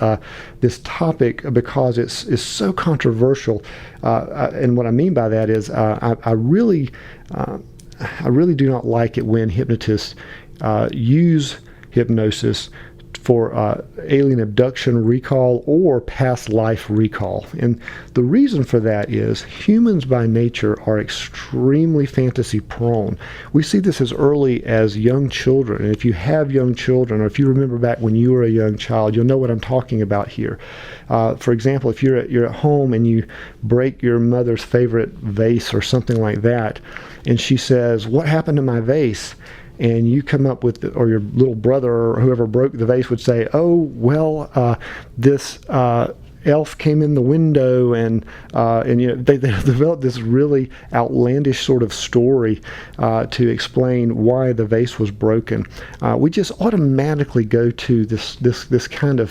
topic because it's so controversial. And what I mean by that is I really do not like it when hypnotists use hypnosis for alien abduction recall or past life recall. And the reason for that is humans by nature are extremely fantasy prone. We see this as early as young children. And if you have young children, or if you remember back when you were a young child, you'll know what I'm talking about here. For example, if you're at home and you break your mother's favorite vase or something like that, and she says, "What happened to my vase?" And you come up with, or your little brother or whoever broke the vase would say, "Oh, well, this elf came in the window," and they developed this really outlandish sort of story to explain why the vase was broken. We just automatically go to this kind of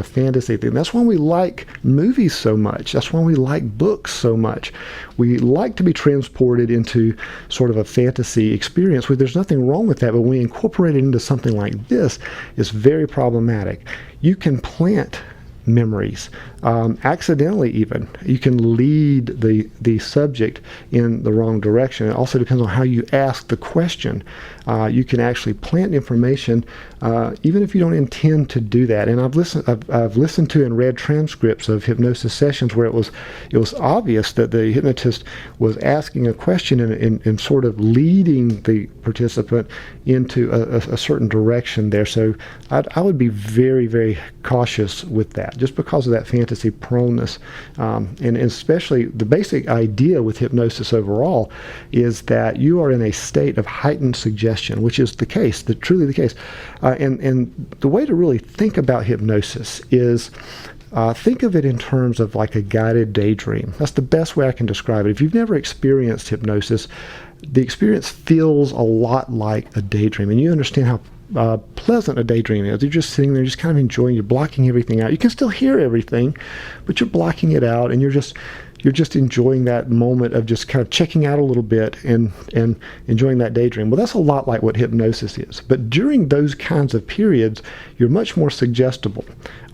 fantasy thing. That's why we like movies so much. That's why we like books so much. We like to be transported into sort of a fantasy experience. There's nothing wrong with that, but when we incorporate it into something like this, it's very problematic. You can plant memories, accidentally even. You can lead the subject in the wrong direction. It also depends on how you ask the question. You can actually plant information even if you don't intend to do that. And I've listened to and read transcripts of hypnosis sessions where it was obvious that the hypnotist was asking a question and sort of leading the participant into a certain direction there. So I would be very, very cautious with that, just because of that fantasy proneness. And especially the basic idea with hypnosis overall is that you are in a state of heightened suggestion, which is the case, truly the case. And the way to really think about hypnosis is think of it in terms of like a guided daydream. That's the best way I can describe it. If you've never experienced hypnosis, the experience feels a lot like a daydream, and you understand how pleasant a daydream is. You're just sitting there, just kind of enjoying. You're blocking everything out. You can still hear everything, but you're blocking it out, and you're just enjoying that moment of just kind of checking out a little bit and enjoying that daydream. Well, that's a lot like what hypnosis is. But during those kinds of periods, you're much more suggestible.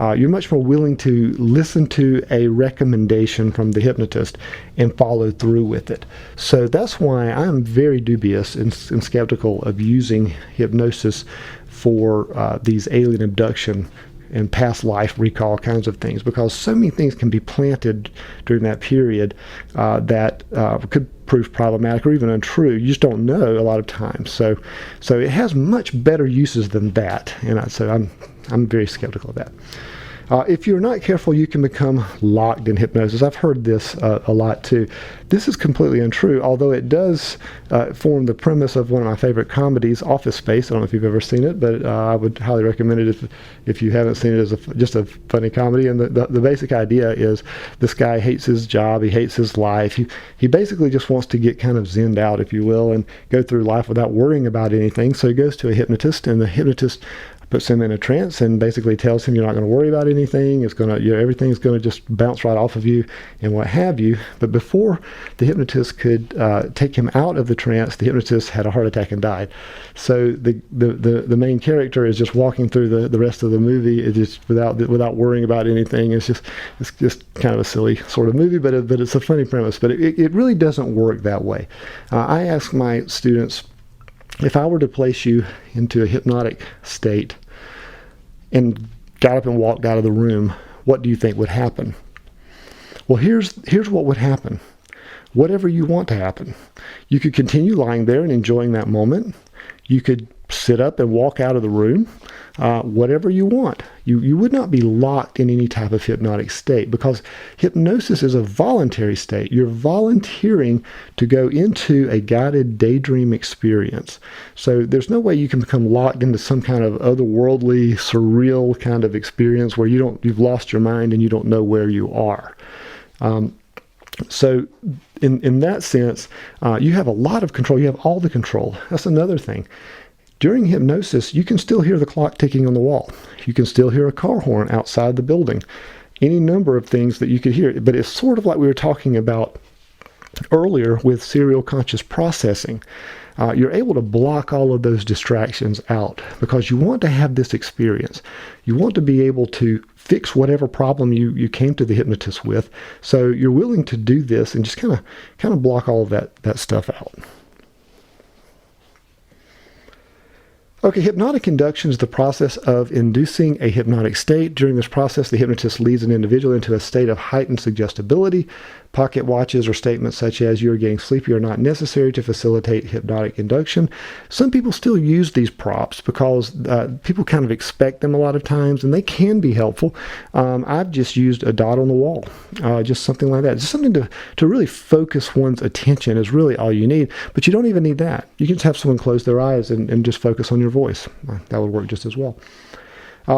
You're much more willing to listen to a recommendation from the hypnotist and follow through with it. So that's why I'm very dubious and skeptical of using hypnosis for these alien abduction and past life recall kinds of things, because so many things can be planted during that period that could prove problematic or even untrue. You just don't know a lot of times. So it has much better uses than that, and so I'm very skeptical of that. If you're not careful, you can become locked in hypnosis. I've heard this a lot too. This is completely untrue, although it does form the premise of one of my favorite comedies, Office Space. I don't know if you've ever seen it, but I would highly recommend it if you haven't seen it as just a funny comedy. And the basic idea is this guy hates his job, he hates his life. He basically just wants to get kind of zenned out, if you will, and go through life without worrying about anything. So he goes to a hypnotist, and the hypnotist puts him in a trance and basically tells him you're not going to worry about anything. Everything's going to just bounce right off of you and what have you. But before the hypnotist could take him out of the trance, the hypnotist had a heart attack and died. So the main character is just walking through the rest of the movie just without worrying about anything. It's just kind of a silly sort of movie, but it's a funny premise. But it really doesn't work that way. I ask my students, if I were to place you into a hypnotic state and got up and walked out of the room, what do you think would happen? Well, here's what would happen. Whatever you want to happen. You could continue lying there and enjoying that moment. You could sit up and walk out of the room. Whatever you want. You would not be locked in any type of hypnotic state, because hypnosis is a voluntary state. You're volunteering to go into a guided daydream experience. So there's no way you can become locked into some kind of otherworldly, surreal kind of experience where you've lost your mind and you don't know where you are. So in that sense, you have a lot of control. You have all the control. That's another thing. During hypnosis, you can still hear the clock ticking on the wall. You can still hear a car horn outside the building. Any number of things that you could hear. But it's sort of like we were talking about earlier with serial conscious processing. You're able to block all of those distractions out because you want to have this experience. You want to be able to fix whatever problem you came to the hypnotist with. So you're willing to do this and just kind of block all of that stuff out. Okay, hypnotic induction is the process of inducing a hypnotic state. During this process, the hypnotist leads an individual into a state of heightened suggestibility. Pocket watches or statements such as "you're getting sleepy" are not necessary to facilitate hypnotic induction. Some people still use these props because people kind of expect them a lot of times, and they can be helpful. I've just used a dot on the wall, just something like that. Just something to really focus one's attention is really all you need, but you don't even need that. You can just have someone close their eyes and just focus on your voice. That would work just as well.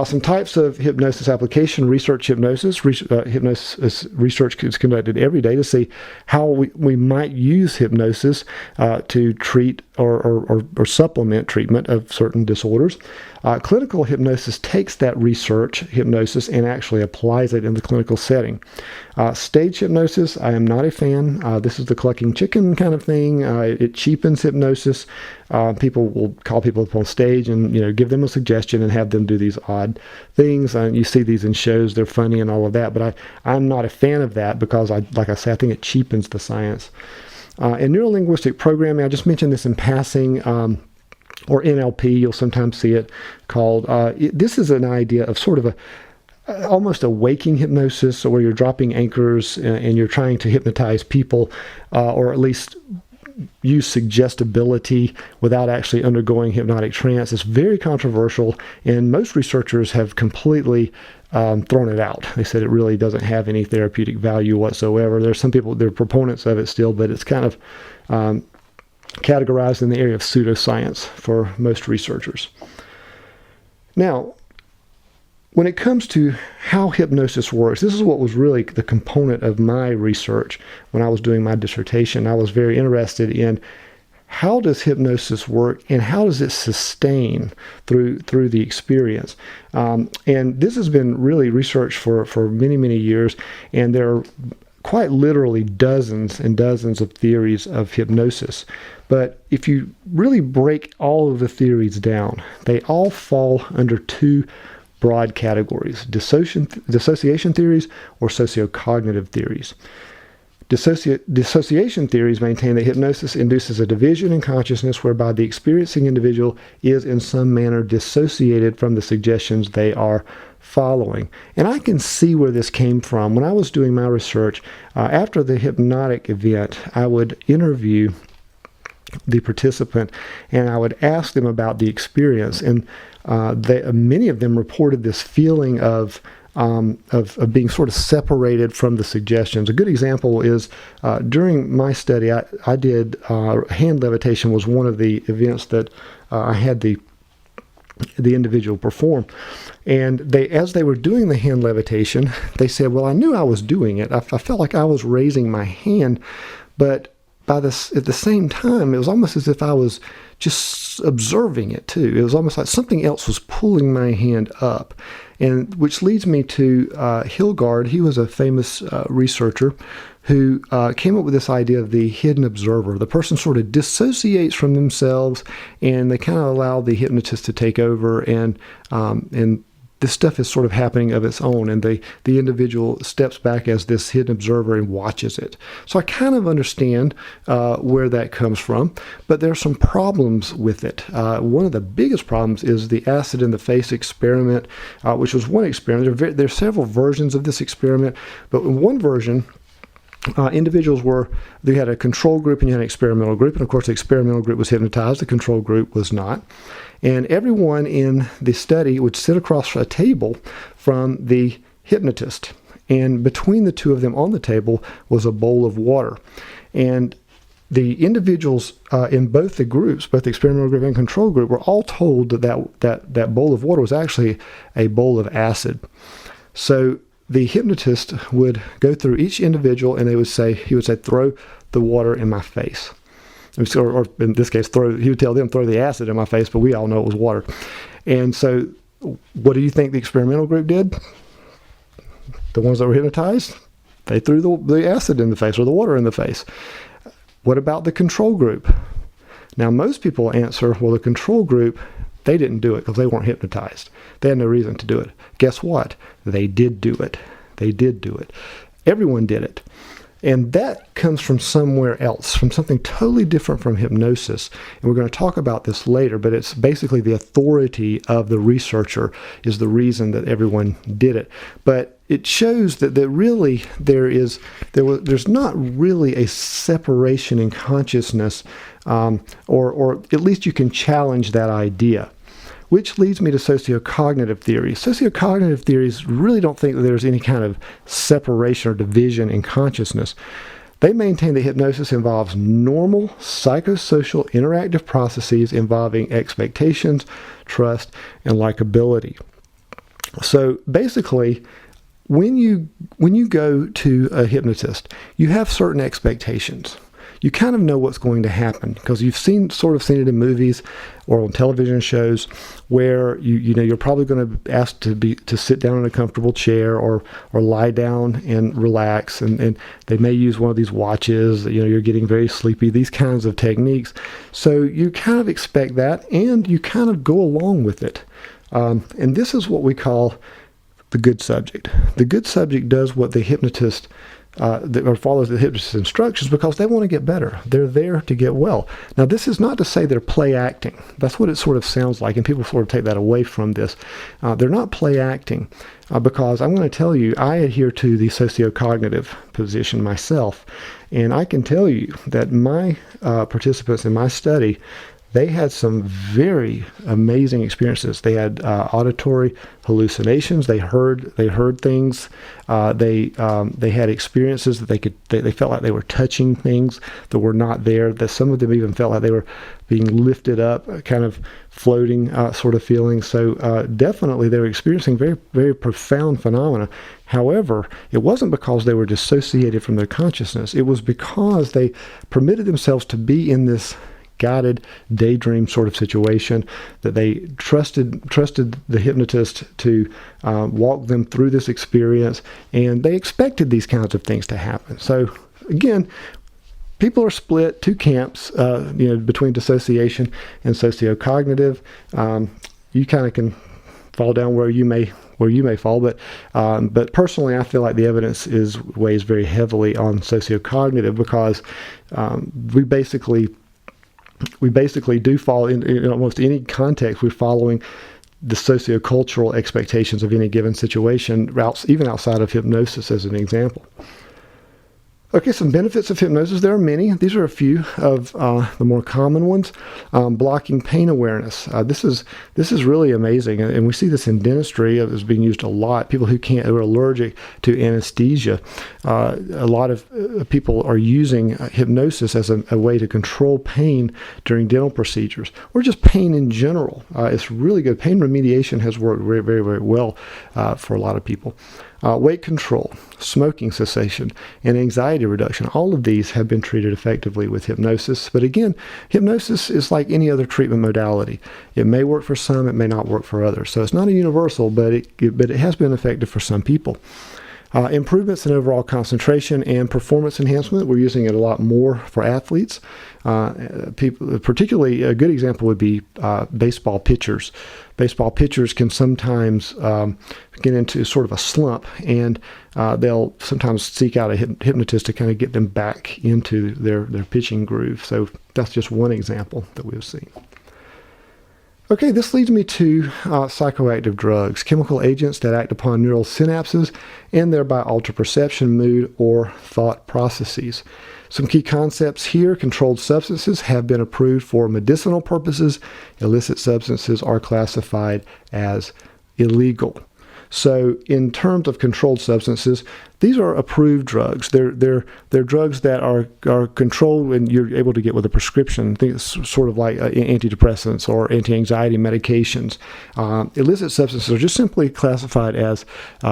Some types of hypnosis application: research hypnosis. Hypnosis research is conducted every day to see how we might use hypnosis to treat or supplement treatment of certain disorders. Clinical hypnosis takes that research hypnosis and actually applies it in the clinical setting. Stage hypnosis, I am not a fan. This is the clucking chicken kind of thing. It cheapens hypnosis. People will call people up on stage and give them a suggestion and have them do these odd things. You see these in shows; they're funny and all of that. But I'm not a fan of that because, like I say, I think it cheapens the science. In neurolinguistic programming, I just mentioned this in passing. Or NLP, you'll sometimes see it called. This is an idea of sort of almost a waking hypnosis, where you're dropping anchors and you're trying to hypnotize people, or at least use suggestibility without actually undergoing hypnotic trance. It's very controversial, and most researchers have completely thrown it out. They said it really doesn't have any therapeutic value whatsoever. There's some people, they're proponents of it still, but it's kind of categorized in the area of pseudoscience for most researchers. Now, when it comes to how hypnosis works, this is what was really the component of my research when I was doing my dissertation. I was very interested in how does hypnosis work and how does it sustain through the experience. And this has been really researched for many, many years, and there are quite literally dozens and dozens of theories of hypnosis. But if you really break all of the theories down, they all fall under two broad categories: dissociation theories or sociocognitive theories. Dissociation theories maintain that hypnosis induces a division in consciousness whereby the experiencing individual is in some manner dissociated from the suggestions they are following. And I can see where this came from. When I was doing my research, after the hypnotic event, I would interview the participant and I would ask them about the experience. And many of them reported this feeling of being sort of separated from the suggestions. A good example is during my study, I did hand levitation was one of the events that I had the individual perform. And as they were doing the hand levitation, they said, well, I knew I was doing it. I felt like I was raising my hand, but at the same time, it was almost as if I was just observing it too. It was almost like something else was pulling my hand up. And which leads me to Hilgard. He was a famous researcher who came up with this idea of the hidden observer. The person sort of dissociates from themselves, and they kind of allow the hypnotist to take over, and this stuff is sort of happening of its own, and the individual steps back as this hidden observer and watches it. So I kind of understand where that comes from, but there are some problems with it. One of the biggest problems is the acid in the face experiment, which was one experiment. There are several versions of this experiment, but in one version, individuals they had a control group and you had an experimental group, and of course the experimental group was hypnotized, the control group was not. And everyone in the study would sit across a table from the hypnotist, and between the two of them on the table was a bowl of water. And the individuals in both the groups, both the experimental group and control group, were all told that bowl of water was actually a bowl of acid. So the hypnotist would go through each individual, and he would say, throw the water in my face. Or in this case, he would tell them, throw the acid in my face, but we all know it was water. And so what do you think the experimental group did? The ones that were hypnotized, they threw the acid in the face or the water in the face. What about the control group? Now, most people answer, well, the control group, they didn't do it because they weren't hypnotized. They had no reason to do it. Guess what? They did do it. They did do it. Everyone did it. And that comes from somewhere else, from something totally different from hypnosis. And we're going to talk about this later, but it's basically the authority of the researcher is the reason that everyone did it. But it shows that really there's not really a separation in consciousness, or at least you can challenge that idea. Which leads me to sociocognitive theories. Sociocognitive theories really don't think that there's any kind of separation or division in consciousness. They maintain that hypnosis involves normal psychosocial interactive processes involving expectations, trust, and likability. So basically, when you go to a hypnotist, you have certain expectations. You kind of know what's going to happen because you've seen it in movies or on television shows where you're probably going to ask to sit down in a comfortable chair or lie down and relax, and they may use one of these watches. You're getting very sleepy. These kinds of techniques. So you kind of expect that, and you kind of go along with it. And this is what we call the good subject. The good subject does what the hypnotist or follows the hypnotist's instructions because they want to get better. They're there to get well. Now, this is not to say they're play acting. That's what it sort of sounds like, and people sort of take that away from this. They're not play acting because I'm going to tell you, I adhere to the sociocognitive position myself, and I can tell you that my participants in my study, they had some very amazing experiences. They had auditory hallucinations. They heard things. They had experiences that they felt like they were touching things that were not there. That some of them even felt like they were being lifted up, kind of floating sort of feeling. So definitely they were experiencing very, very profound phenomena. However, it wasn't because they were dissociated from their consciousness. It was because they permitted themselves to be in this guided daydream sort of situation, that they trusted the hypnotist to walk them through this experience, and they expected these kinds of things to happen. So again, people are split two camps, between dissociation and sociocognitive. You kind of can fall down where you may where you may fall, but personally, I feel like the evidence weighs very heavily on sociocognitive because we basically do fall in almost any context. We're following the sociocultural expectations of any given situation, even outside of hypnosis, as an example. Okay, some benefits of hypnosis. There are many. These are a few of the more common ones. Blocking pain awareness. This is really amazing, and we see this in dentistry. It's being used a lot. People who are allergic to anesthesia. A lot of people are using hypnosis as a way to control pain during dental procedures, or just pain in general. It's really good. Pain remediation has worked very, very, very well for a lot of people. Weight control, smoking cessation, and anxiety reduction. All of these have been treated effectively with hypnosis. But again, hypnosis is like any other treatment modality. It may work for some, it may not work for others. So it's not a universal, but it has been effective for some people. Improvements in overall concentration and performance enhancement. We're using it a lot more for athletes. Particularly a good example would be baseball pitchers. Baseball pitchers can sometimes get into sort of a slump, and they'll sometimes seek out a hypnotist to kind of get them back into their pitching groove. So that's just one example that we've seen. Okay, this leads me to psychoactive drugs, chemical agents that act upon neural synapses and thereby alter perception, mood, or thought processes. Some key concepts here: controlled substances have been approved for medicinal purposes. Illicit substances are classified as illegal. So in terms of controlled substances, these are approved drugs. They're drugs that are controlled and you're able to get with a prescription. I think it's sort of like antidepressants or anti-anxiety medications. Illicit substances are just simply classified as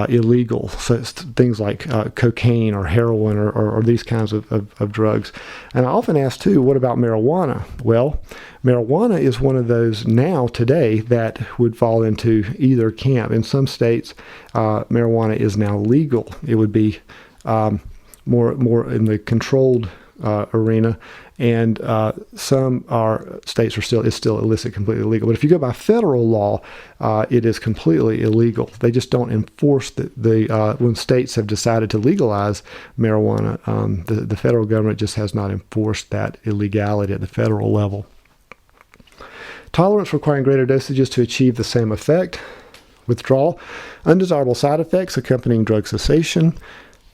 illegal. So it's things like cocaine or heroin or these kinds of drugs. And I often ask too, what about marijuana? Well, marijuana is one of those now today that would fall into either camp. In some states, marijuana is now legal. It would be more in the controlled arena, and some states it's still illicit, completely illegal. But if you go by federal law, it is completely illegal. They just don't enforce when states have decided to legalize marijuana. The federal government just has not enforced that illegality at the federal level. Tolerance requiring greater dosages to achieve the same effect. Withdrawal, undesirable side effects accompanying drug cessation,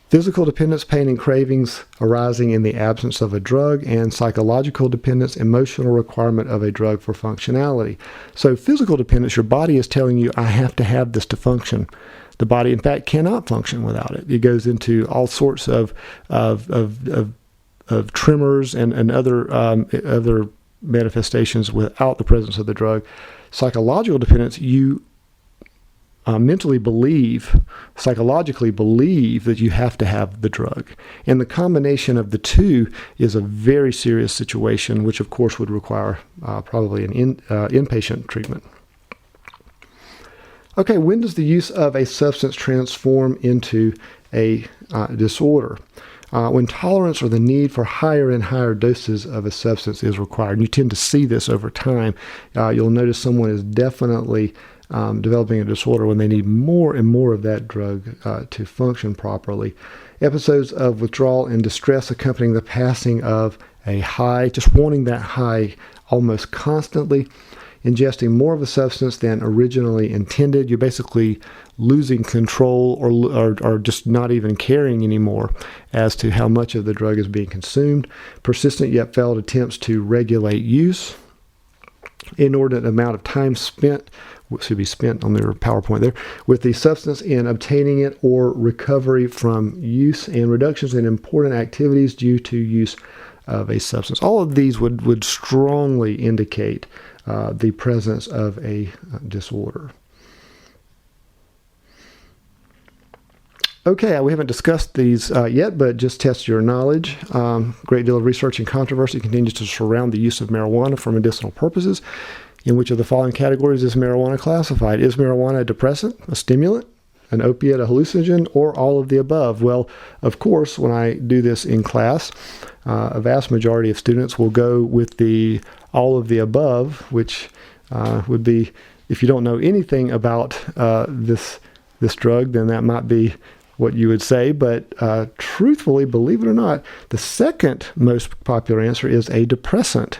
physical dependence, pain and cravings arising in the absence of a drug, and psychological dependence, emotional requirement of a drug for functionality. So physical dependence, your body is telling you, I have to have this to function. The body, in fact, cannot function without it. It goes into all sorts of tremors and other manifestations without the presence of the drug. Psychological dependence, you psychologically believe that you have to have the drug. And the combination of the two is a very serious situation, which of course would require probably an inpatient treatment. Okay, when does the use of a substance transform into a disorder? When tolerance or the need for higher and higher doses of a substance is required. And you tend to see this over time. You'll notice someone is definitely developing a disorder when they need more and more of that drug to function properly. Episodes of withdrawal and distress accompanying the passing of a high, just wanting that high almost constantly. Ingesting more of a substance than originally intended. You're basically losing control or just not even caring anymore as to how much of the drug is being consumed. Persistent yet failed attempts to regulate use. Inordinate amount of time spent, what should be spent on their PowerPoint there, with the substance in obtaining it or recovery from use, and reductions in important activities due to use of a substance. All of these would strongly indicate the presence of a disorder. Okay, we haven't discussed these yet, but just test your knowledge. Great deal of research and controversy continues to surround the use of marijuana for medicinal purposes. In which of the following categories is marijuana classified? Is marijuana a depressant, a stimulant, an opiate, a hallucinogen, or all of the above? Well, of course, when I do this in class, a vast majority of students will go with the all of the above, which would be, if you don't know anything about this this drug, then that might be what you would say. But truthfully, believe it or not, the second most popular answer is a depressant.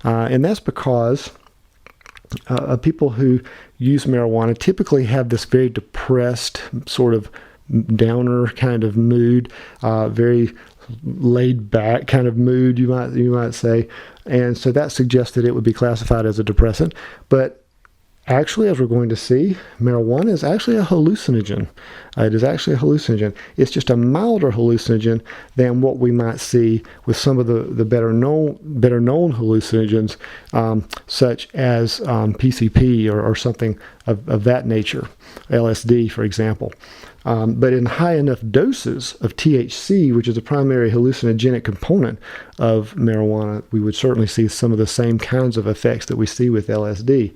And that's because people who use marijuana typically have this very depressed, sort of downer kind of mood, very laid back kind of mood, you might say. And so that suggests that it would be classified as a depressant. But actually, as we're going to see, marijuana is actually a hallucinogen. It is actually a hallucinogen. It's just a milder hallucinogen than what we might see with some of the better known hallucinogens, such as PCP or something of that nature, LSD, for example. But in high enough doses of THC, which is a primary hallucinogenic component of marijuana, we would certainly see some of the same kinds of effects that we see with LSD.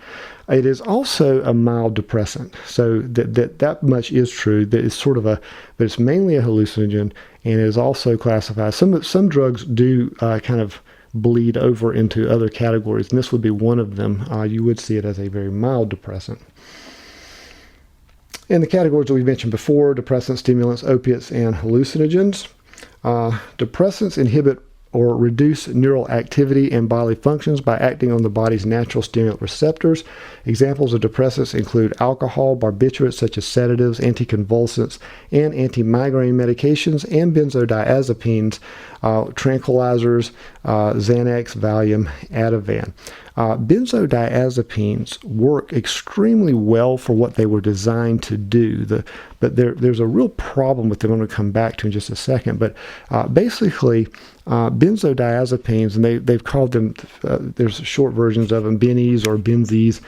It is also a mild depressant, so that much is true. That it's but it's mainly a hallucinogen, and it is also classified. Some drugs do kind of bleed over into other categories, and this would be one of them. You would see it as a very mild depressant. In the categories that we mentioned before, depressants, stimulants, opiates, and hallucinogens. Depressants inhibit or reduce neural activity and bodily functions by acting on the body's natural stimulant receptors. Examples of depressants include alcohol, barbiturates such as sedatives, anticonvulsants, and anti-migraine medications, and benzodiazepines, tranquilizers, Xanax, Valium, Ativan. Benzodiazepines work extremely well for what they were designed to do, but there's a real problem with them I'm going to come back to in just a second. But basically, benzodiazepines, and they've called them, there's short versions of them, bennies or benzies,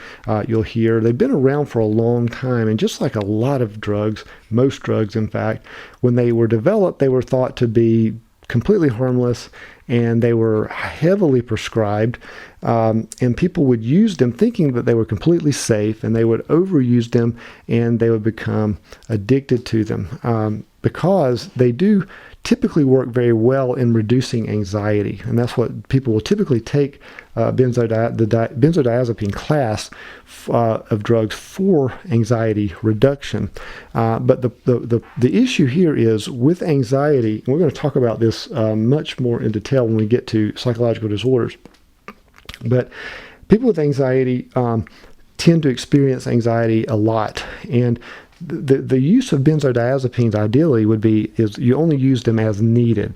you'll hear. They've been around for a long time, and just like a lot of drugs, most drugs in fact, when they were developed, they were thought to be completely harmless, and they were heavily prescribed, and people would use them thinking that they were completely safe, and they would overuse them, and they would become addicted to them because they do typically work very well in reducing anxiety, and that's what people will typically take the benzodiazepine class of drugs for anxiety reduction. But the issue here is with anxiety, and we're going to talk about this much more in detail when we get to psychological disorders, but people with anxiety tend to experience anxiety a lot, and the use of benzodiazepines ideally is you only use them as needed.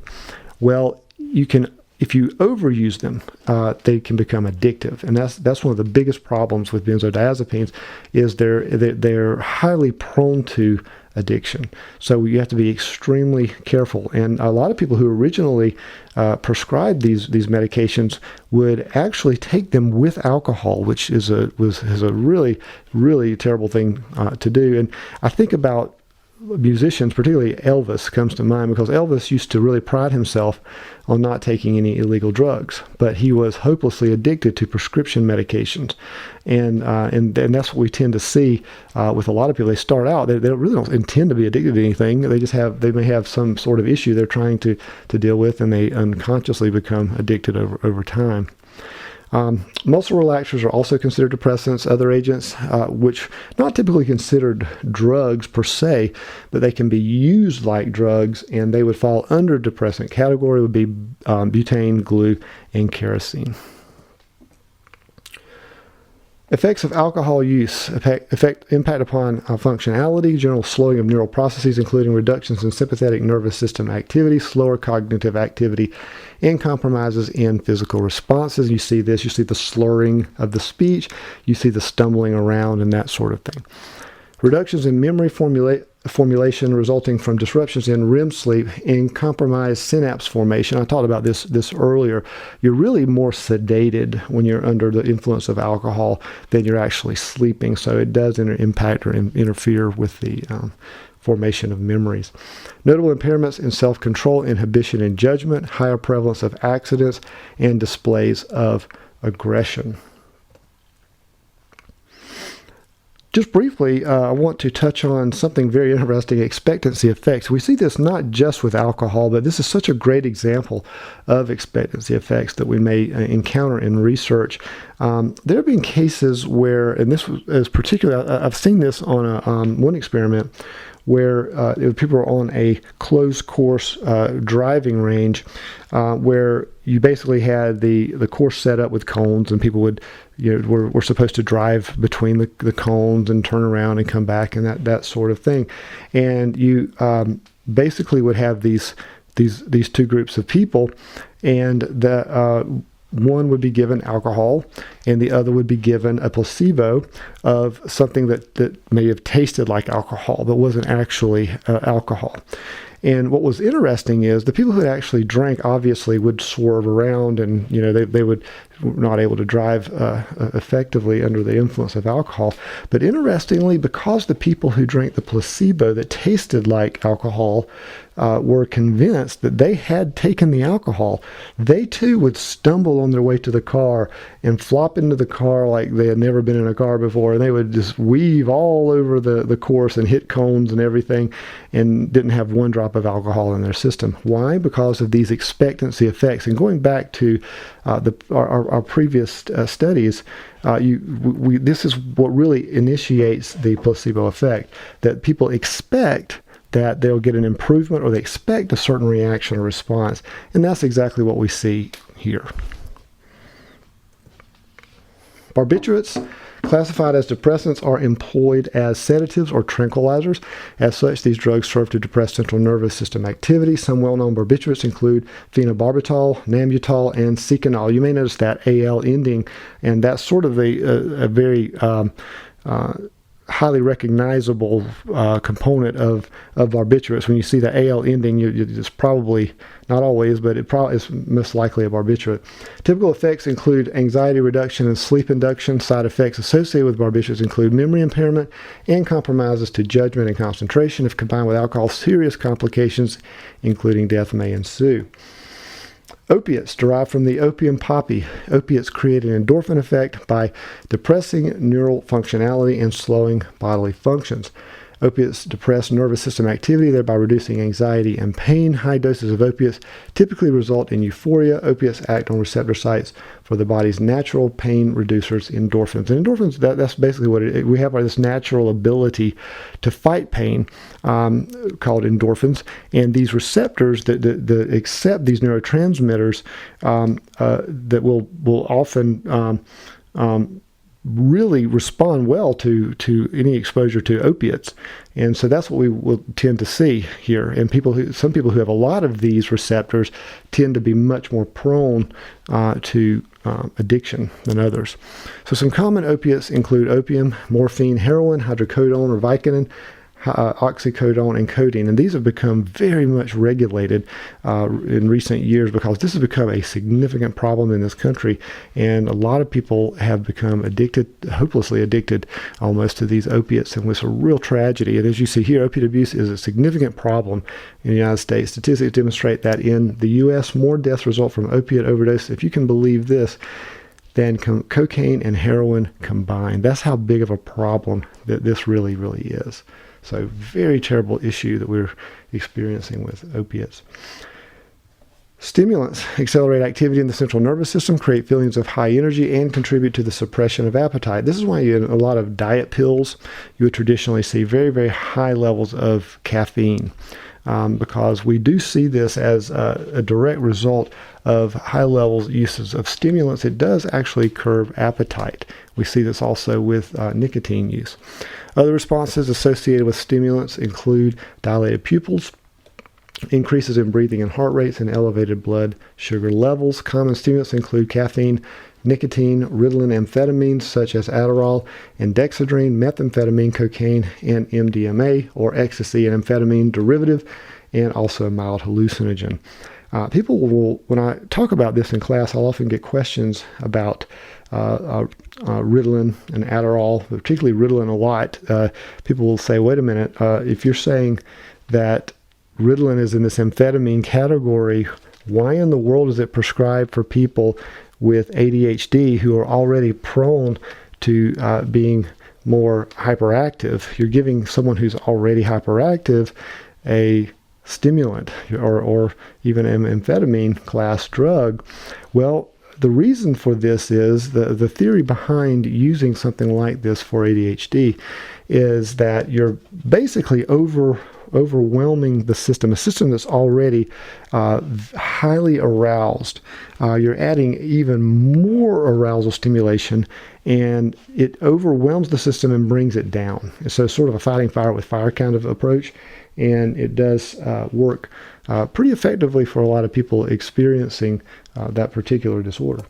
Well, if you overuse them, they can become addictive, and that's one of the biggest problems with benzodiazepines is they're highly prone to addiction. So you have to be extremely careful. And a lot of people who originally prescribed these medications would actually take them with alcohol, which is a really, really terrible thing to do. And I think about musicians, particularly Elvis comes to mind, because Elvis used to really pride himself on not taking any illegal drugs, but he was hopelessly addicted to prescription medications, and that's what we tend to see with a lot of people. They start out, they really don't intend to be addicted to anything. They may have some sort of issue they're trying to deal with, and they unconsciously become addicted over time. Muscle relaxers are also considered depressants. Other agents, which not typically considered drugs per se, but they can be used like drugs, and they would fall under depressant category, would be butane, glue, and kerosene. Effects of alcohol use impact upon functionality, general slowing of neural processes, including reductions in sympathetic nervous system activity, slower cognitive activity, and compromises in physical responses. You see this, you see the slurring of the speech, you see the stumbling around and that sort of thing. Reductions in memory formulation resulting from disruptions in REM sleep and compromised synapse formation. I talked about this earlier. You're really more sedated when you're under the influence of alcohol than you're actually sleeping, so it does impact or interfere with the formation of memories. Notable impairments in self-control, inhibition, and judgment, higher prevalence of accidents, and displays of aggression. just briefly, I want to touch on something very interesting, expectancy effects. We see this not just with alcohol, but this is such a great example of expectancy effects that we may encounter in research. There have been cases where, and this is particularly, I've seen this on one experiment, where people are on a closed course driving range, where you basically had the course set up with cones, and people would, were supposed to drive between the cones and turn around and come back and that sort of thing. And you basically would have these two groups of people, and one would be given alcohol, and the other would be given a placebo of something that may have tasted like alcohol, but wasn't actually alcohol. And what was interesting is the people who actually drank obviously would swerve around, and they would not able to drive effectively under the influence of alcohol. But interestingly, because the people who drank the placebo that tasted like alcohol were convinced that they had taken the alcohol, they too would stumble on their way to the car and flop into the car like they had never been in a car before, and they would just weave all over the course and hit cones and everything, and didn't have one drop of alcohol in their system. Why? Because of these expectancy effects. And going back to our previous studies, this is what really initiates the placebo effect, that people expect that they'll get an improvement, or they expect a certain reaction or response. And that's exactly what we see here. Barbiturates, classified as depressants, are employed as sedatives or tranquilizers. As such, these drugs serve to depress central nervous system activity. Some well-known barbiturates include phenobarbital, nambutal, and seconal. You may notice that AL ending, and that's sort of a very highly recognizable component of barbiturates. When you see the AL ending, it's probably, not always, but it probably is most likely a barbiturate. Typical effects include anxiety reduction and sleep induction. Side effects associated with barbiturates include memory impairment and compromises to judgment and concentration. If combined with alcohol, serious complications, including death, may ensue. Opiates, derived from the opium poppy. Opiates create an endorphin effect by depressing neural functionality and slowing bodily functions. Opiates depress nervous system activity, thereby reducing anxiety and pain. High doses of opiates typically result in euphoria. Opiates act on receptor sites for the body's natural pain reducers, endorphins. And endorphins, that's basically what it is. We have this natural ability to fight pain, called endorphins. And these receptors that accept these neurotransmitters that will often really respond well to any exposure to opiates. And so that's what we will tend to see here. And some people who have a lot of these receptors tend to be much more prone to addiction than others. So some common opiates include opium, morphine, heroin, hydrocodone or Vicodin, oxycodone, and codeine. And these have become very much regulated in recent years, because this has become a significant problem in this country. And a lot of people have become addicted, hopelessly addicted almost, to these opiates. And it's a real tragedy. And as you see here, opiate abuse is a significant problem in the United States. Statistics demonstrate that in the U.S., more deaths result from opiate overdose, if you can believe this, than cocaine and heroin combined. That's how big of a problem that this really, really is. So very terrible issue that we're experiencing with opiates. Stimulants accelerate activity in the central nervous system, create feelings of high energy, and contribute to the suppression of appetite. This is why in a lot of diet pills, you would traditionally see very, very high levels of caffeine, because we do see this as a direct result of high levels uses of stimulants. It does actually curb appetite. We see this also with nicotine use. Other responses associated with stimulants include dilated pupils, increases in breathing and heart rates, and elevated blood sugar levels. Common stimulants include caffeine, nicotine, Ritalin, amphetamines such as Adderall and Dexedrine, methamphetamine, cocaine, and MDMA, or ecstasy, an amphetamine derivative, and also a mild hallucinogen. People will, when I talk about this in class, I'll often get questions about Ritalin and Adderall, particularly Ritalin a lot. People will say, wait a minute, if you're saying that Ritalin is in this amphetamine category, why in the world is it prescribed for people with ADHD who are already prone to being more hyperactive. You're giving someone who's already hyperactive a stimulant or even an amphetamine class drug. Well, the reason for this is the theory behind using something like this for ADHD is that you're basically overwhelming the system, a system that's already highly aroused. You're adding even more arousal stimulation, and it overwhelms the system and brings it down. So sort of a fighting fire with fire kind of approach, and it does work pretty effectively for a lot of people experiencing that particular disorder.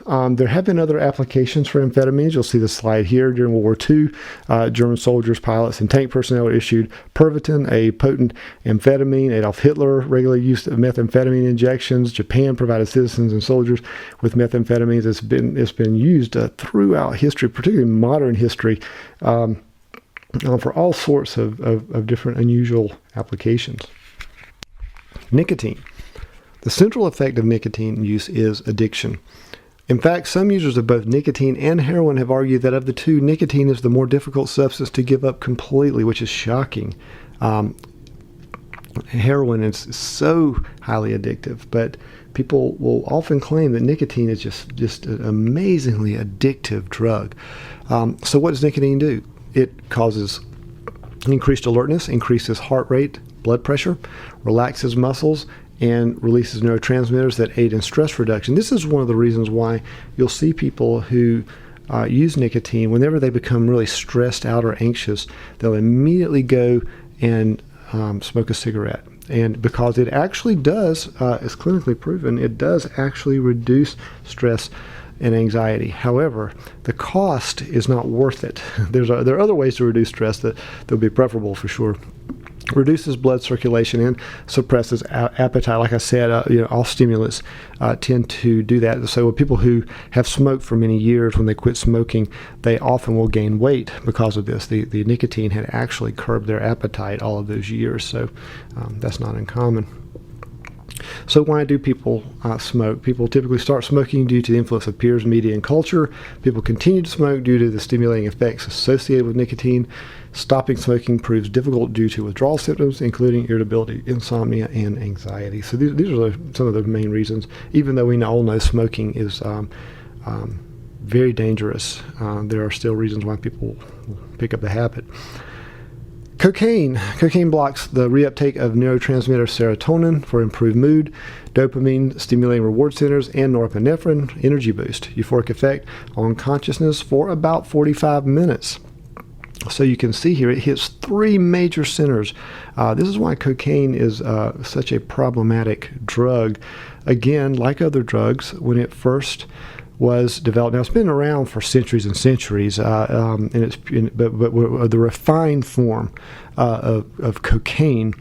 There have been other applications for amphetamines. You'll see the slide here. During World War II, German soldiers, pilots, and tank personnel were issued Pervitin, a potent amphetamine. Adolf Hitler regularly used methamphetamine injections. Japan provided citizens and soldiers with methamphetamines. It's been used throughout history, particularly modern history, for all sorts of different unusual applications. Nicotine. The central effect of nicotine use is addiction. In fact, some users of both nicotine and heroin have argued that of the two, nicotine is the more difficult substance to give up completely, which is shocking. Heroin is so highly addictive, but people will often claim that nicotine is just an amazingly addictive drug. So what does nicotine do? It causes increased alertness, increases heart rate, blood pressure, relaxes muscles, and releases neurotransmitters that aid in stress reduction. This is one of the reasons why you'll see people who use nicotine, whenever they become really stressed out or anxious, they'll immediately go and smoke a cigarette. And because it actually does, it's clinically proven, it does actually reduce stress and anxiety. However, the cost is not worth it. There are other ways to reduce stress that will be preferable for sure. Reduces blood circulation and suppresses appetite. Like I said, all stimulants tend to do that. So with people who have smoked for many years, when they quit smoking, they often will gain weight because of this. The nicotine had actually curbed their appetite all of those years, so that's not uncommon. So why do people smoke? People typically start smoking due to the influence of peers, media, and culture. People continue to smoke due to the stimulating effects associated with nicotine. Stopping smoking proves difficult due to withdrawal symptoms, including irritability, insomnia, and anxiety. So these are some of the main reasons, even though we all know smoking is very dangerous. There are still reasons why people pick up the habit. Cocaine blocks the reuptake of neurotransmitter serotonin for improved mood, dopamine stimulating reward centers, and norepinephrine energy boost. Euphoric effect on consciousness for about 45 minutes. So you can see here it hits three major centers. This is why cocaine is such a problematic drug. Again, like other drugs, when it first was developed. Now it's been around for centuries and centuries, but the refined form of cocaine,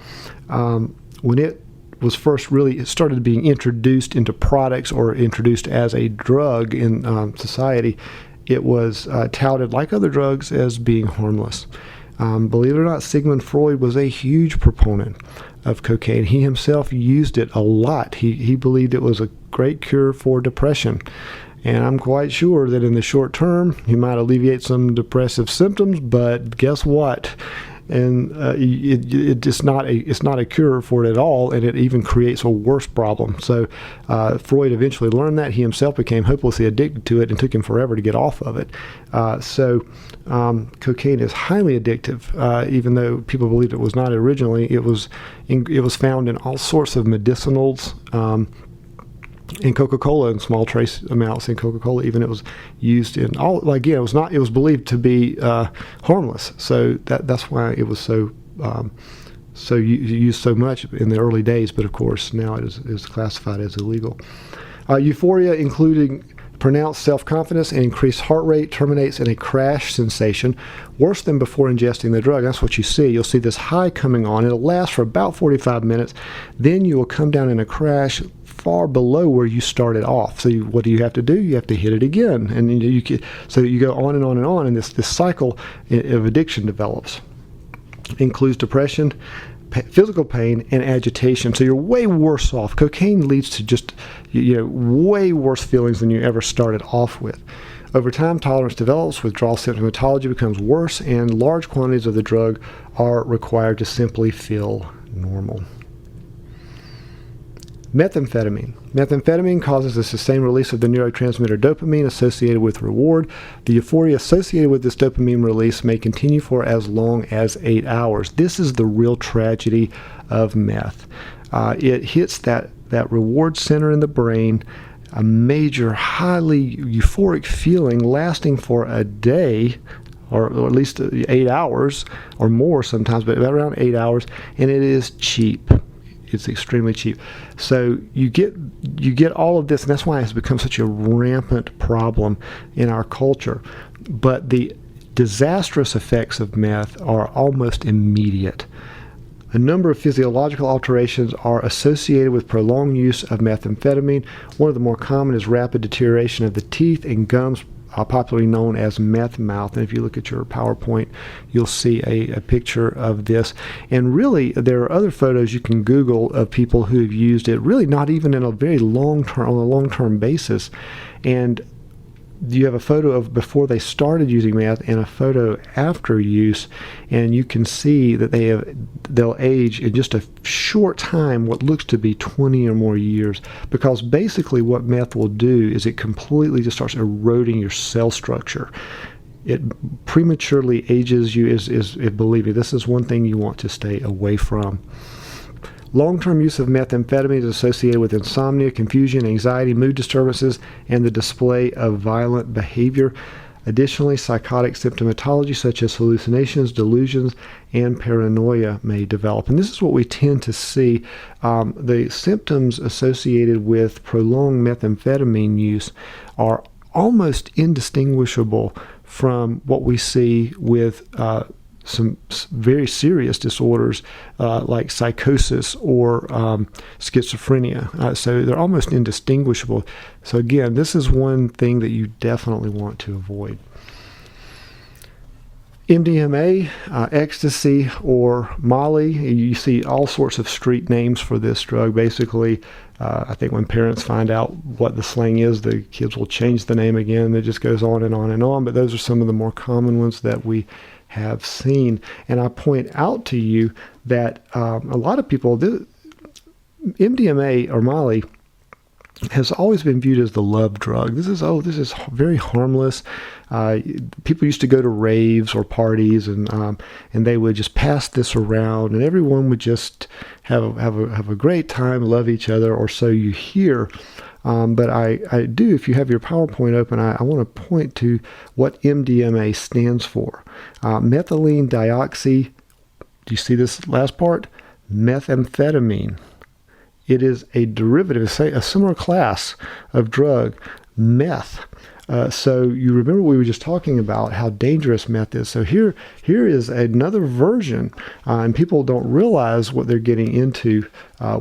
when it was first it started being introduced into products or introduced as a drug in society, it was touted like other drugs as being harmless. Believe it or not, Sigmund Freud was a huge proponent of cocaine. He himself used it a lot. He believed it was a great cure for depression. And I'm quite sure that in the short term, he might alleviate some depressive symptoms, but guess what? And it's not a cure for it at all, and it even creates a worse problem. So Freud eventually learned that. He himself became hopelessly addicted to it, and took him forever to get off of it. So cocaine is highly addictive, even though people believed it was not originally. It was found in all sorts of medicinals. In Coca-Cola, in small trace amounts in Coca-Cola, even it was used in all. Again, it was believed to be harmless. So that's why it was so used so much in the early days. But of course, now it is classified as illegal. Euphoria, including pronounced self-confidence and increased heart rate, terminates in a crash sensation, worse than before ingesting the drug. That's what you see. You'll see this high coming on. It'll last for about 45 minutes. Then you will come down in a crash far below where you started off. So what do you have to do? You have to hit it again, and so you go on and on and on, and this cycle of addiction develops. Includes depression, physical pain, and agitation. So you're way worse off. Cocaine leads to just way worse feelings than you ever started off with. Over time, tolerance develops, withdrawal symptomatology becomes worse, and large quantities of the drug are required to simply feel normal. Methamphetamine. Methamphetamine causes the sustained release of the neurotransmitter dopamine associated with reward. The euphoria associated with this dopamine release may continue for as long as 8 hours. This is the real tragedy of meth. It hits that reward center in the brain, a major, highly euphoric feeling lasting for a day, or at least 8 hours or more sometimes, but about around 8 hours, and it is cheap. It's extremely cheap. So you get all of this, and that's why it's become such a rampant problem in our culture. But the disastrous effects of meth are almost immediate. A number of physiological alterations are associated with prolonged use of methamphetamine. One of the more common is rapid deterioration of the teeth and gums, popularly known as meth mouth. And if you look at your PowerPoint, you'll see a picture of this. And really, there are other photos you can Google of people who have used it, really not even in a very on a long-term basis. And you have a photo of before they started using meth and a photo after use, and you can see that they'll age in just a short time what looks to be 20 or more years, because basically what meth will do is it completely just starts eroding your cell structure. It prematurely ages you. Believe me, this is one thing you want to stay away from. Long-term use of methamphetamine is associated with insomnia, confusion, anxiety, mood disturbances, and the display of violent behavior. Additionally, psychotic symptomatology such as hallucinations, delusions, and paranoia may develop. And this is what we tend to see. The symptoms associated with prolonged methamphetamine use are almost indistinguishable from what we see with some very serious disorders like psychosis or schizophrenia. So they're almost indistinguishable. So again, this is one thing that you definitely want to avoid. MDMA, ecstasy, or Molly. You see all sorts of street names for this drug. Basically, I think when parents find out what the slang is, the kids will change the name again. It just goes on and on and on. But those are some of the more common ones that we have seen. And I point out to you that a lot of people, MDMA or Molly has always been viewed as the love drug. This is very harmless. People used to go to raves or parties, and they would just pass this around, and everyone would just have a great time, love each other, or so you hear. But I do, if you have your PowerPoint open, I want to point to what MDMA stands for. Methylene dioxy, do you see this last part? Methamphetamine. It is a derivative, say a similar class of drug, meth. So you remember we were just talking about how dangerous meth is. So here is another version, and people don't realize what they're getting into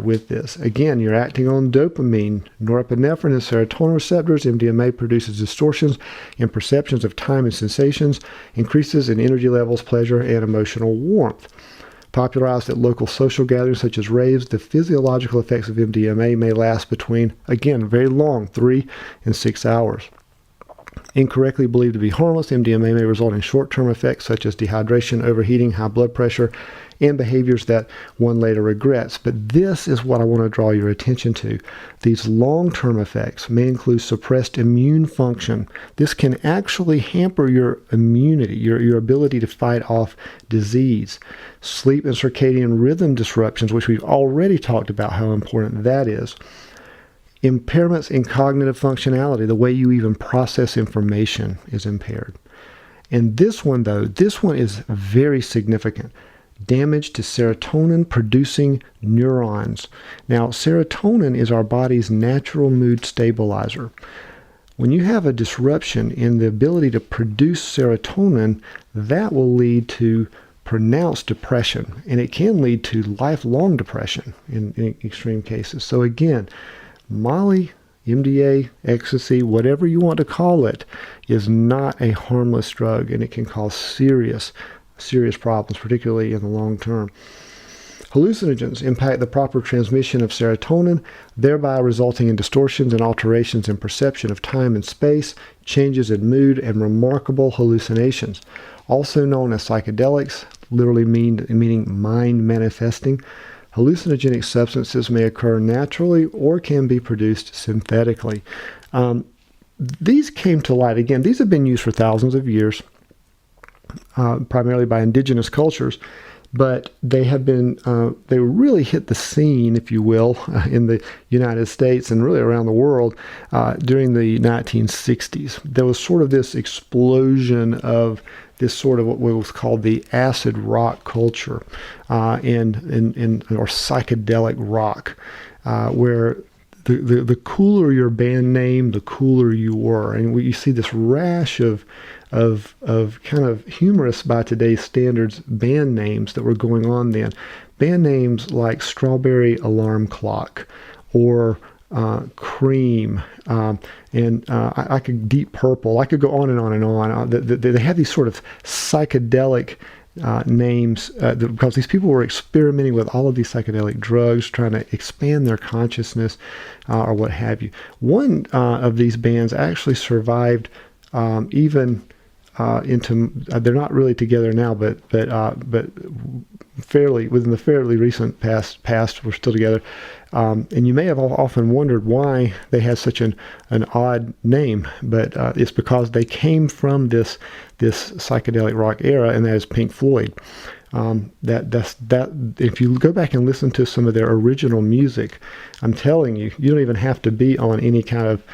with this. Again, you're acting on dopamine, norepinephrine, and serotonin receptors. MDMA produces distortions in perceptions of time and sensations, increases in energy levels, pleasure, and emotional warmth. Popularized at local social gatherings such as raves, the physiological effects of MDMA may last between, again, very long, 3 and 6 hours. Incorrectly believed to be harmless, MDMA may result in short-term effects such as dehydration, overheating, high blood pressure, and behaviors that one later regrets. But this is what I want to draw your attention to. These long-term effects may include suppressed immune function. This can actually hamper your immunity, your ability to fight off disease. Sleep and circadian rhythm disruptions, which we've already talked about how important that is. Impairments in cognitive functionality, the way you even process information is impaired. And this one is very significant. Damage to serotonin-producing neurons. Now, serotonin is our body's natural mood stabilizer. When you have a disruption in the ability to produce serotonin, that will lead to pronounced depression, and it can lead to lifelong depression in extreme cases. So again, Molly, MDA, ecstasy, whatever you want to call it, is not a harmless drug, and it can cause serious problems, particularly in the long term. Hallucinogens impact the proper transmission of serotonin, thereby resulting in distortions and alterations in perception of time and space, changes in mood, and remarkable hallucinations. Also known as psychedelics, literally meaning mind manifesting, hallucinogenic substances may occur naturally or can be produced synthetically. These came to light, again, these have been used for thousands of years, primarily by indigenous cultures, but they have been, they really hit the scene, if you will, in the United States and really around the world during the 1960s. There was sort of this explosion of this sort of what was called the acid rock culture or psychedelic rock, where the cooler your band name, the cooler you were. And you see this rash of kind of humorous by today's standards band names that were going on then. Band names like Strawberry Alarm Clock or Cream, and I could Deep Purple. I could go on and on and on. They have these sort of psychedelic names because these people were experimenting with all of these psychedelic drugs, trying to expand their consciousness or what have you. One of these bands actually survived even into. They're not really together now, but fairly within the fairly recent past, we're still together. And you may have often wondered why they had such an odd name, but it's because they came from this psychedelic rock era, and that is Pink Floyd. That if you go back and listen to some of their original music, I'm telling you, you don't even have to be on any kind of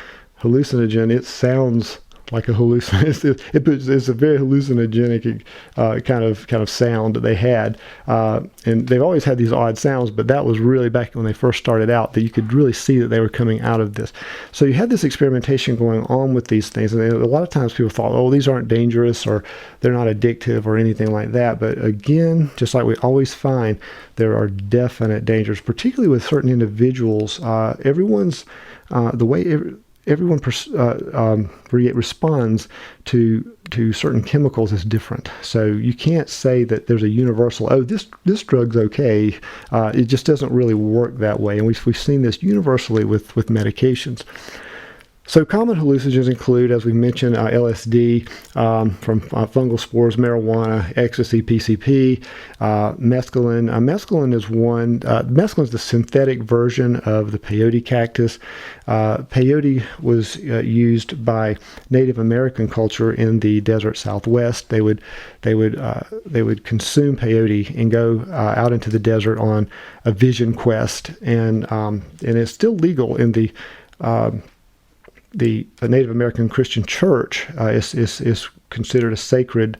hallucinogen. It sounds like a hallucination. It's a very hallucinogenic kind of sound that they had, and they've always had these odd sounds. But that was really back when they first started out that you could really see that they were coming out of this. So you had this experimentation going on with these things, and a lot of times people thought, oh, these aren't dangerous or they're not addictive or anything like that. But again, just like we always find, there are definite dangers, particularly with certain individuals. Everyone's the way. Everyone responds to certain chemicals is different. So you can't say that there's a universal, oh, this drug's okay. It just doesn't really work that way. And we've seen this universally with medications. So common hallucinogens include, as we mentioned, LSD from fungal spores, marijuana, ecstasy, PCP, mescaline. Mescaline is one. Mescaline is the synthetic version of the peyote cactus. Peyote was used by Native American culture in the desert Southwest. They would consume peyote and go out into the desert on a vision quest, and it's still legal in the Native American Christian church. Is considered a sacred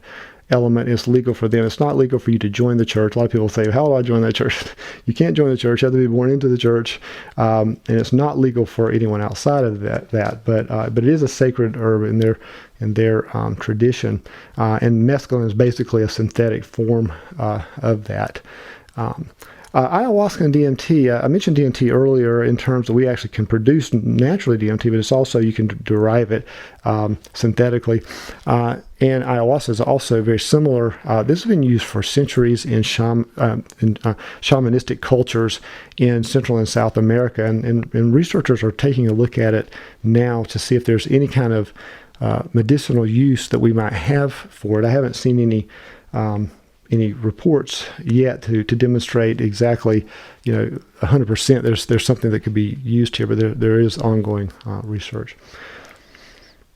element. It's legal for them. It's not legal for you to join the church. A lot of people say, how do I join that church? You can't join the church. You have to be born into the church. And it's not legal for anyone outside of that. But it is a sacred herb in their tradition. And mescaline is basically a synthetic form of that. Ayahuasca and DMT, I mentioned DMT earlier in terms that we actually can produce naturally DMT, but it's also you can derive it synthetically. And ayahuasca is also very similar. This has been used for centuries in shamanistic cultures in Central and South America, and researchers are taking a look at it now to see if there's any kind of medicinal use that we might have for it. I haven't seen any reports yet to demonstrate exactly, 100% there's something that could be used here, but there is ongoing research.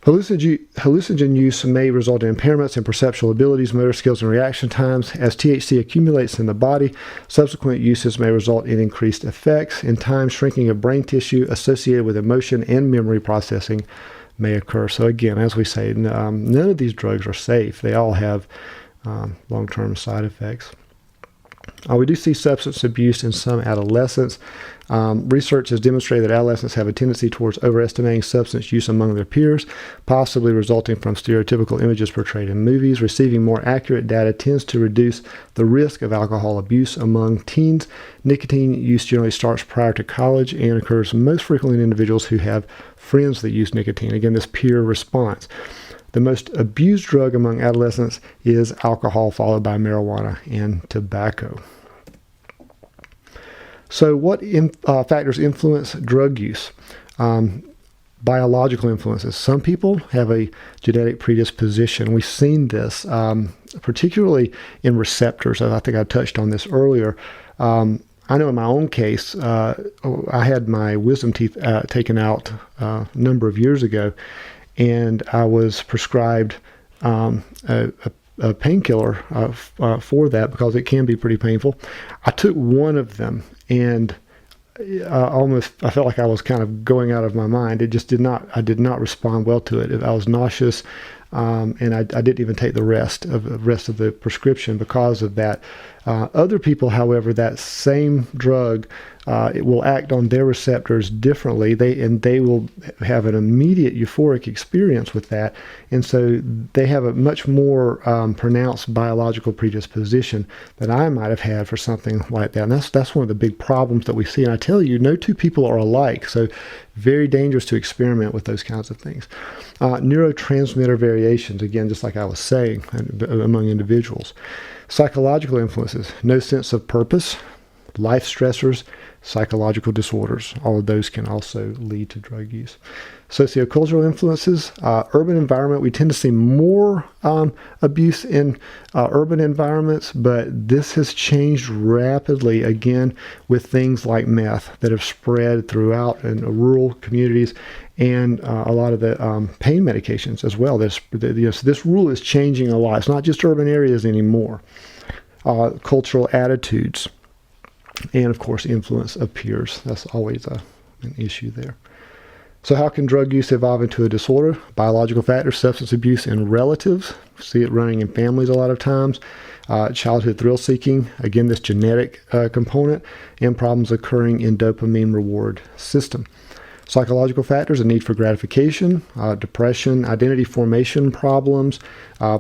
Hallucinogen use may result in impairments in perceptual abilities, motor skills, and reaction times. As THC accumulates in the body, subsequent uses may result in increased effects. In time, shrinking of brain tissue associated with emotion and memory processing may occur. So again, as we say, none of these drugs are safe. They all have long-term side effects. We do see substance abuse in some adolescents. Research has demonstrated that adolescents have a tendency towards overestimating substance use among their peers, possibly resulting from stereotypical images portrayed in movies. Receiving more accurate data tends to reduce the risk of alcohol abuse among teens. Nicotine use generally starts prior to college and occurs most frequently in individuals who have friends that use nicotine. Again, this peer response. The most abused drug among adolescents is alcohol, followed by marijuana and tobacco. So what factors influence drug use? Biological influences. Some people have a genetic predisposition. We've seen this, particularly in receptors. I think I touched on this earlier. I know in my own case, I had my wisdom teeth taken out a number of years ago, and I was prescribed a painkiller for that because it can be pretty painful. I took one of them, and I felt like I was kind of going out of my mind. I did not respond well to it. I was nauseous, and I didn't even take the rest of the prescription because of that. Other people, however, that same drug, it will act on their receptors differently. They will have an immediate euphoric experience with that, and so they have a much more pronounced biological predisposition than I might have had for something like that. And that's one of the big problems that we see. And I tell you, no two people are alike, so very dangerous to experiment with those kinds of things. Neurotransmitter variations, again, just like I was saying, among individuals. Psychological influences, no sense of purpose, life stressors, psychological disorders. All of those can also lead to drug use. Sociocultural influences, urban environment. We tend to see more abuse in urban environments, but this has changed rapidly, again, with things like meth that have spread throughout in rural communities, and a lot of the pain medications as well. So this rule is changing a lot. It's not just urban areas anymore. Cultural attitudes, and of course, influence of peers. That's always an issue there. So how can drug use evolve into a disorder? Biological factors, substance abuse in relatives. We see it running in families a lot of times. Childhood thrill seeking, again, this genetic component, and problems occurring in dopamine reward system. Psychological factors, a need for gratification, depression, identity formation problems,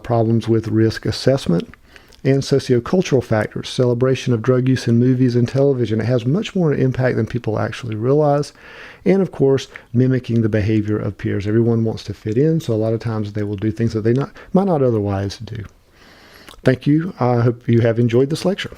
problems with risk assessment. And sociocultural factors, celebration of drug use in movies and television. It has much more impact than people actually realize. And of course, mimicking the behavior of peers. Everyone wants to fit in, so a lot of times they will do things that they might not otherwise do. Thank you. I hope you have enjoyed this lecture.